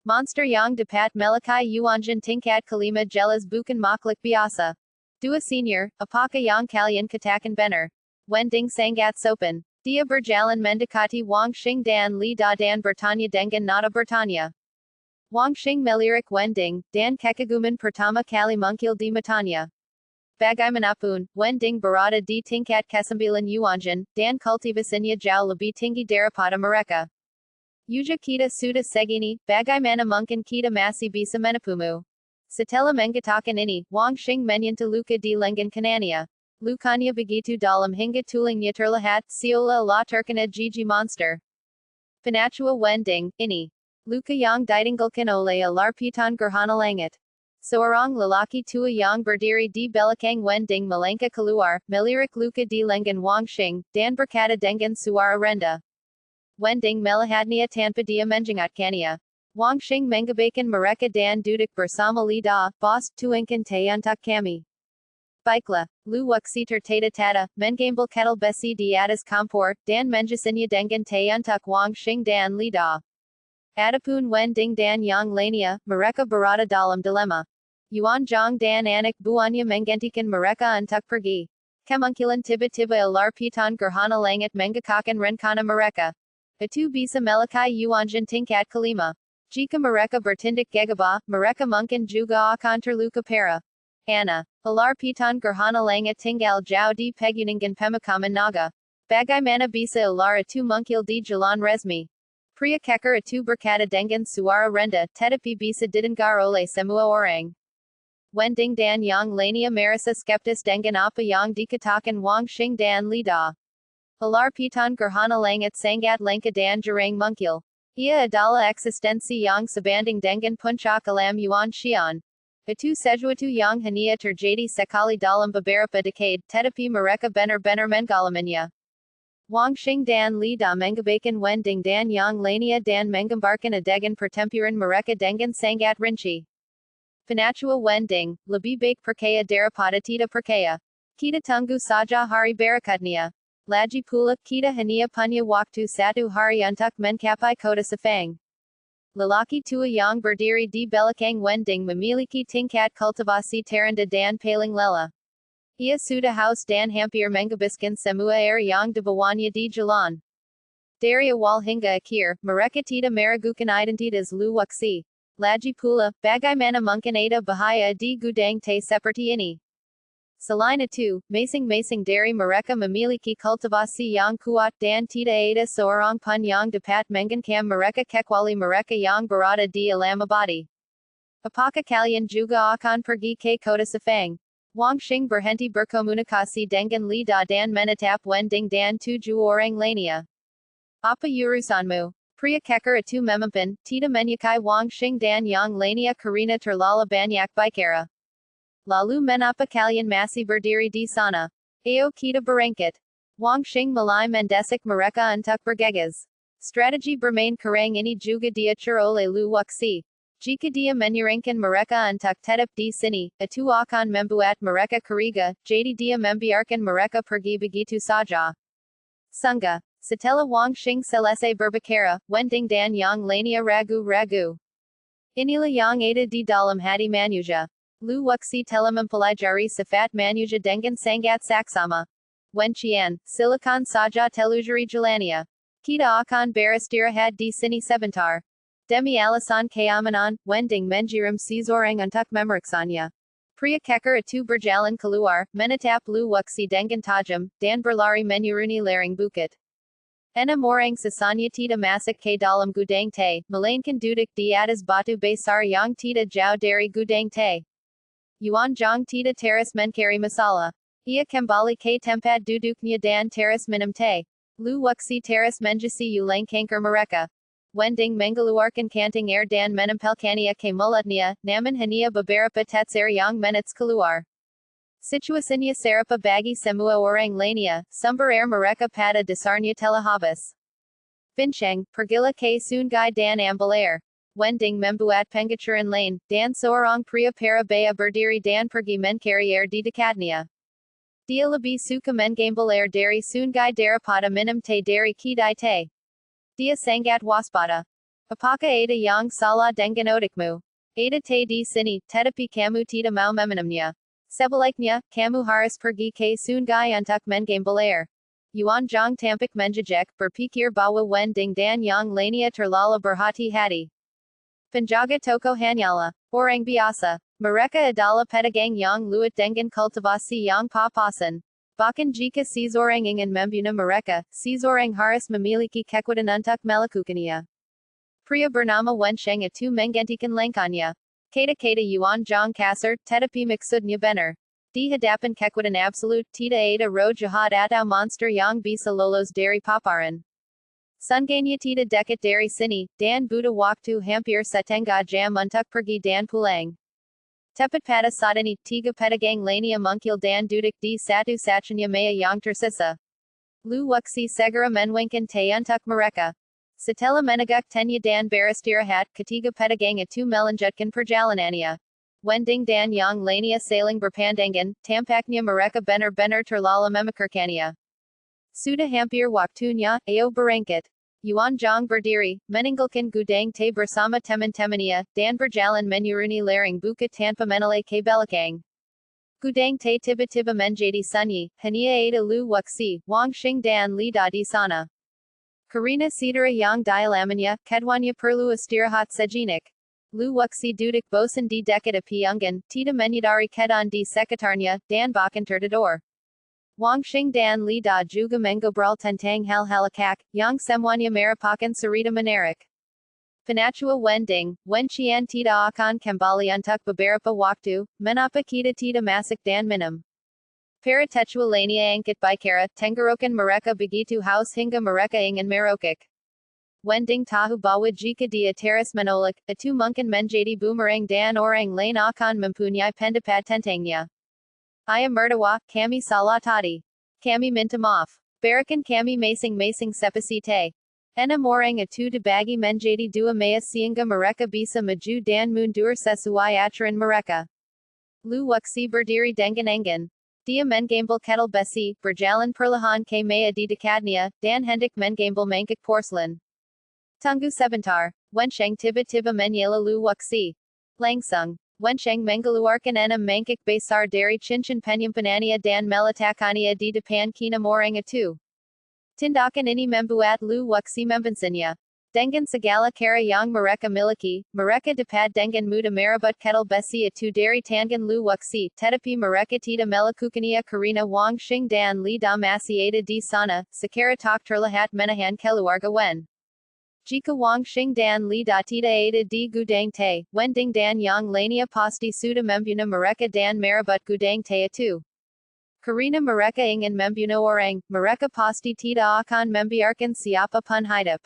Monster yang dapat melukai Yuanjin tingkat kelima jelas bukan makhluk biasa. Dua senior, apakah yang kalian katakan benar? Wending sangat sopan. Dia berjalan mendekati Wang Xing dan Li Da dan bertanya dengan nada bertanya. Wang Xing melirik Wending, dan kekaguman pertama kali muncul di matanya. Bagaimanapun, Wending berada di tingkat kesembilan Yuanjin, dan kultivasinya jauh lebih tinggi daripada mereka. Uja kita sudah segini, bagaimana mungkin kita masih bisa menipumu? Setelah mengatakan ini, Wang Xing menyentuh luka di lengan kanannya. Lukanya begitu dalam hingga tulangnya terlihat seolah-olah terkena gigi monster. Penachua Wending, ini. Luka yang ditinggalkan oleh alarpitan gerhana langit. Seorang lelaki tua yang berdiri di belakang Wending melangkah keluar, melirik luka di lengan Wang Xing, dan berkata dengan suara rendah. Wending melihatnya tanpa dia menjengakkannya. Wang Xing mengabaikan mereka dan duduk bersama Li Da, bos, tuangkan teh untuk kami. Baiklah, Lu Wuxi tertata-tata, mengambil kettle besi di atas kompor, dan menjasinya dengan teh untuk Wang Xing dan Li Da. Adapun Wending dan yang lainnya, mereka berada dalam dilema. Yuan Zhang dan anak buahnya menggantikan mereka untuk pergi. Kemungkinan tiba-tiba alarpitan gerhana langit menggerakkan rencana mereka. Itu bisa melukai Yuanjin tingkat kelima. Jika mereka bertindak gegabah, mereka mungkin juga akan terluka parah. Anna, alarpitan gerhana langit tinggal jauh di pegunungan pemakaman naga. Bagaimana bisa ular itu muncul di jalan resmi? Pria kekar itu berkata dengan suara rendah, tetapi bisa didengar oleh semua orang. Wending dan yang lainnya merasa skeptis dengan apa yang dikatakan Wang Xing dan Li Da. Alarpitan gerhana langit sangat langka dan jarang muncul. Ia adalah eksistensi yang sebanding dengan puncak alam Yuan Xian. Itu sesuatu yang hanya terjadi sekali dalam beberapa dekade, tetapi mereka benar-benar mengalaminya. Wang Xing dan Li Da mengabaikan Wending dan yang lainnya dan menggambarkan adegan pertempuran mereka dengan sangat rinci. Penachua Wending, lebih baik percaya daripada tidak percaya. Kita tunggu saja hari berikutnya. Lagi pula, kita hanya punya waktu satu hari untuk mencapai kota Sefang. Lelaki tua yang berdiri di belakang Wending memiliki tingkat kultivasi terendah dan paling lelah. Ia sudah haus dan hampir menghabiskan semua air yang dibawanya di jalan. Dari awal hingga akhir, mereka tidak meragukan identitas Lu Wuxi. Lagi pula, bagaimana mungkin ada bahaya di gudang teh seperti ini? Selain itu, masing-masing dari mereka memiliki kultivasi yang kuat dan tidak ada seorang pun yang dapat menggencam mereka kecuali mereka yang berada di alam abadi. Apakah kalian juga akan pergi ke kota Sefang? Wang Xing berhenti berkomunikasi dengan Li Da dan menatap Wending dan tujuh orang lainnya. Apa urusanmu? Pria kekar itu memimpin, tidak menyukai Wang Xing dan yang lainnya karena terlalu banyak bicara. Lalu mengapa kalian masih berdiri di sana? Ayo kita berangkat. Wang Xing mulai mendesak mereka untuk bergegas. Strategi bermain kerang ini juga diatur oleh Lu Wuxi. Jika dia menyarankan mereka untuk tetap di sini, itu akan membuat mereka curiga, jadi dia membiarkan mereka pergi begitu saja. Sungguh, setelah Wang Xing selesai berbicara, Wending dan yang lainnya ragu-ragu. Inilah yang ada di dalam hati manusia. Lu wuxi telemampalai jari sifat manuja dengan sangat saksama. Wen Qian, silicon saja telujari jalania. Kita akan beristirahat di sini sebentar. Demi alasan keamanan, Wending mengirim seseorang untuk memeriksanya. Pria keker itu berjalan keluar, menatap Lu wuxi dengan tajam, dan berlari menuruni lereng bukit. Enam orang sisanya tidak masuk ke dalam gudang teh, melainkan duduk di atas batu besar yang tidak jauh dari gudang teh. Yuan Zhang tidak terus mencari masalah. Ia kembali ke tempat duduknya dan terus minum teh. Lu wuxi terus menjasi ulang kanker mereka. Wending mengeluarkan kanting air dan menempelkannya ke mulutnya, namun hanya beberapa tetes yang menits keluar. Situasinya serupa bagi semua orang lainnya, sumber air mereka pada dasarnya telah habis. Bincang, pergilah ke sungai dan ambil air. Wending membuat pengacuran lain, dan seorang pria parabaya berdiri dan pergi mencari air di dekatnya. Dia lebih suka mengambil air dari sungai daripada minum teh dari kedai teh. Dia sangat waspada. Apakah ada yang salah dengan otakmu? Ada teh di sini, tetapi kamu tidak mau meminumnya. Sebaliknya, kamu harus pergi ke sungai untuk mengambil air. Yuan Zhang tampak menjejek, berpikir bahwa Wending dan yang lainnya terlalu berhati-hati. Penjaga toko hanyalah orang biasa. Mereka adalah pedagang yang luat dengan kultivasi yang pas-pasan. Bahkan jika seseorang ingin membunuh mereka, seseorang harus memiliki kekuatan untuk melakukannya. Pria bernama Wen Sheng itu menggantikan langkahnya. Kata-kata Yuan Zhang kasar, tetapi maksudnya benar. Di hadapan kekuatan absolut, tidak ada roh jahat atau monster yang bisa lolos dari paparan. Sungainya tidak dekat dari sini, dan butuh waktu hampir setengah jam untuk pergi dan pulang. Tepat pada saat ini, tiga pedagang lainnya muncul dan duduk di satu-satunya meja yang tersisa. Lu wuxi segera menwangkan teh untuk mereka. Setelah menegak tenya dan beristirahat, ketiga pedagang itu melanjutkan perjalanannya. Wending dan yang lainnya saling berpandangan, tampaknya mereka benar-benar terlalu memikirkannya. Sudah hampir waktunya, ayo berangkat. Yuan Zhang berdiri, meninggalkan gudang teh bersama teman-temannya, dan berjalan menuruni lereng bukit tanpa menoleh ke belakang. Gudang teh tiba-tiba menjadi sunyi, hanya ada Lu wuxi, Wang Xing dan Li Da di sana. Karena cedera yang dialamannya, keduanya perlu istirahat sejenak. Lu wuxi duduk bosan di dekat api unggun, tidak menyadari keadaan di sekitarnya, dan bahkan tertidur. Wang Xing dan Li Da juga mengobrol tentang hal-hal akak, yang semuanya merupakan cerita menarik. Penachua Wending, Wen Qian tidak akan kembali untuk beberapa waktu, mengapa kita tidak masak dan minum? Para tetua lainnya angkat bicara, tenggorokan mereka begitu haus hingga mereka ingin merokok. Wending tahu bahwa jika dia terus menolak, itu mungkin menjadi boomerang dan orang lain akan mempunyai pendapat tentangnya. Ayah mertua, kami salah tadi. Kami minta maaf. Berikan kami masing-masing sepasi teh. Enam orang itu dibagi menjadi dua meja sehingga mereka bisa maju dan mundur sesuai aturan mereka. Lu wuxi berdiri dengan enggan. Dia mengambil kettle besi, berjalan perlahan ke meja di dekatnya, dan hendak mengambil mangkuk porselin. Tunggu sebentar. Wen Sheng tiba-tiba menyela Lu wuxi. Langsung, Wen Sheng mengeluarkan enam mangkuk besar dari cincin penyimpanannya dan meletakkannya di depan keenam orang itu. Tindakan ini membuat Lu wuxi membensinya. Dengan segala cara yang mereka miliki, mereka dapat dengan mudah merebut kettle besi itu dari tangan Lu wuxi, tetapi mereka tidak melakukannya karena Wang Xing dan Li Da masih ada di sana, secara tak terlihat menahan keluarga Wen. Jika Wang Xing dan Li Da tidak ada di gudang teh, Wending dan yang lainnya pasti sudah membunuh mereka dan merebut gudang teh itu. Karena mereka ingin membunuh orang, mereka pasti tidak akan membiarkan siapapun hidup.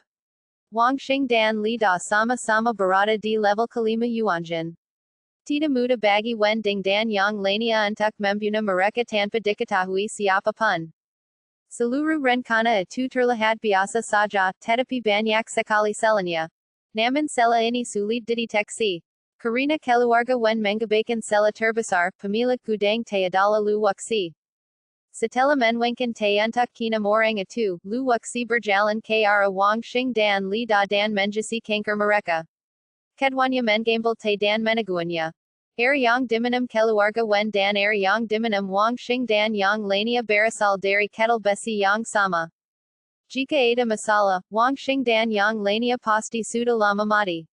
Wang Xing dan Li Da sama-sama berada di level kelima Yuanjin. Tidak mudah bagi Wending dan yang lainnya untuk membunuh mereka tanpa diketahui siapapun. Seluruh rencana itu terlihat biasa saja, tetapi banyak sekali celahnya. Namun celah ini sulit dideteksi. Karena keluarga Wen mengabaikan celah terbesar, pemilik gudang teh adalah Lu wuxi. Setelah menwangkan teh untuk keenam orang itu, Lu wuxi berjalan ke arah Wang Xing dan Li Da dan menjasi kanker mereka. Keduanya mengambil teh dan meneguannya. Er yang diminum keluarga wen dan er yang diminum wang xing dan yang lania barasal dari kettle besi yang sama. Jika ada masala, wang xing dan yang lania pasti sudah lama mati.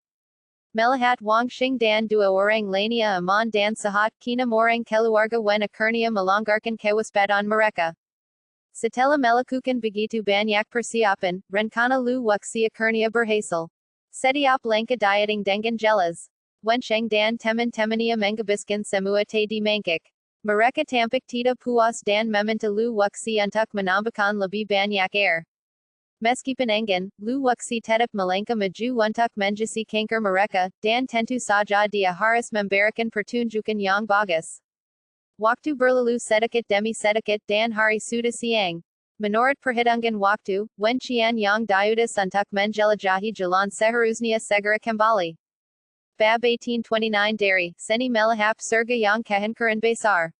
Melihat wang xing dan dua orang lania aman dan sehat kina orang keluarga wen akhirnya melonggarkan kewaspadaan mereka. Setelah melakukan begitu banyak persiapan, rencana lu waksi akhirnya berhasil. Setiap langkah dieting dengan jelas. Wensheng dan teman-temannya menghabiskan semua teh di mangkok. Mereka tampak tidak puas dan meminta lu waksi untuk menambahkan lebih banyak air. Meskipun enggan, lu waksi tetap melangkah maju untuk menjasi kanker mereka, dan tentu saja dia harus memberikan pertunjukan yang bagus. Waktu berlalu sedikit demi sedikit dan hari sudah siang. Menurut perhitungan waktu, Wenqian yang diutus untuk menjelajahi jalan seharusnya segera kembali. BAB 1829 dari Seni Melahap Surga yang Kehangkaran Besar.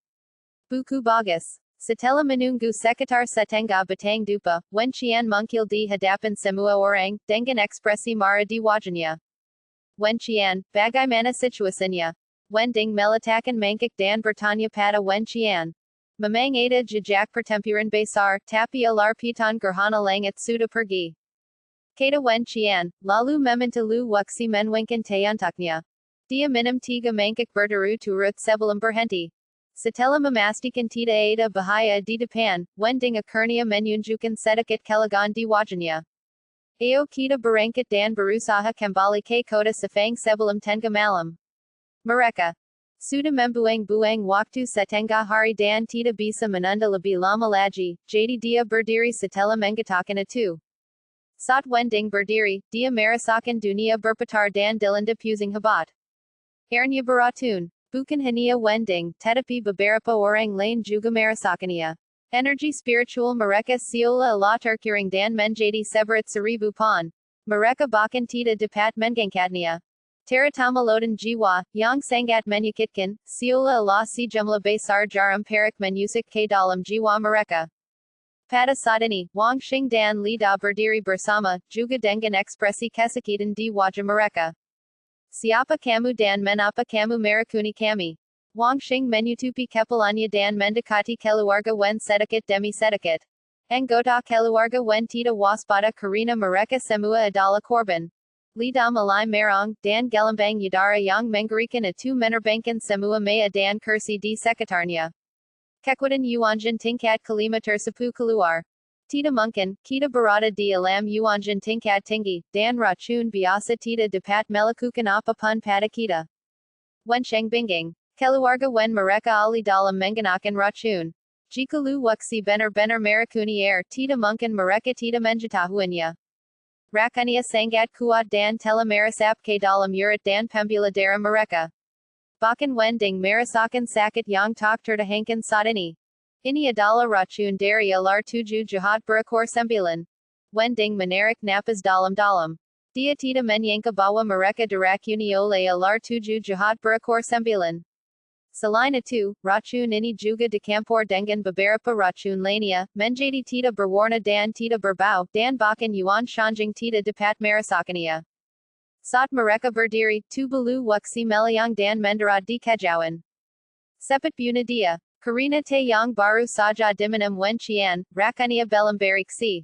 Buku bagus. Setelah menunggu sekitar setengah batang dupa, Wenqian mungkil di hadapan semua orang, dengan ekspresi marah di wajahnya. Wenqian, bagaimana situasinya? Wending meletakkan mangkok dan bertanya pada Wenqian. Memang ada jejak pertempuran besar, tapi alarpitan gerhana langit sudah pergi. Kata Wenqian, lalu meminta lu waksi menwingkan teh untuknya. Dia minum 3 mangkok berturut-turut sebelum berhenti. Setelah memastikan tidak ada bahaya di depan, Wending akhirnya menunjukkan sedikit kelegaan di wajahnya. Ayo kita berangkat dan berusaha kembali ke kota Sepang sebelum tengah malam. Mereka sudah membuang-buang waktu setengah hari dan tidak bisa menunda lebih lama lagi, jadi dia berdiri setelah mengatakan itu. Saat Wending berdiri, dia merasakan dunia berputar dan dilanda pusing hebat. Airnya beratun. Bukan hanya Wending, tetapi beberapa orang lain juga merasakannya. Energi spiritual mereka seolah-olah terkiring dan menjadi seberat 1000 pon. Mereka bahkan tidak dapat mengangkatnya. Terutama lautan jiwa, yang sangat menyakitkan, seolah-olah sejumlah besar jarum perak menusuk ke dalam jiwa mereka. Pada saat ini, Wang Xing dan Li Da berdiri bersama, juga dengan ekspresi kesakitan di wajah mereka. Siapa kamu dan mengapa kamu merakuni kami? Wang Xing menutupi kepalanya dan mendekati keluarga Wen sedikit demi sedikit. Anggota keluarga Wen tidak waspada karena mereka semua adalah korban. Li Da mulai merong, dan gelambang udara yang mengerikan itu menerbangkan semua meja dan kursi di sekitarnya. Kekuatan Yuanjin tingkat kelima tersapu keluar. Tidak mungkin, kita berada di alam Yuanjin tingkat tinggi, dan racun biasa tidak dapat melakukan apapun pada kita. Wensheng bingung. Keluarga Wen mereka ahli dalam menggunakan racun. Jika lu waksi benar-benar merakuni air, tidak mungkin mereka tidak mengetahuinya. Rakannya sangat kuat dan telah meresap ke dalam urat dan pembuluh darah mereka. Bahkan Wending merasakan sakit yang tak tertahankan saat ini. Ini adalah racun dari alar 7 jahat berekor 9. Wending menarik napas dalam-dalam. Dia tidak menyangka bahwa mereka dirakuni oleh alar 7 jahat berekor 9. Selain itu, racun ini juga dicampur dengan beberapa racun lainnya, menjadi tidak berwarna dan tidak berbau, dan bahkan Yuan Shanjing tidak dapat merasakannya. Saat mereka berdiri, tubuh waksi melayang dan mendarat di kejauhan. Cepat bunuh dia. Karena teh yang baru saja diminum Wenqian, rakannya belum bereaksi.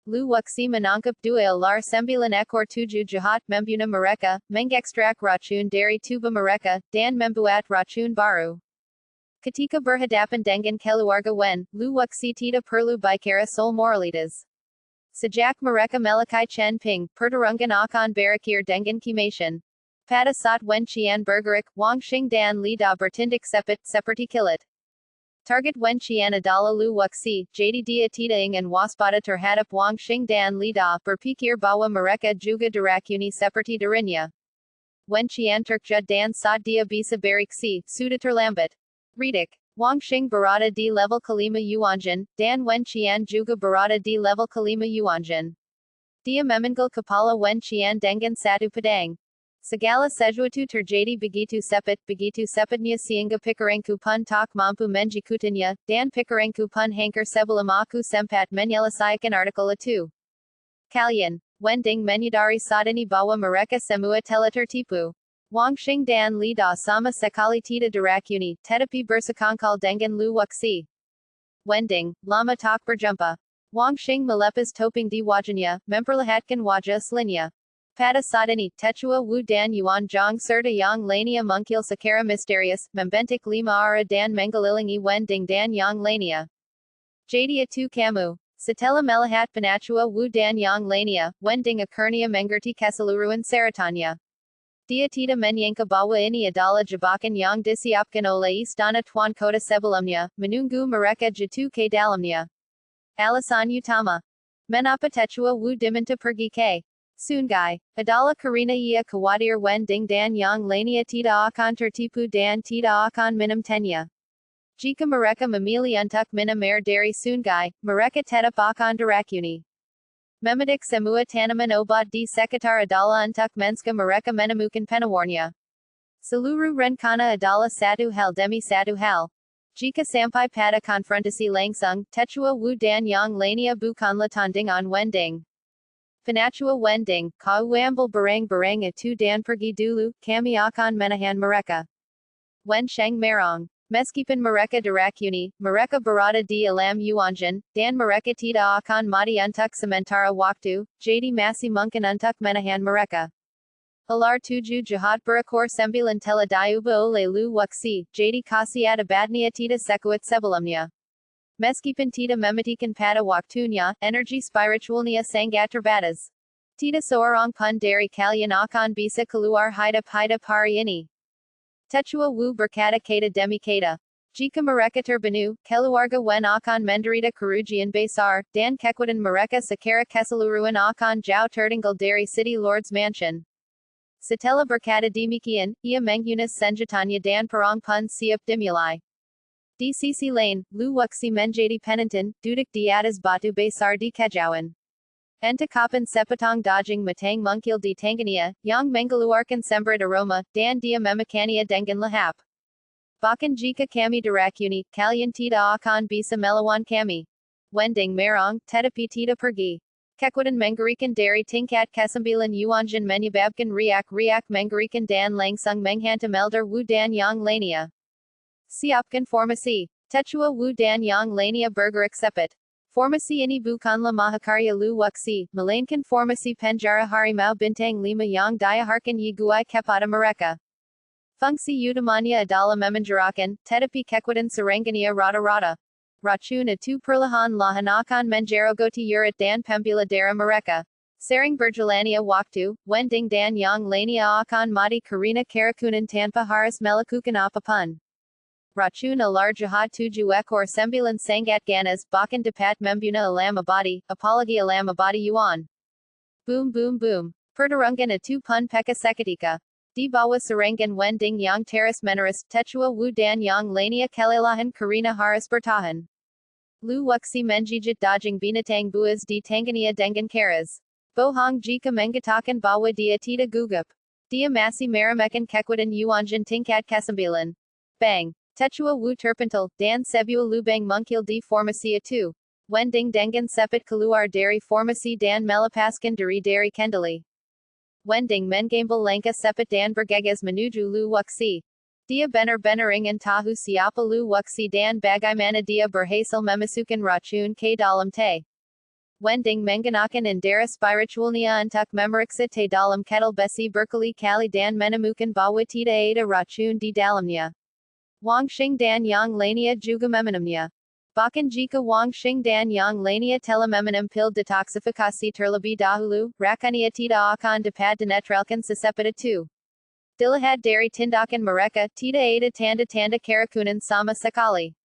Lu waksi menangkap 2 alar 9 ekor 7 jahat membunuh mereka, mengekstrak racun dari tubuh mereka, dan membuat racun baru. Ketika berhadapan dengan keluarga Wen, lu waksi tidak perlu bicara soal moralitas. Sejak mereka melakai Chen Ping, pertarungan akan berakhir dengan kematian. Pada saat Wenqian bergerak, Wang Xing dan Li Da bertindak cepat, seperti kilat. Target Wenqian adalah lu waksi, jadi dia tidak ingin waspada terhadap Wang Xing dan Li Da, berpikir bahwa mereka juga dirakuni seperti dirinya. Wenqian terkejut dan saat dia bisa bereaksi, sudah terlambat. Ridik. Wang Xing berada di level kelima Yuanjin, dan Wenqian juga berada di level kelima Yuanjin. Dia memanggil kepala Wenqian dengan satu pedang. Segala sesuatu terjadi begitu cepatnya sehingga pikiranku pun tak mampu menjikutinya, dan pikiranku pun hancur sebelum aku sempat menyelesaikan artikel itu. Kalian, Wending menyadari saat ini bahwa mereka semua telah tertipu. Wang Xing Dan Li Da Sama Sekali Tita Darakuni, Tetapi Bersakankal Dengan Lu Wuxi. Wending, Lama Tak Berjumpa. Wang Xing Malepas Toping Di Wajanya, Memperlahatkan Wajah Slinya. Pada Sadani, Techua Wu Dan Yuan Jong Serta Yang Lania Munkil Sakara Mysterious, Membentik Lima Ara Dan Mengalilingi Wending Dan Yang Lania. Jadia Tu Kamu. Satella Melahat Panachua Wu Dan Yang Lania, Wending Akurnia Mengerti Kesaluruan Saratanya. Dia Tita Menyanka Bawa Ini Adala Jabakan Yang Disiapkan Ole Istana Tuan Kota Sebelumnya, Menunggu Mereka Jatu Ke Dalamnya. Alasan Utama. Menapa Techua Wu Diminta Pergi Ke. Sungai. Adala Karina Ia Kawadir Wending Dan Yang Lania Tita Akan Tertipu Dan Tita Akan Minum Tenya. Jika mereka memilih untuk minum dari sungai, mereka tetap akan dirakuni. Memetik semua tanaman obat di sekitar adalah untuk menska mereka menemukan penawarnya. Seluruh rencana adalah satu hal demi satu hal. Jika sampai pada konfrontasi langsung, Techua Wu Dan Yang Lania bukanlah tandingan Wending. Penachua Wending, kau ambil barang-barang itu dan pergi dulu, kami akan menahan mereka. Wen Sheng Merong. Meskipun mereka dirakuni, mereka berada di alam Yuanjin, dan mereka tidak akan mati untuk sementara waktu, jadi masih mungkin untuk menahan mereka. Halar 7 jahat berakor 9 telah diubah oleh Lu Wuxi, jadi kasih ada badnya tidak sekuat sebelumnya. Meskipun tidak mematikan pada waktunya, energi spiritualnya sangat terbatas. Tidak seorang pun dari kalian akan bisa keluar hidup-hidup hari ini. Techua Wu berkata kata demi kata. Jika mereka terbunuh, keluarga Wen akan menderita kerugian besar, dan kekuatan mereka secara keseluruhan akan jauh tertinggal dari City Lord's Mansion. Setelah berkata demikian, ia mengunas senjatanya dan perang pun siap dimulai. Di sisi lain, Lu Wuxi menjadi penonton, duduk di atas batu besar di kejauhan. Entakapan sepatang daging matang mungkil di tangannya, yang mengeluarkan semberat aroma, dan dia memakannya dengan lahap. Bahkan jika kami dirakuni, kalian tidak akan bisa melawan kami. Wending Merong, tetapi tidak pergi. Kekuatan mengerikan dari tingkat kesembilan Yuanjin menyebabkan riak-riak mengerikan dan langsung menghantam elder Wu Dan Yang Lania. Siapkan formasi. Techua Wu Dan Yang Lania bergerak cepat. Formasi ini bukanlah mahakarya Lu Wuxi, melainkan formasi penjara harimau bintang 5 yang diaharkan Yiguai kepada mereka. Fungsi utamanya adalah memenjarakan, tetapi kekuatan serangania rata-rata. Racun itu perlahan lahan akan menjerogoti urat dan pembuluh darah mereka. Sering berjalannya waktu, Wending Dan Yang Lania akan mati karena keracunan tanpa harus melakukan apapun. Racun alar jahat 7 ekor 9 sangat ganas bahkan dapat membunuh alam abadi, apalagi alam abadi Yuan. Boom boom boom. Pertarungan itu pun peka seketika. Di bawah serangan Wending yang terus menerus, Techua Wu Dan Yang Lania kelelahan karena harus bertahan. Lu Wuxi menjijit daging binatang buas di tangannya dengan keras. Bohong jika mengatakan bahwa dia tidak gugup. Dia masih meremehkan kekuatan Yuanjin tingkat ke-9. Bang. Techua Wu terpental, dan sebuah lubang mungkil di formasi itu. Wending dengan cepat keluar dari formasi dan melepaskan diri dari kendali. Wending mengambil langkah cepat dan bergegas menuju Lu Wuxi. Dia benar-benar ingin tahu siapa Lu Wuxi dan bagaimana dia berhasil memasukkan racun ke dalam teh. Wending menggunakan indera spiritualnya untuk memeriksa teh dalam kettle besi berkali-kali dan menemukan bahwa tidak ada racun di dalamnya. Wang Xing Dan Yang Lania juga meminumnya. Bahkan jika Wang Xing Dan Yang Lania telah meminum pil detoksifikasi terlebih dahulu, rakannya tidak akan dapat dinetralkan secepat itu. Dilihat dari tindakan mereka, tidak ada tanda-tanda keracunan sama sekali.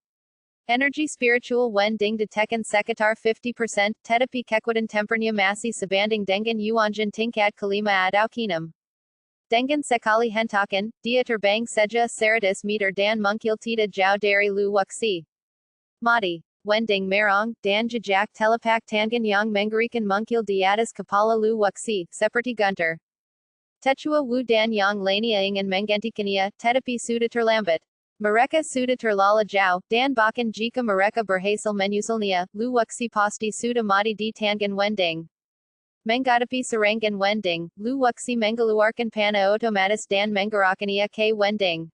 Energi spiritual Wending ditekan sekitar 50%, tetapi kekuatan tempernya masih sebanding dengan Yuanjin tingkat kelima atau keenam. Dengan sekali hentakan, dia terbang saja 100 meter dan mungkil tidak jauh dari Lu Wuxi. Mati. Wending Merong, dan jejak telapak tangan yang mengerikan mungkil di atas kepala Lu Wuxi, seperti guntur. Techua Wu Dan Yang Lania ingin menggantikannya, tetapi sudah terlambat. Mereka sudah terlalu jauh, dan bahkan jika mereka berhasil menyusulnya, Lu Wuxi pasti sudah mati di tangan Wending. Mengadapi Sarangan Wending, Lu Wuxi Mengaluarkan Pana Otomatis Dan Mengarakania K Wending.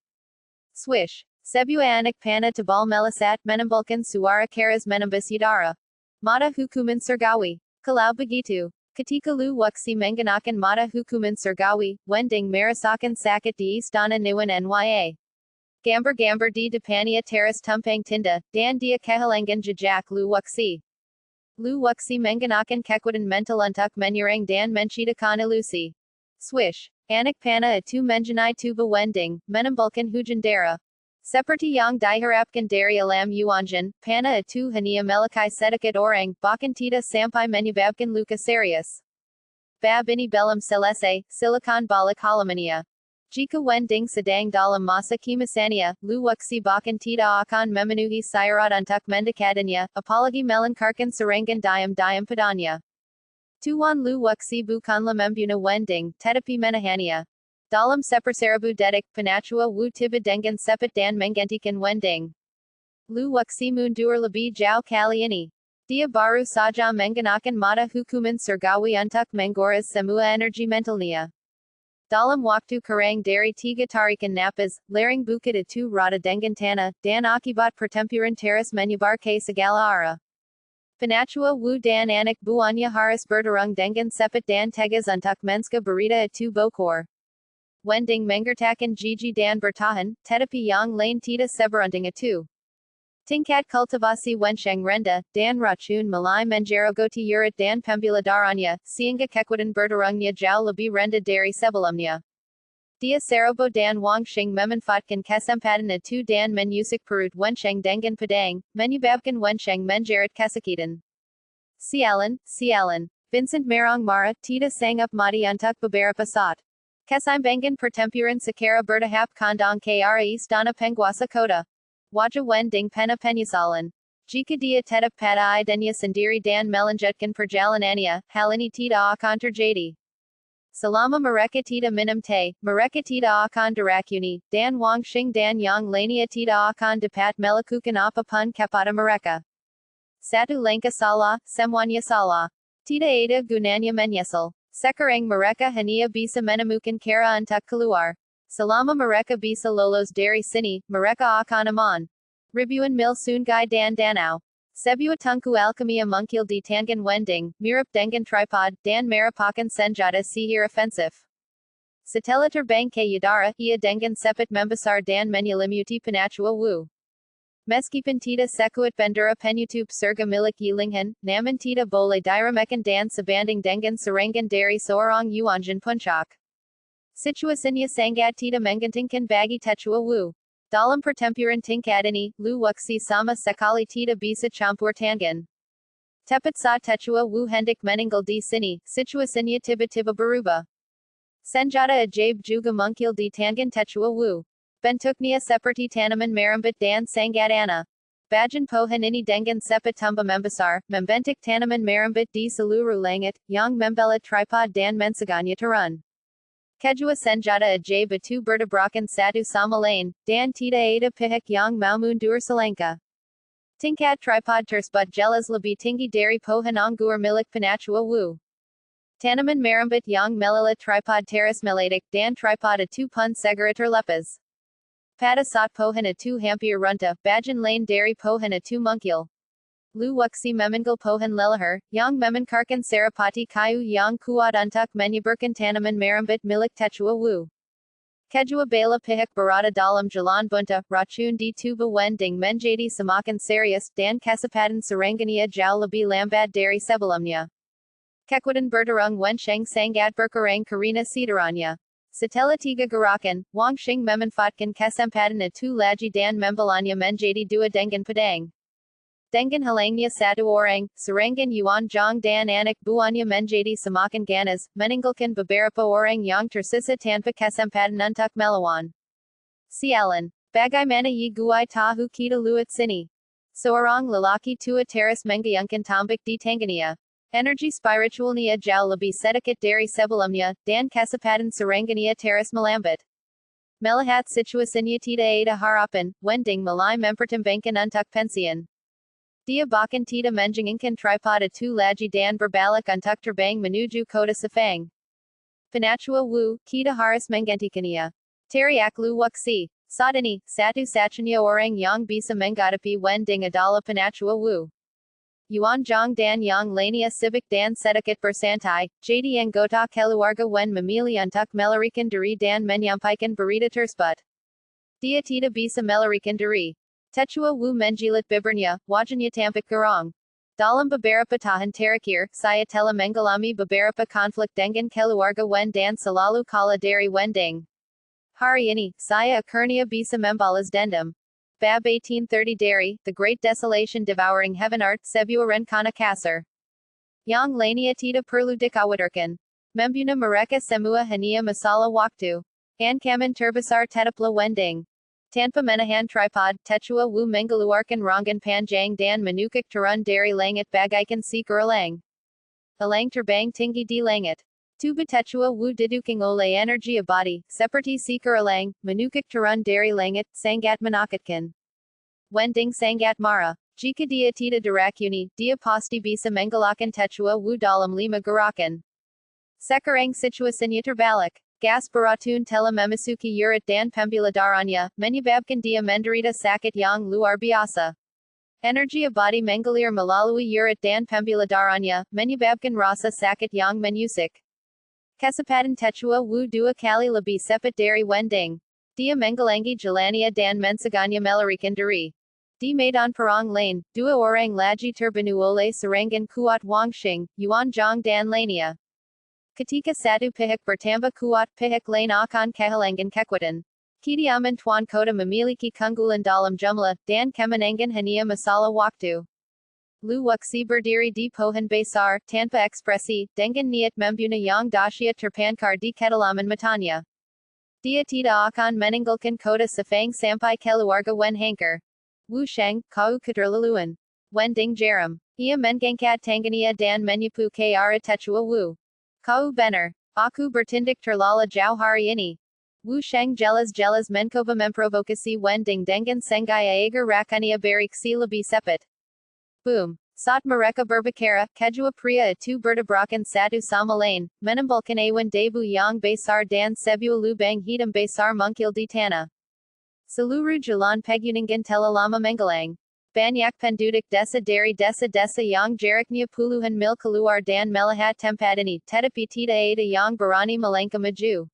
Swish. Sebua Anak Pana Tabal Melasat Menembulkan Suara Karas Menembus Yudara. Mata Hukuman Surgawi. Kalau Begitu. Ketika Lu Wuxi Menganakan Mata Hukuman Surgawi, Wending Marasakan Sakit di Istana Niwan Nya. Gambar di Depania Teras Tumpang Tinda, Dan dia Kehalangan Jejak Lu Wuxi. Lu Wuxi Menganakan Kekwadan Mental Untuk Menyerang Dan Menchitakan Ilusi. Swish. Anak Pana Atu Menjanai Tuba Wending, Menembulkan Hujan Dara. Seperti yang diharapkan dari alam Yuanjan, Pana Atu Hania Melakai Sedikit Orang, Bahkan Tidak Sampai Menyebabkan Luka Serius. BAB ini Belum Selesai, Silakan Balik Halamania. Jika Wending Sedang Dalam Masa Kimasania, Lu Wuxi Bahkan Tidak Akan Memenuhi Syarat Untuk Mendekatanya, Apalagi Melankarkan Serangan Diam Padanya. Tuan Lu Wuxi Bukanlah Membuna Wending, Tetapi Menahania. Dalam Seperserabu Detik, Penachua Wu Tiba Dengan Sepet Dan Menggantikan Wending. Lu Wuxi Mundur Lebih Jauh Kali Ini. Dia Baru Saja Menggunakan Mata Hukuman Surgawi Untuk Menguras Semua Energi Mentalnya. Dalam Waktu Kurang dari Tiga Tarikan Napas, Lereng Bukit Itu Rada Dengan Tanah, Dan Akibat Pertempuran Teras Menyebar Ke Segala Arah. Penachua Wu Dan Anak Buanya Haris Berdarung Dengan Sepet Dan Tegas Untuk Menska Berita Itu Bokor. Wending Mengertakan Gigi Dan Bertahan, Tetapi Yang Lain Tidak Seberuntung Itu. Tingkat Kultivasi Wensheng Renda, Dan Racun Malai Menjerogoti Urat Dan Pembila Daranya, Sehingga Kekwadan Berdarungnya Jauh Lebih Renda Dari Sebelumnya. Dia Serobo Dan Wangsheng Memanfaatkan Kesempatan Itu Dan Menyusik Perut Wensheng Dengan Padang, Menyebabkan Wensheng Menjerat Kesakitan. Sialan. Vincent Merong Mara, Tidak Sangup Mati Untuk Beberapa Saat. Kesimbangan Pertempuran Secara Bertahap Kandang Kra Istana Penguasa Kota. Wajah Wending Pena Penyesalan. Jika dia tetap pada idenya sendiri dan melanjutkan perjalanannya, hal ini tidak akan terjadi. Selama mereka tidak minum teh, mereka tidak akan dirakuni, dan Wangsheng dan yang lainnya tidak akan dapat melakukan apapun kepada mereka. Satu langkah salah, semuanya salah. Tidak ada gunanya menyesal. Sekarang mereka hanya bisa menemukan cara untuk keluar. Selama mereka bisa lolos dari sini, mereka akan aman. Ribuan mil sungai dan danau. Sebuah tungku alkemia mungkil di tangan Wending, mirip dengan tripod, dan merupakan senjata sihir ofensif. Setelah terbang ke udara, ia dengan cepat membesar dan menyelimuti Penachua Wu. Meskipun tidak sekuat bendera penutup surga milik Yilinghan, namun tidak boleh diremehkan dan sebanding dengan serangan dari seorang Yuanjan Puncak. Situasinya sangat tidak menguntungkan bagi Techua Wu. Dalam pertempuran tingkat ini, Lu Wuxi sama sekali tidak bisa campur tangan. Tepat saat Techua Wu hendak meninggal di sini, situasinya tiba-tiba berubah. Senjata ajaib juga muncul di tangan Techua Wu. Bentuknya seperti tanaman merambut dan sangat aneh. Bagian pohon ini dengan cepat tumbuh membesar, membentuk tanaman merambut di seluruh langit, yang membela tripod dan mencegahnya turun. Kedua senjata ajaib itu bertabrakan satu sama lain, dan tidak ada pihak yang mau mundur selangkah. Tingkat tripod tersebut jelas lebih tinggi dari pohon anggur milik Penachua Wu. Tanaman merambut yang melala tripod teras meledak, dan tripod itu pun segera terlepas. Pada saat pohon itu hampir runtuh, bagian lain dari pohon itu muncul. Lu Wuxi memanggil pohon leluhur, yang memancarkan serapati kayu yang kuat untuk menyebarkan tanaman merambut milik Techua Wu. Kedua belah pihak berada dalam jalan bunta, racun di tubuh Wending menjadi semakin serius, dan kesempatan serangannya jauh lebih lambat dari sebelumnya. Kekuatan berdarung Wensheng sangat berkurang karena sidarannya. Setelah tiga gerakan, Wangsheng memanfaatkan kesempatan itu lagi dan membelanya menjadi dua dengan pedang. Dengan halangnya satu orang, serangan Yuan Zhang dan anak buahnya menjadi semakin ganas, meninggalkan beberapa orang yang tersisa tanpa kesempatan untuk melawan. Sialan. Bagaimana ye gui tahu kita luat sini? Seorang lelaki tua teras menggayungkan tombak di tangannya. Energi spiritualnya jauh lebih sedikit dari sebelumnya, dan kesempatan serangannya teras melambat. Melihat situasinya tidak ada harapan, Wending mulai mempertimbangkan untuk pensiun. Dia bakan tita menjinginkan tripod tu lagi dan berbalik untuk terbang menuju kota Sefang. Panachua wu, kita harus menggantikannya. Teriak lu waksi. Saat ini, satu-satunya orang yang bisa menghadapi Wending adalah Panachua wu. Yuan Zhang dan yang lainnya sibuk dan sedikit bersantai, jadi anggota keluarga Wen memilih untuk melarikan diri dan menyampaikan berita tersebut. Dia tidak bisa melarikan diri. Techua wu menjilat bibirnya, wajahnya tampak garang. Dalam beberapa tahun terakhir, saya telah mengalami beberapa konflik dengan keluarga Wen dan selalu kalah dari Wending. Hari ini, saya akhirnya bisa membalas dendam. BAB 1830 dari, The Great Desolation Devouring Heaven Art, sebuah rencana kasar. Yang lainnya tidak perlu dikhawatirkan. Membunuh mereka semua hanya masalah waktu. Ancaman terbesar tetaplah Wending. Tanpa menahan tripod, Techua wu mengeluarkan rangan panjang dan menukik turun dari langit bagaikan si gerlang. Elang terbang tinggi di langit. Tubuh Techua wu didukung oleh energi abadi, seperti si gerlang, menukik turun dari langit, sangat menakutkan. Wending sangat marah. Jika dia tidak dirakuni, dia pasti bisa mengalahkan Techua wu dalam 5 gerakan. Sekarang situasinya terbalik. Gas beratun telah memasuki urat dan pembuluh darahnya, menyebabkan dia menderita sakit yang luar biasa. Energi abadi mengalir melalui urat dan pembuluh darahnya, menyebabkan rasa sakit yang menusuk. Kecepatan Techua wu 2 kali lebih cepat dari Wending. Dia menghalangi jalannya dan mencegahnya melarikan diri. Di medan perang lain, 2 orang lagi terbunuh oleh serangan kuat Wang Xing, Yuan Zhang dan lainnya. Ketika satu pihak bertambah kuat, pihak lain akan kehilangan kekuatan. Kediaman Tuan Kota memiliki keunggulan dalam jumlah, dan kemenangan hanya masalah waktu. Lu Wuxi berdiri di pohon besar, tanpa ekspresi, dengan niat membunuh yang dahsyat terpankar di kedalaman matanya. Dia tidak akan meninggalkan kota Sefang sampai keluarga Wen hancur. Wu Sheng, kau keterlaluan. Wending jaram. Ia mengangkat tangannya dan menyapu ke arah Techua wu. Kau benar. Aku bertindak terlalu jauh hari ini. Wu Sheng jelas-jelas mencoba memprovokasi Wending dengan sengaja agar rakannya bereaksi lebih cepat. Boom. Saat mereka berbicara, kedua pria itu bertabrakan satu sama lain, menimbulkan awan debu yang besar dan sebuah lubang hitam besar muncul di tanah. Seluruh jalan pegunungan telah lama menghilang. Banyak penduduk desa dari desa-desa yang jaraknya puluhan mil keluar dan melihat tempat ini, tetapi tidak ada yang berani melangkah maju.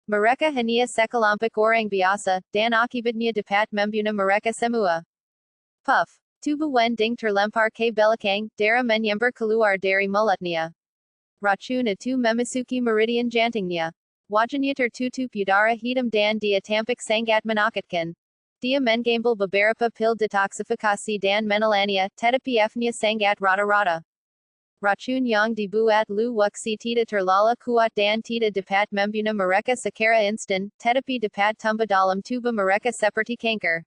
Mereka hanya sekelompok orang biasa, dan akibatnya dapat membunuh mereka semua. Puff. Tubuh Wending terlempar ke belakang, darah menyambar keluar dari mulutnya. Racun itu memasuki meridian jantungnya. Wajahnya tertutup udara hitam dan dia tampak sangat menakutkan. Dia mengambil beberapa pil detoksifikasi dan menelannya, tetapi efeknya sangat rata-rata. Racun yang dibuat Lu Wuxi tidak terlalu kuat dan tidak dapat membunuh mereka secara instan, tetapi dapat tumbuh dalam tubuh mereka seperti kanker.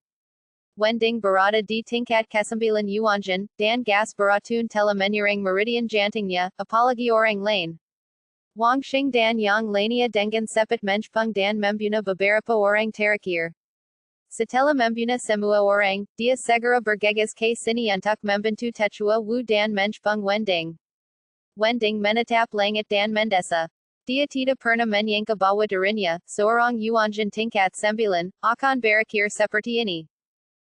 Wending berada di tingkat ke-9 Yuanjin, dan gas beratun telah menyerang meridian jantungnya, apalagi orang lain. Wang Xing dan yang lainnya dengan cepat menjepang dan membunuh beberapa orang terakhir. Setelah membunuh semua orang, dia segera bergegas ke sini untuk membantu Techua wu dan menjepang Wending. Wending menatap langit dan mendesa. Dia tidak pernah menyangka bahwa dirinya, seorang Yuanjin tingkat 9, akan berakhir seperti ini.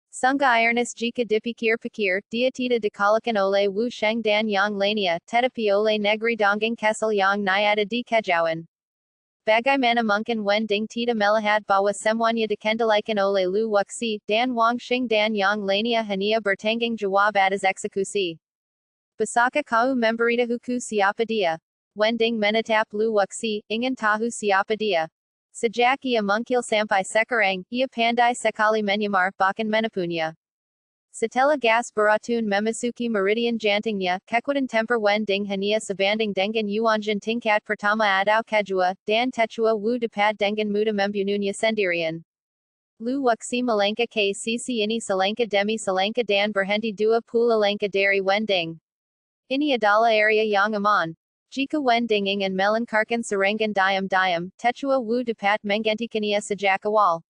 Sungguh ironis jika dipikir-pikir, dia tidak dikalahkan oleh Wu Sheng dan yang lainnya, tetapi oleh negeri dongeng kesal yang nyata di kejauhan. Bagaimana mungkin Wending tidak melihat bahwa semuanya dikendalikan oleh Lu Wuxi, dan Wang Xing dan yang lainnya hanya bertanggung jawab atas eksekusi. Bisakah kau memberitahuku siapa dia? Wending menatap Lu Wuxi, ingin tahu siapa dia. Sejak ia muncul sampai sekarang, ia pandai sekali menyamar, bahkan menipunya. Setelah gas beratun memasuki meridian jantungnya, kekuatan temper Wending hanya sebanding dengan Yuanjin tingkat pertama atau kedua, dan Techua wu dapat dengan mudah membunuhnya sendirian. Lu Wuxi melangkah ke sisi ini selangkah demi selangkah dan berhenti 20 langkah dari Wending. Ini adalah area yang aman. Jika Wending ingin melancarkan serangan diam-diam, Techua wu dapat menggantikannya sejak awal.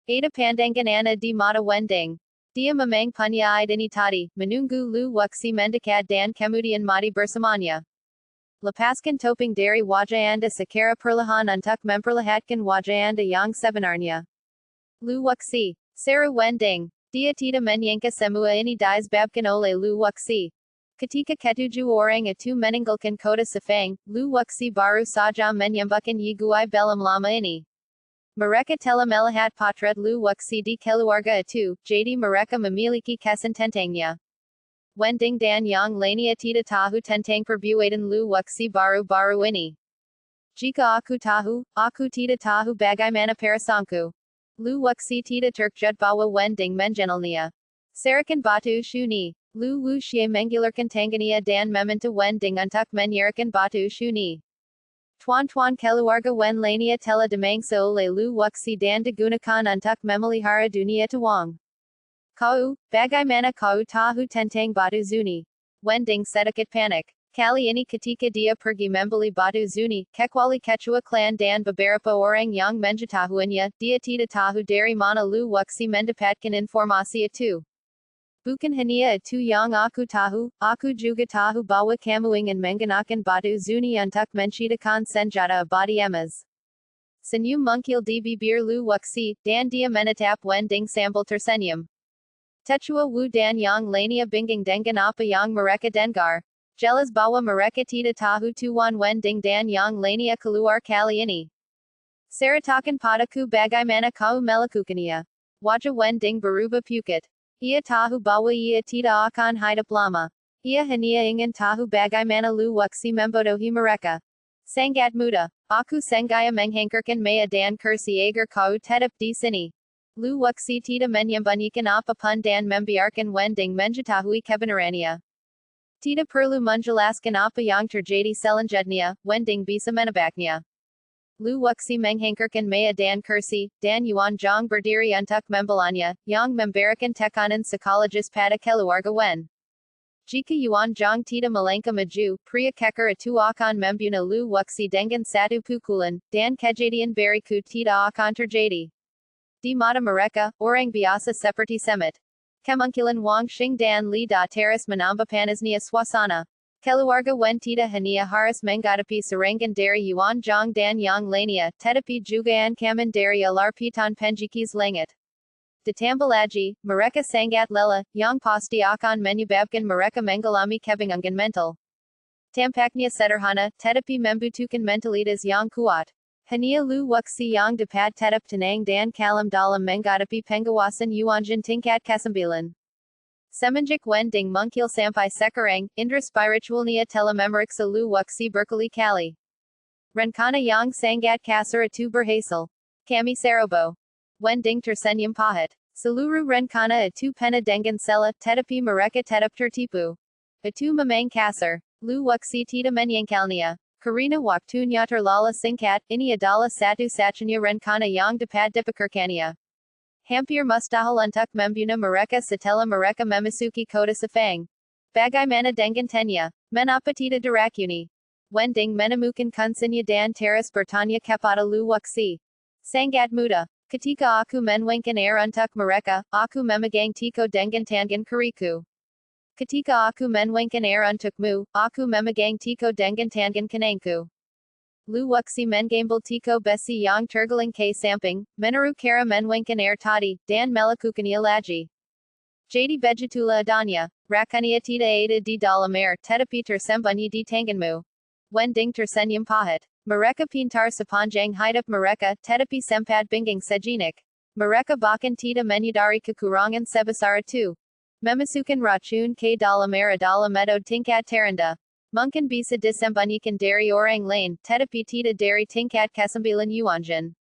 Ada pandangan aneh di mata Wending. Dia mamang punya ini tadi, menunggu lu wuxi mendekat dan kemudian mati bersamanya. Lepaskan topeng dari wajah anda secara perlahan untuk memperlihatkan wajah anda yang sebenarnya. Lu wuxi. Seru wending. Dia tidak menyangka semua ini disebabkan oleh lu wuxi. Ketika ketujuh orang itu meninggalkan kota Sefang, lu wuxi baru saja menyembuhkan yigui belum lama ini. Mereka telah melihat potret lu wuxi di keluarga itu, jadi mereka memiliki kesan tentangnya. Wending dan yang lainnya tidak tahu tentang perbuatan lu wuxi baru-baru ini. Jika aku tahu, aku tidak tahu bagaimana perasaanku. Lu wuxi tidak terkejut bahwa Wending mengenalnya. Serahkan batu shuni. Lu wuxi menggilarkan tangannya dan meminta Wending untuk menyerahkan batu shuni. Tuan-tuan keluarga Wen lainnya telah dimangsa oleh lu wuxi dan digunakan untuk memelihara dunia Taihuang. Kau, bagaimana kau tahu tentang batu zuni? Wending sedikit panik. Kali ini ketika dia pergi membeli batu zuni, kecuali ketua klan dan beberapa orang yang mengetahuinya, dia tidak tahu dari mana lu wuxi mendapatkan informasi itu. Bukan hanya itu yang aku tahu, aku juga tahu bahwa kamu ingin menggunakan batu zuni untuk menciptakan senjata abadi emas. Senyum mungkil di bibir lu wuxi, dan dia menatap Wending sambil tersenyum. Tetua Wu dan yang lainnya bingung dengan apa yang mereka dengar. Jelas bahwa mereka tidak tahu Tuan Wending dan yang lainnya keluar kali ini. Ceritakan padaku bagaimana kau melakukannya. Wajah Wending berubah pucat. Ia tahu bahwa ia tidak akan hidup lama. Ia hanya ingin tahu bagaimana lu wuxi membodohi mereka. Sangat mudah. Aku sengaja menghantarkan maya dan kursi agar kau tetap di sini. Lu wuxi tidak menyembunyikan apapun dan membiarkan Wending mengetahui kebenarannya. Tidak perlu menjelaskan apa yang terjadi selanjutnya, Wending bisa menebaknya. Lu wuxi menghantarkan maya dan kursi, dan Yuan Zhang berdiri untuk membelanya, yang memberikan tekanan psikologis pada keluarga Wen. Jika Yuan Zhang tidak melangkah maju, pria kekar itu akan membunuh lu wuxi dengan satu pukulan, dan kejadian berikut tidak akan terjadi. Di mata mereka, orang biasa seperti semut. Kemungkinan Wang Xing dan Li Da teras menambah panasnya suasana. Keluarga Wen tidak hanya harus menghadapi serangan dari Yuan Zhang dan yang lainnya, tetapi juga ancaman dari alarpitan penjikis langit. Ditambah lagi, mereka sangat lelah, yang pasti akan menyebabkan mereka mengalami kebingungan mental. Tampaknya sederhana, tetapi membutuhkan mentalitas yang kuat. Hanya lu wuxi yang dapat tetap tenang dan kalem dalam menghadapi pengawasan Yuanjin tingkat ke-9. Semenjak Wending mungkil sampai sekarang, indera spiritualnya telah memeriksa lu wuxi berkali-kali. Rencana yang sangat kasar itu berhasil. Kami ceroboh. Wending tersenyum pahit. Seluruh rencana itu penuh dengan celah, tetapi mereka tetap tertipu. Itu memang kasar. Lu wuxi tidak menyangkalnya. Karena waktunya terlalu singkat, ini adalah satu-satunya rencana yang dapat dipikirkannya. Hampir mustahil untuk membunuh mereka setelah mereka memasuki kota Sefang. Bagaimana dengan tanya? Mengapa tidak diracuni? Wending menemukan kuncinya dan teras bertanya kepada lu wuxi. Sangat mudah. Ketika aku menwangkan air untuk mereka, aku memegang tiko dengan tangan kiriku. Ketika aku menwangkan air untukmu, aku memegang tiko dengan tangan kananku. Lu wuxi mengambil tiko besi yang terguling ke samping, menaruh cara menwangkan air tadi, dan melakukannya lagi. Jadi begitulah adanya. Rakannya tidak ada di dalam air, tetapi tersembunyi di tanganmu. Wending tersenyum pahit. Mereka pintar sepanjang hidup mereka, tetapi sempat bingung sejenak. Mereka bahkan tidak menyadari kekurangan sebesar itu. Memasukkan racun ke dalam air adalah metode tingkat terendah. Mungkin bisa disembunyikan dari orang lain, tetapi tidak dari tingkat ke-9 Yuanjin.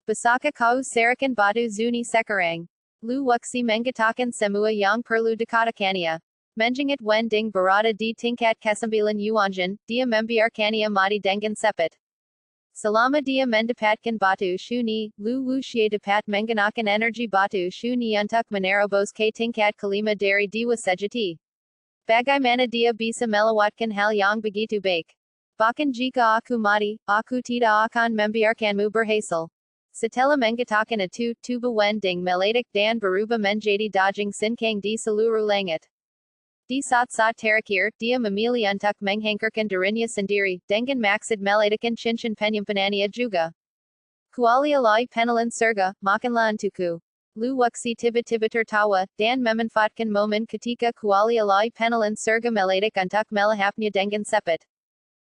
Bisakah kau serahkan batu zuni sekarang? Lu wuxi mengatakan semua yang perlu dikatakannya. Mengingat Wending berada di tingkat ke-9 Yuanjin, dia membiarkannya mati dengan cepat. Selama dia mendapatkan batu shuni, Lu wuxi dapat menggunakan energi batu shuni untuk menerobos ke tingkat ke-5 dari dewa sejati. Bagaimana dia bisa melewatkan hal yang begitu baik? Bahkan jika aku mati, aku tidak akan membiarkanmu berhasil. Satella mengatakan atu, tuba wending meladik dan baruba menjadi dodging sinkang di seluruh langit. Di saat terakhir, dia memilih untuk menghancurkan dirinya sendiri, dengan maksud meladikan cincin penyimpanannya juga. Kuali alai penelan surga, makanlah untukku. Lu wuxi tiba-tiba tertawa, dan memanfaatkan momen ketika kuali alai penelan surga meladik untuk melahapnya dengan cepat.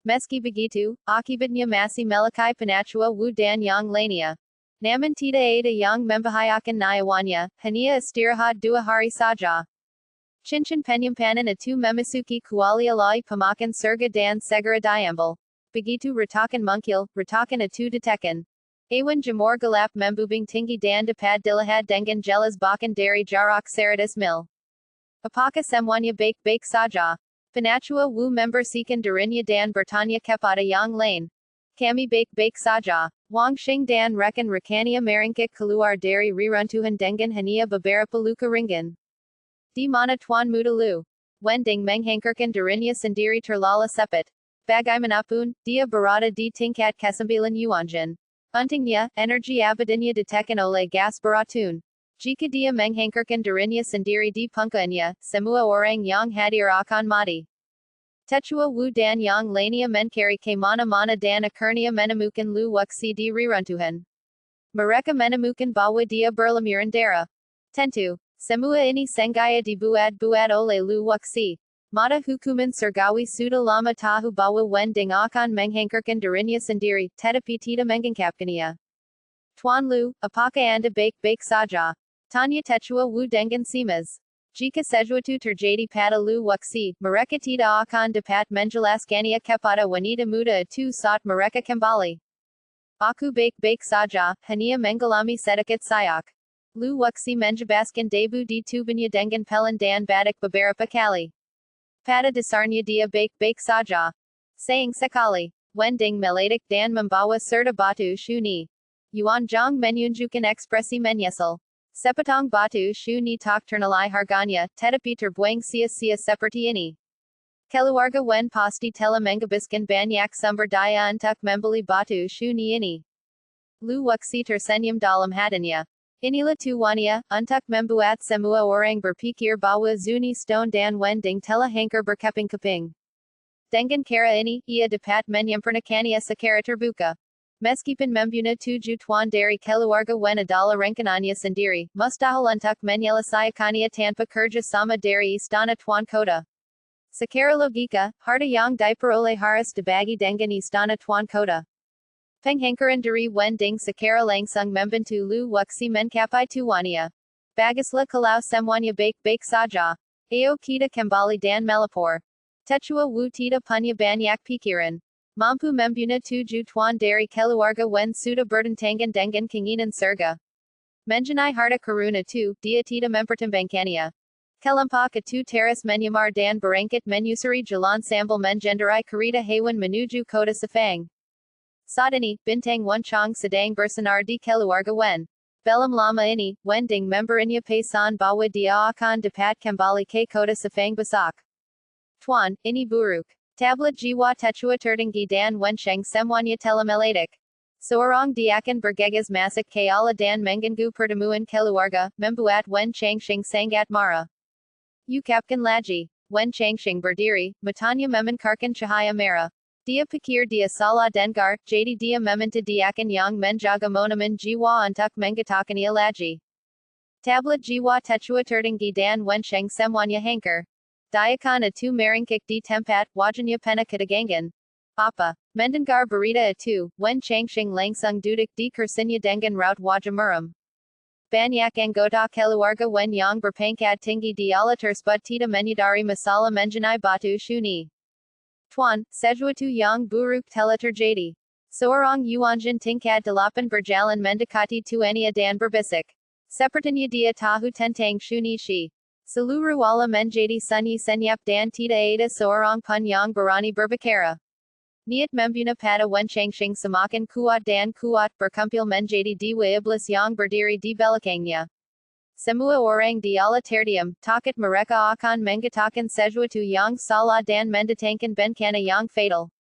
Meski begitu, akibatnya masih melukai penachua wu dan yang lainnya. Namun tidak ada yang membahayakan nyawanya, hanya istirahat 2 hari saja. Cincin penyimpanan itu memasuki kuali alai pemakan surga dan segera diambil. Begitu retakan mungkil, retakan itu ditekan. Awan jamur gelap membubing tinggi dan dapat dilihat dengan jelas bahkan dari jarak 100 mil. Apakah semuanya baik-baik saja? Penachua wu membersihkan dirinya dan bertanya kepada yang lain. Kami baik-baik saja. Wang Xing dan rekan-rekannya merangkak keluar dari reruntuhan dengan hanya beberapa luka ringan. Di mana Tuan Muda Lu? Wending menghancurkan dirinya sendiri terlalu cepat. Bagaimanapun, dia berada di tingkat kesembilan yuanjan. Untingnya, energi abadinya ditekan oleh gas beracun. Jika dia menghancurkan dirinya sendiri di pungkanya, semua orang yang hadir akan mati. Techua Wu dan yang lainnya mencari ke mana-mana dan akhirnya menemukan Lu Wuxi di reruntuhan. Mereka menemukan bahwa dia berlumuran darah. Tentu, semua ini sengaja dibuat-buat oleh Lu Wuxi. Mata hukuman surgawi sudah lama tahu bahwa Wending akan menghancurkan dirinya sendiri, tetapi tidak mengungkapkannya. Tuan Lu, apakah Anda baik-baik saja? Tanya Techua Wu dengan simas. Jika sesuatu terjadi pada Lu Wuxi, mereka tidak akan dapat menjelaskannya kepada wanita muda itu saat mereka kembali. Aku baik-baik saja, hanya mengalami sedikit sayak. Lu Wuxi menjebaskan debu di tubuhnya dengan pelan dan batuk beberapa kali. Pada dasarnya dia baik-baik saja. Sayang sekali, Wending meladik dan membawa serta batu shuni. Yuan Zhang menunjukkan ekspresi menyesal. Sepotong batu shuni tak ternilai harganya, tetapi terbuang sia-sia seperti ini. Keluarga Wen pasti telah menghabiskan banyak sumber daya untuk membeli batu shuni ini. Lu Wuxi tersenyum dalam hatinya. Inilah tujuannya, untuk membuat semua orang berpikir bahwa Zuni Stone dan Wending telah hancur berkeping-keping. Dengan cara ini, ia dapat menyempurnakannya secara terbuka. Meskipun membunuh 7 tuan dari keluarga Wen adalah rencananya sendiri, mustahil untuk menyelesaikannya tanpa kerja sama dari istana tuan kota. Secara logika, harta yang diperoleh harus dibagi dengan istana tuan kota. Penghancuran dari Wending secara langsung membantu Lu Wuxi mencapai tujuannya. Baguslah kalau semuanya baik-baik saja. Ayo kita kembali dan melapor. Techua Wu tidak punya banyak pikiran. Mampu membunuh 7 tuan dari keluarga Wen sudah bertentangan dengan keinginan surga. Mengenai harta karun itu, dia tidak mempertimbangkannya. Kelompok itu teras menyamar dan berangkat menyusuri jalan sambil mengendarai kereta hewan menuju kota Sefang. Saat ini, Bintang Wenchang sedang bersinar di keluarga Wen. Belum lama ini, Wending memberinya pesan bahwa dia akan dapat kembali ke kota Sefang besok. Tuan, ini buruk. Tablet jiwa Techua tertinggi dan Wenchang semuanya telah meladik. Seorang dia akan bergegas masuk ke ala dan mengganggu pertemuan keluarga, membuat Wenchang sangat marah. Ukapkan lagi. Wenchang berdiri, matanya memancarkan cahaya merah. Dia pikir dia salah dengar, jadi dia meminta dia akan yang menjaga monumen jiwa untuk mengatakannya lagi. Tablet jiwa Techua tertinggi dan Wenchang semuanya hancur. Diakan itu merangkak di tempat, wajahnya penuh ketegangan. Apa? Mendengar berita itu, Wenchang langsung duduk di kursinya dengan raut wajah muram. Banyak anggota keluarga Wen yang berpangkat tinggi di ala tersebut tidak menyadari masalah mengenai batu shuni. Tuan, sesuatu yang buruk telah terjadi. Seorang Yuanjin tingkat 8 berjalan mendekati tuannya dan berbisik. Sepertinya dia tahu tentang shuni shi. Seluruh ala menjadi sunyi senyap dan tidak ada seorang pun yang berani berbicara. Niat membunuh pada Wenchang semakin kuat dan kuat berkumpul menjadi dewa iblis yang berdiri di belakangnya. Semua orang di ala terdiam, takut mereka akan mengatakan sesuatu yang salah dan mendatangkan bencana yang fatal.